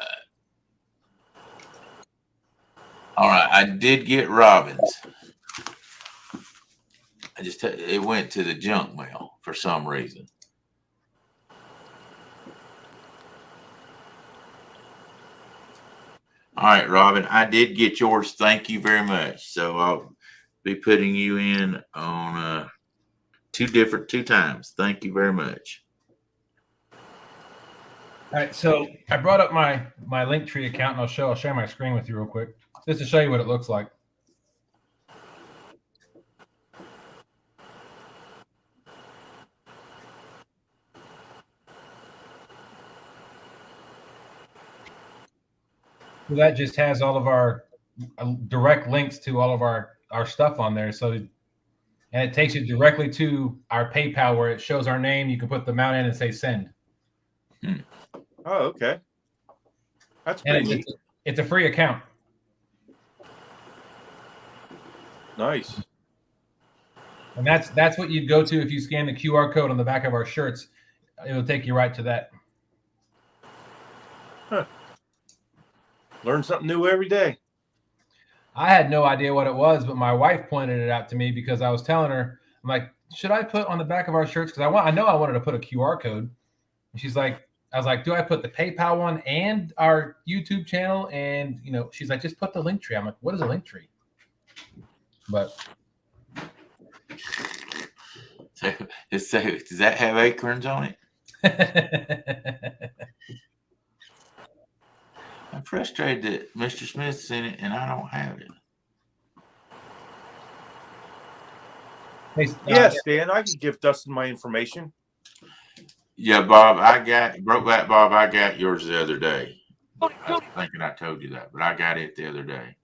I did get Robin's. It went to the junk mail for some reason. All right, Robin, I did get yours. Thank you very much. So I'll be putting you in on two times. Thank you very much. All right, so I brought up my Linktree account, and I'll share my screen with you real quick, just to show you what it looks like. So that just has all of our direct links to all of our stuff on there. So, and it takes you directly to our PayPal where it shows our name. You can put the amount in and say send. Oh, okay. That's pretty neat. It's a free account. Nice. And that's what you'd go to if you scan the QR code on the back of our shirts. It'll take you right to that. Huh. Learn something new every day. I had no idea what it was, but my wife pointed it out to me because I was telling her, I'm like, should I put on the back of our shirts? Because I know I wanted to put a QR code. And she's like, I was like, do I put the PayPal one and our YouTube channel? And she's like, just put the Linktree. I'm like, what is a Linktree? But does that have acorns on it? I'm frustrated that Mr. Smith's in it and I don't have it. Yes, Dan, I can give Dustin my information. Yeah, Bob, I got yours the other day. I was thinking I told you that, but I got it the other day.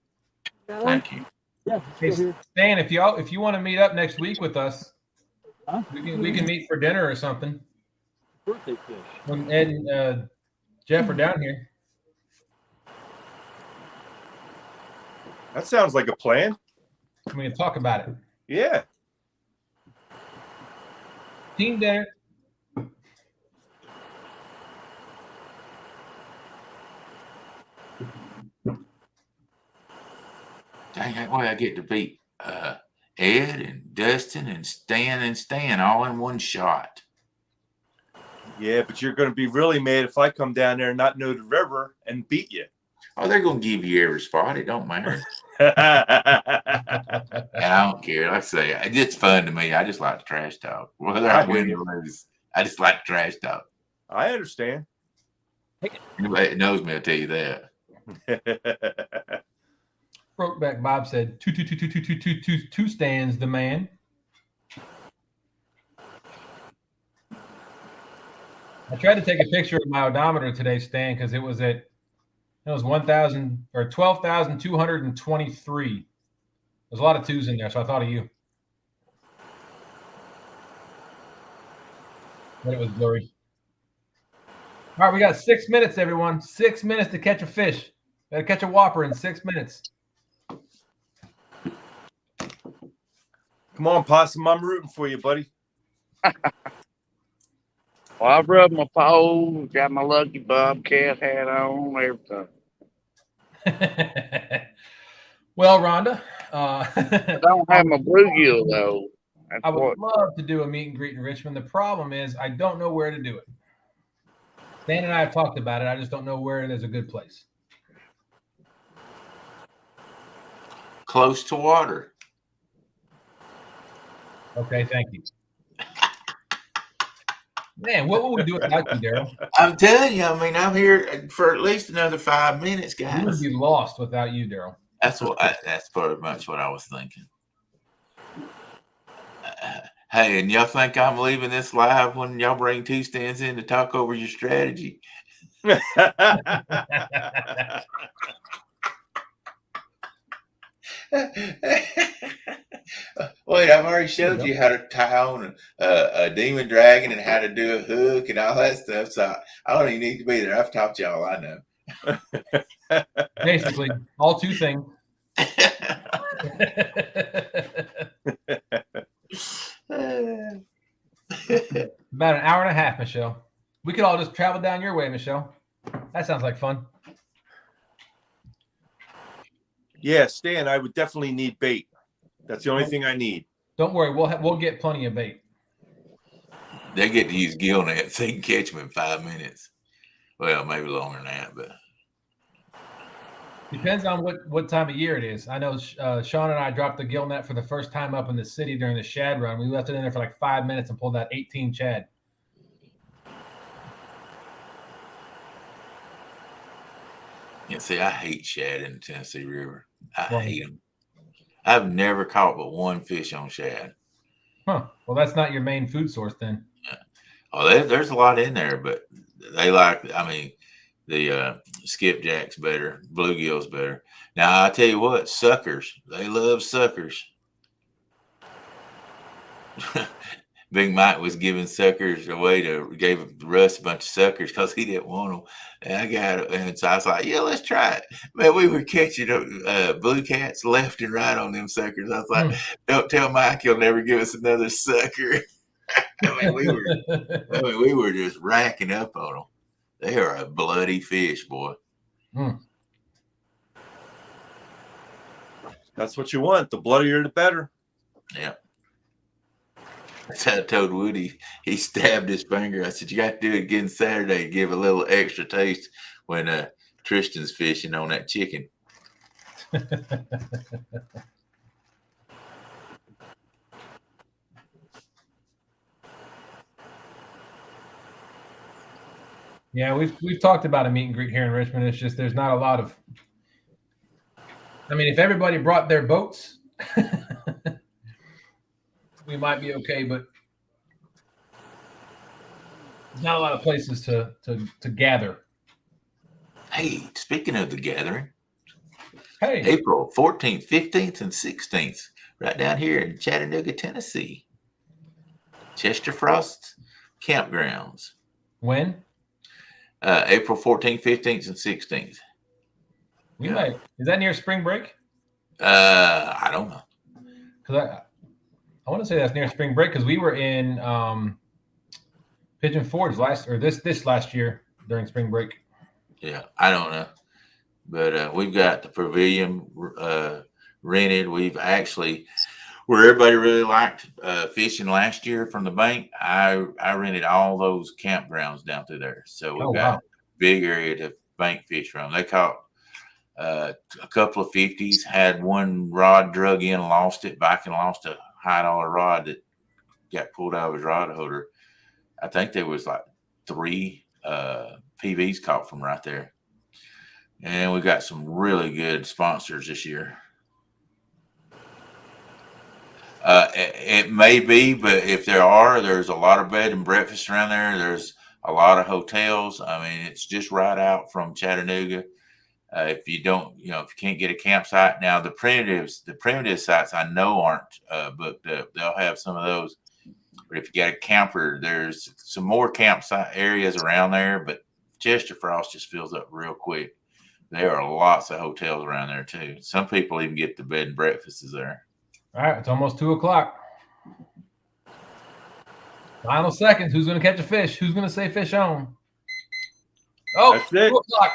Thank you. Yeah. Hey, Stan, if you want to meet up next week with us, we can meet for dinner or something. Birthday fish. When Ed and Jeff are down here. That sounds like a plan. We can talk about it. Yeah. Team dinner. Dang, boy, I get to beat Ed and Dustin and Stan all in one shot. Yeah, but you're going to be really mad if I come down there and not know the river and beat you. Oh, they're going to give you every spot. It don't matter. And I don't care. Like I say, it's fun to me. I just like to trash talk. Whether I win or lose, I just like to trash talk. I understand. Anybody that knows me will tell you that. Brokeback Bob said, two stands the man. I tried to take a picture of my odometer today, Stan, because it was 1,000 or 12,223. There's a lot of twos in there, so I thought of you. But it was blurry. All right, we got 6 minutes, everyone. 6 minutes to catch a fish. Got to catch a whopper in 6 minutes. Come on, Possum. I'm rooting for you, buddy. Well, I've rubbed my pole, got my lucky bobcat hat on, everything. Well, Rhonda, I don't have my bluegill though. That's I would what. love to do a meet and greet in Richmond. The problem is I don't know where to do it. Stan and I have talked about it. I just don't know where there's a good place. Close to water. Okay, thank you. Man, what would we do without you, Daryl? I'm telling you, I mean, I'm here for at least another 5 minutes, We would guys. be lost without you, Daryl. That's pretty much what I was thinking. Hey, and y'all think I'm leaving this live when y'all bring two stands in to talk over your strategy? Wait, I've already showed you how to tie on a demon dragon and how to do a hook and all that stuff. So I don't even need to be there. I've taught y'all I know. Basically, all two things. About an hour and a half, Michelle. We could all just travel down your way, Michelle. That sounds like fun. Yeah, Stan, I would definitely need bait. That's the only thing I need. Don't worry, we'll get plenty of bait. They get to use gill net so they can catch them in 5 minutes. Well, maybe longer than that, but depends on what time of year it is. I know Sean and I dropped the gill net for the first time up in the city during the shad run. We left it in there for like 5 minutes and pulled out 18 shad. yeah, see, I hate shad in the Tennessee River. I hate them. I've never caught but one fish on shad. Huh. Well, that's not your main food source then. Oh, there's a lot in there, but they like, I mean, the skipjack's better, bluegill's better. Now, I tell you what, suckers, they love suckers. Big Mike was giving suckers away gave Russ a bunch of suckers because he didn't want them. And I got it. And so I was like, yeah, let's try it. Man, we were catching blue cats left and right on them suckers. I was like, don't tell Mike he'll never give us another sucker. I mean, we were just racking up on them. They are a bloody fish, boy. That's what you want. The bloodier, the better. Yeah. That's how I told Woody. He stabbed his finger. I said, you got to do it again Saturday. Give a little extra taste when Tristan's fishing on that chicken. Yeah, we've talked about a meet and greet here in Richmond. It's just there's not a lot of. I mean, if everybody brought their boats, we might be okay. But there's not a lot of places to gather. Hey, speaking of the gathering, Hey, April 14th, 15th, and 16th, right down here in Chattanooga, Tennessee, Chester Frost Campgrounds. when? April 14th, 15th, and 16th. We might. Is that near spring break? I don't know. Because I want to say that's near spring break because we were in Pigeon Forge this last year during spring break. Yeah, I don't know. But we've got the pavilion rented. We've actually, where everybody really liked fishing last year from the bank, I rented all those campgrounds down through there. So we've got a big area to bank fish from. They caught a couple of 50s, had one rod drug in, lost it, back and lost a $100 rod that got pulled out of his rod holder. I think there was like 3 PVs caught from right there. And we got some really good sponsors this year. It may be, but if there's a lot of bed and breakfast around there. There's a lot of hotels. I mean, it's just right out from Chattanooga. If you don't, if you can't get a campsite, now the primitive sites I know aren't booked up. They'll have some of those. But if you got a camper, there's some more campsite areas around there. But Chester Frost just fills up real quick. There are lots of hotels around there too. Some people even get the bed and breakfasts there. All right, it's almost 2:00. Final seconds. Who's going to catch a fish? Who's going to say fish on? Oh, That's it. 2:00.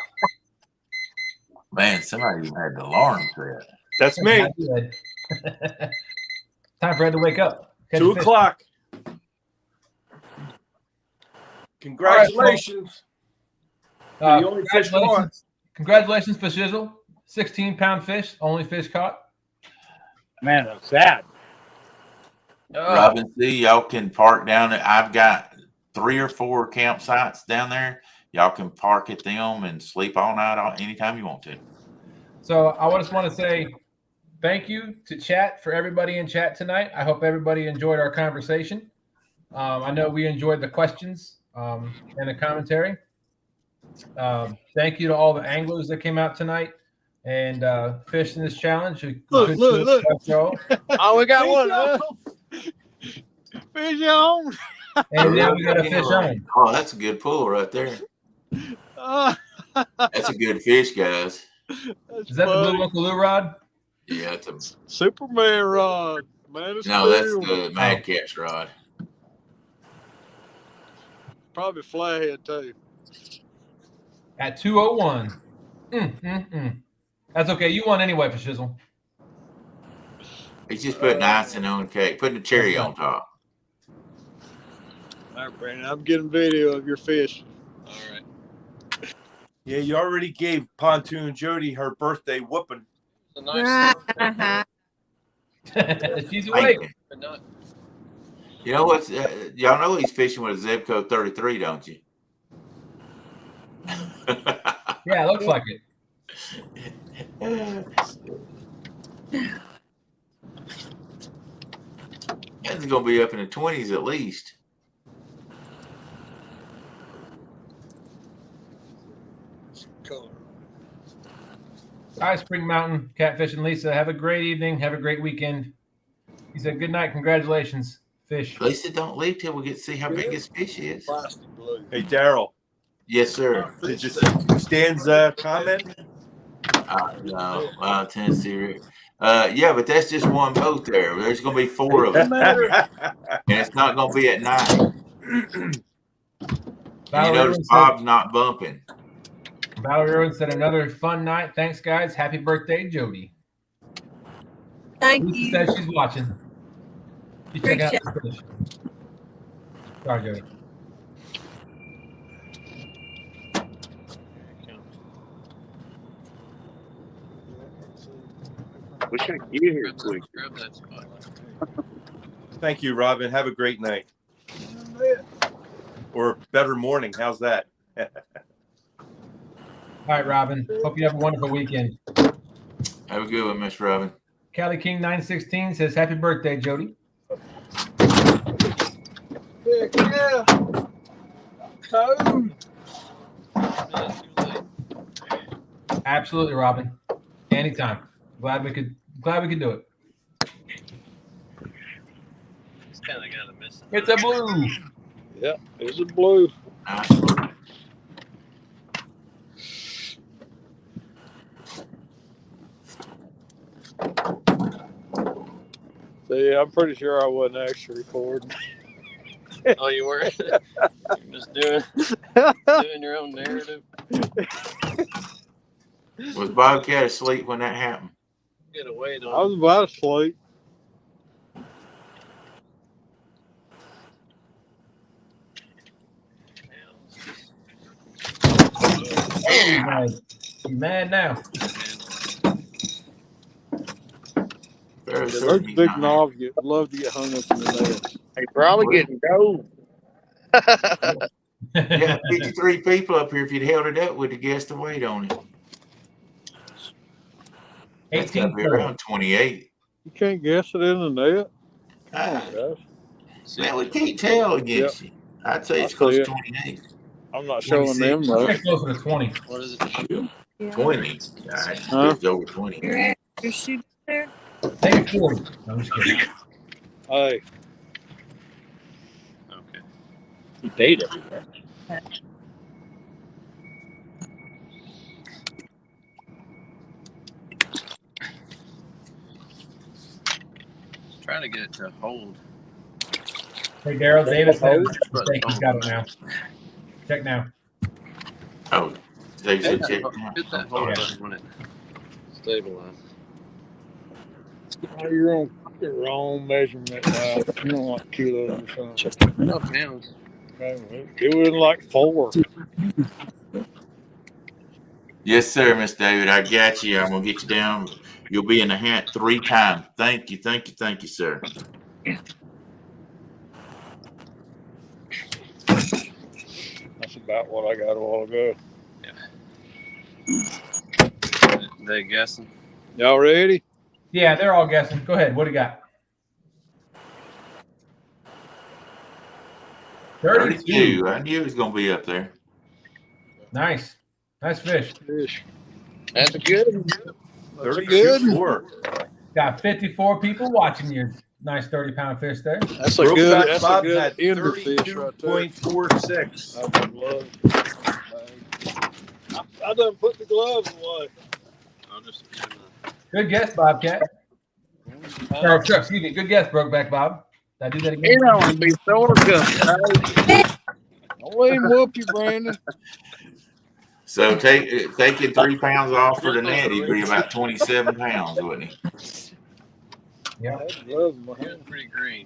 Man, somebody even had the alarm set. That's me. Time for Ed to wake up. Catch 2 a fish. o'clock. Congratulations. Right, the only fish caught. Congratulations for Shizzle. 16-pound fish, only fish caught. Man, that's sad. Robin C, y'all can park down there. I've got 3 or 4 campsites down there. Y'all can park at them and sleep all night anytime you want to. So I just want to say thank you to chat for everybody in chat tonight. I hope everybody enjoyed our conversation. I know we enjoyed the questions and the commentary. Thank you to all the anglers that came out tonight and fished in this challenge. Look. Oh, we got one. Fish on. And now we got a fish on. Oh, that's a good pull right there. That's a good fish, guys. Is that the blue Uncle Lou rod? Yeah, it's a Superman rod. Man, it's no. That's steel. the Mad Cat's rod. Probably Flathead too. At 2:01. That's okay. You won anyway for Shizzle. He's just putting icing on the cake, putting a cherry on top. All right, Brandon, I'm getting video of your fish. All right. Yeah, you already gave Pontoon Jody her birthday whooping. It's a nice. She's awake. But not. You know what? Y'all know he's fishing with a zip code 33, don't you? Yeah, it looks like it. That's going to be up in the 20s at least. Color. All right, Spring Mountain, Catfish and Lisa. Have a great evening. Have a great weekend. He said, good night. Congratulations, fish. Lisa, don't leave till we get to see how big his fish is. Plastic blue. Hey, Daryl, Yes, sir. did you see Stan's comment? No, Tennessee. Yeah, but that's just one boat there. There's going to be 4 of them. And it's not going to be at night. And you notice Bob's not bumping. Valerie Irwin said, another fun night. Thanks, guys. Happy birthday, Jody. Thank Lisa you. says she's watching. She's checking out the fish. Sorry, Jody. Wish I could get here quick. Grab that spot. Thank you, Robin. Have a great night. Or better morning. How's that? All right, Robin. Hope you have a wonderful weekend. Have a good one, Miss Robin. Cali King 916 says, happy birthday, Jody. Heck yeah. Code. Absolutely, Robin. Anytime. Glad we could do it. It's kind of got a miss. It's a blue. Yeah, it's a blue. Nice. See, I'm pretty sure I wasn't actually recording. Oh, you were? You're just doing your own narrative. Was Bobcat asleep when that happened? Get away, I don't was about to sleep. Oh, you mad now? Those big knobs love to get hung up in the net. They probably getting gold. Yeah, 53 people up here. If you'd held it up, would have guessed the weight on it. It's got to be 18. around 28. You can't guess it in the net. Man, we can't tell against you. I'd say it's I close see to it. 28. I'm not showing them 26. though. It's closer to 20. What is it? 20. I Huh? it's over 20. Your shoe there? Maybe 40. No, I'm just kidding. Hey, Okay. He paid everywhere. Trying to get it to hold. Hey, Daryl, David said Oh. mistake. He's got it now. Check now. Oh, they said check. Hit that hold button when it stabilizes. oh, you're on the wrong measurement now. You don't like kilos or something. No pounds. Okay, it was like 4. Yes, sir, Miss David. I got you. I'm gonna get you down. You'll be in the hat 3 times. Thank you, sir. That's about what I got a while ago. They guessing? Y'all ready? Yeah, they're all guessing. Go ahead. What do you got? 32. I knew it was gonna be up there. Nice. Nice fish. Fish. That's a good one. That's a good one. 4. Got 54 people watching your nice 30-pound fish there. That's a good. Brokeback That's Bob a good had ender fish right there. 32.46. I would love it. I done put the gloves away. I'll just. Good guess, Bobcat. Or, excuse me. Good guess, Brokeback Bob. Did I do that again? It don't be sort of good. Don't let him whoop you, Brandon. So taking 3 pounds off for the net, he'd be about 27 pounds, wouldn't he? Yeah. I had gloves in my hand. Pretty green.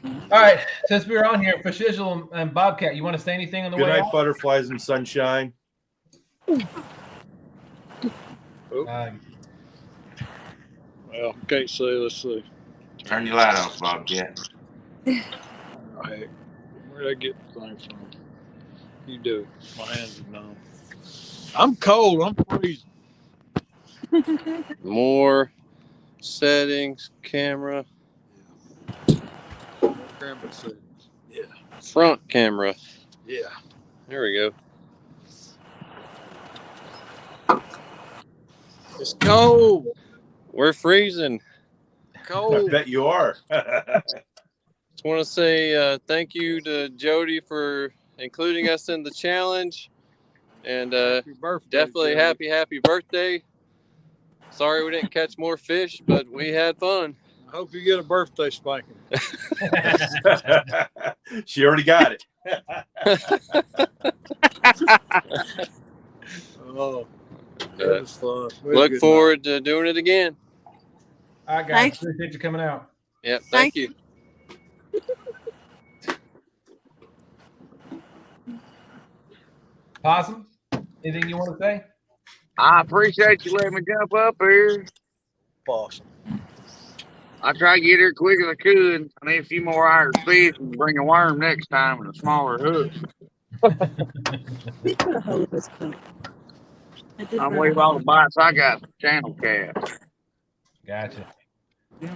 All right. Since we're on here, Fishizzle and Bobcat, you want to say anything on the Good way night, out? butterflies and sunshine. Well, can't see. Let's see. Turn your light off, Bobcat. Oh, heck. Where'd I get the thing from? You do it. My hands are numb. I'm cold. I'm freezing. More settings, camera, Camera settings. Yeah. front camera. Yeah. There we go. It's cold. We're freezing. I Cold. bet you are. Just want to say thank you to Jody for including us in the challenge, and Happy birthday, definitely Jody. happy birthday. Sorry we didn't catch more fish, but we had fun. I hope you get a birthday spanking. She already got it. Oh, it was fun. We had a Look good forward to doing it again. All right, guys. Thanks. Appreciate you coming out. Yep, Thank thank you. Possum, anything you want to say? I appreciate you letting me jump up here. night. Awesome. I tried to get here quick as I could. I need a few more Irish fish and bring a worm next time and a smaller hook. I'm leaving all the bites I got for channel cat. Gotcha. All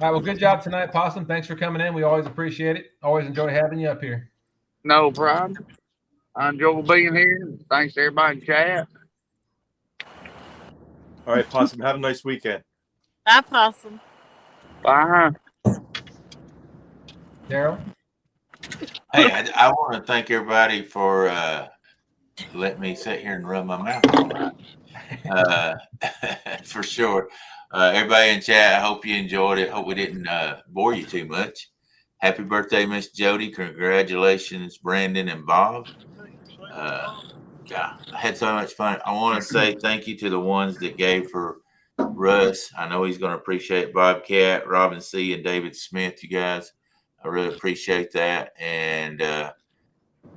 right. Well, good job tonight, Possum. Thanks for coming in. We always appreciate it. Always enjoy having you up here. No problem. I enjoy being here. Thanks to everybody in chat. All right, Possum, have a nice weekend. Bye, Possum. Bye. Daryl? Hey, I want to thank everybody for letting me sit here and run my mouth all night. For sure. Everybody in chat, I hope you enjoyed it. Hope we didn't bore you too much. Happy birthday, Miss Jody. Congratulations, Brandon and Bob. God, I had so much fun. I want to say thank you to the ones that gave for Russ. I know he's going to appreciate Bobcat, Robin C., and David Smith, you guys. I really appreciate that. And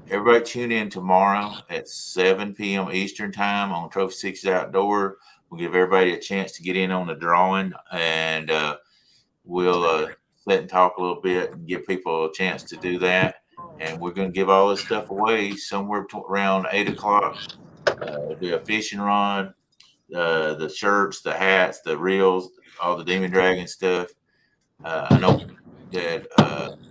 everybody tune in tomorrow at 7 p.m. Eastern time on Trophy 6 Outdoor. We'll give everybody a chance to get in on the drawing, and we'll sit and talk a little bit and give people a chance to do that. And we're going to give all this stuff away somewhere around 8 o'clock. It'll be a fishing rod, the shirts, the hats, the reels, all the Demon Dragon stuff. I know that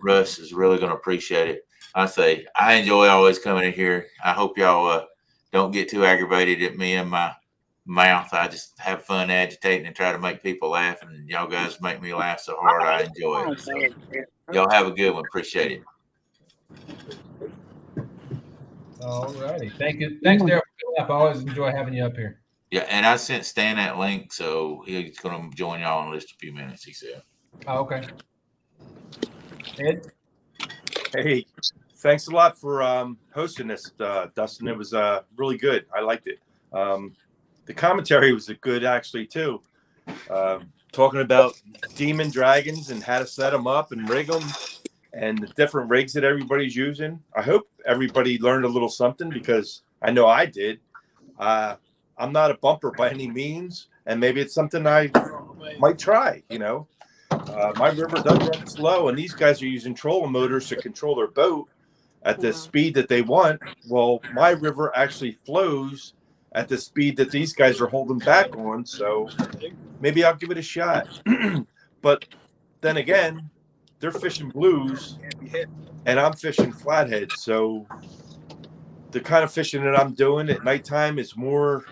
Russ is really going to appreciate it. I say I enjoy always coming in here. I hope y'all don't get too aggravated at me and my mouth. I just have fun agitating and try to make people laugh, and y'all guys make me laugh so hard. I enjoy it. So y'all have a good one. Appreciate it. All righty. Thank you. Thanks, Daryl, for coming up. I always enjoy having you up here. Yeah, and I sent Stan that link, so he's going to join y'all in just a few minutes, he said. Oh, okay. Ed? Hey, thanks a lot for hosting this, Dustin. It was really good. I liked it. The commentary was good, actually, too. Talking about demon dragons and how to set them up and rig them and the different rigs that everybody's using. I hope everybody learned a little something, because I know I did. I'm not a bumper by any means, and maybe it's something I might try, you know. My river does run slow, and these guys are using trolling motors to control their boat at the speed that they want. Well, my river actually flows at the speed that these guys are holding back on, so maybe I'll give it a shot. But then again, they're fishing blues, and I'm fishing flathead, so the kind of fishing that I'm doing at nighttime is more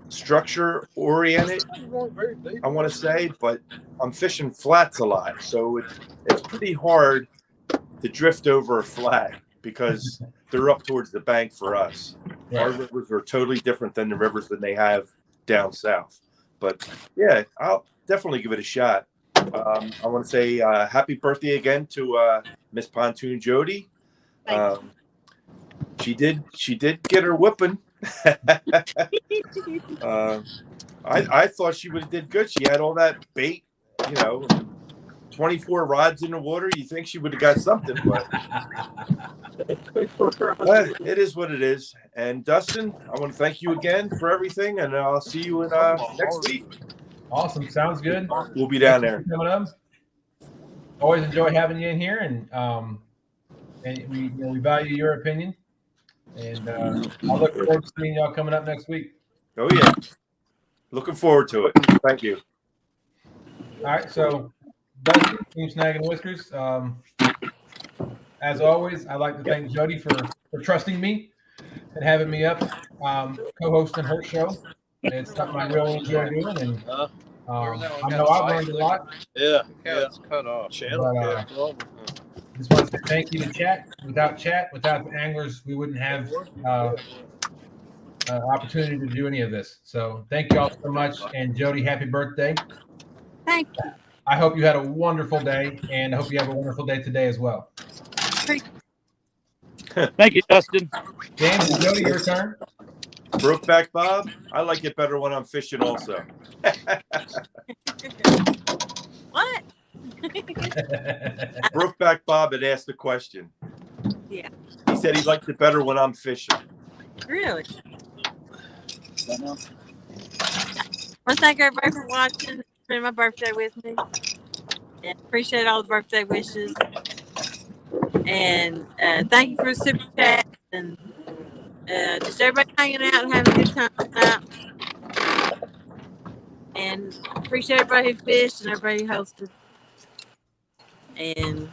structure oriented, I want to say, but I'm fishing flats a lot, so it's pretty hard to drift over a flat because they're up towards the bank for us. Right. Our rivers are totally different than the rivers that they have down south. But yeah, I'll definitely give it a shot. I want to say happy birthday again to Miss Pontoon Jody. She did get her whipping. I thought she would have did good. She had all that bait, 24 rods in the water. You think she would have got something, but it is what it is. And Dustin, I want to thank you again for everything, and I'll see you in next week. Awesome. Sounds good. We'll be down there. Coming up. Always enjoy having you in here, and we value your opinion. And I'll look forward to seeing y'all coming up next week. Oh yeah, looking forward to it. Thank you. All right, so Dustin, Team Snag and Whiskers. As always, I'd like to thank Jody for trusting me and having me up co-hosting her show. It's something I really enjoy doing, and I know I've learned a lot. Yeah, It's cut off. Just want to say thank you to chat. Without the anglers, we wouldn't have opportunity to do any of this. So thank you all so much. And Jody, happy birthday. Thank you. I hope you had a wonderful day, and I hope you have a wonderful day today as well. Thank you, Dustin. James and Jody, your turn. Brokeback Bob, I like it better when I'm fishing also. What? Brokeback Bob had asked the question. Yeah. He said he liked it better when I'm fishing. Really? I want to thank everybody for watching. Spending my birthday with me. And appreciate all the birthday wishes. And thank you for the super chat. And just everybody hanging out and having a good time tonight. And appreciate everybody who fished and everybody who hosted. And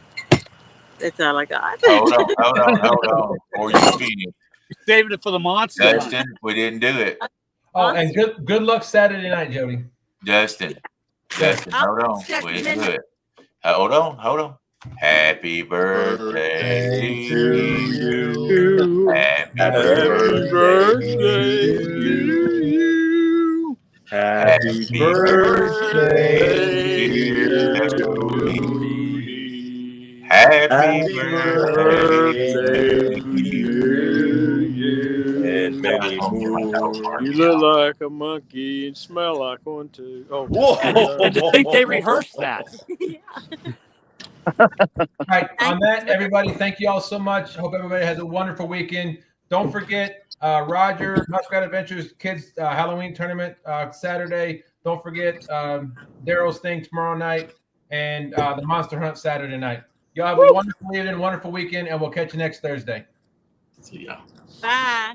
that's all I got. Hold on. Before you finish, Saving it for the monster. Dustin, we didn't do it. Oh, and good luck Saturday night, Jody. Dustin, hold on. We didn't do it. Hold on. Happy birthday to you. Happy birthday to you. Happy birthday, dear Jody. Happy birthday to you. And many more. You look like a monkey and smell like one too. Oh, Whoa. I think they rehearsed that. All right. On that, everybody, thank you all so much. Hope everybody has a wonderful weekend. Don't forget Roger Muskrat Adventures Kids Halloween Tournament Saturday. Don't forget Daryl's thing tomorrow night and the Monster Hunt Saturday night. Y'all have a wonderful evening, wonderful weekend, and we'll catch you next Thursday. See ya. Bye.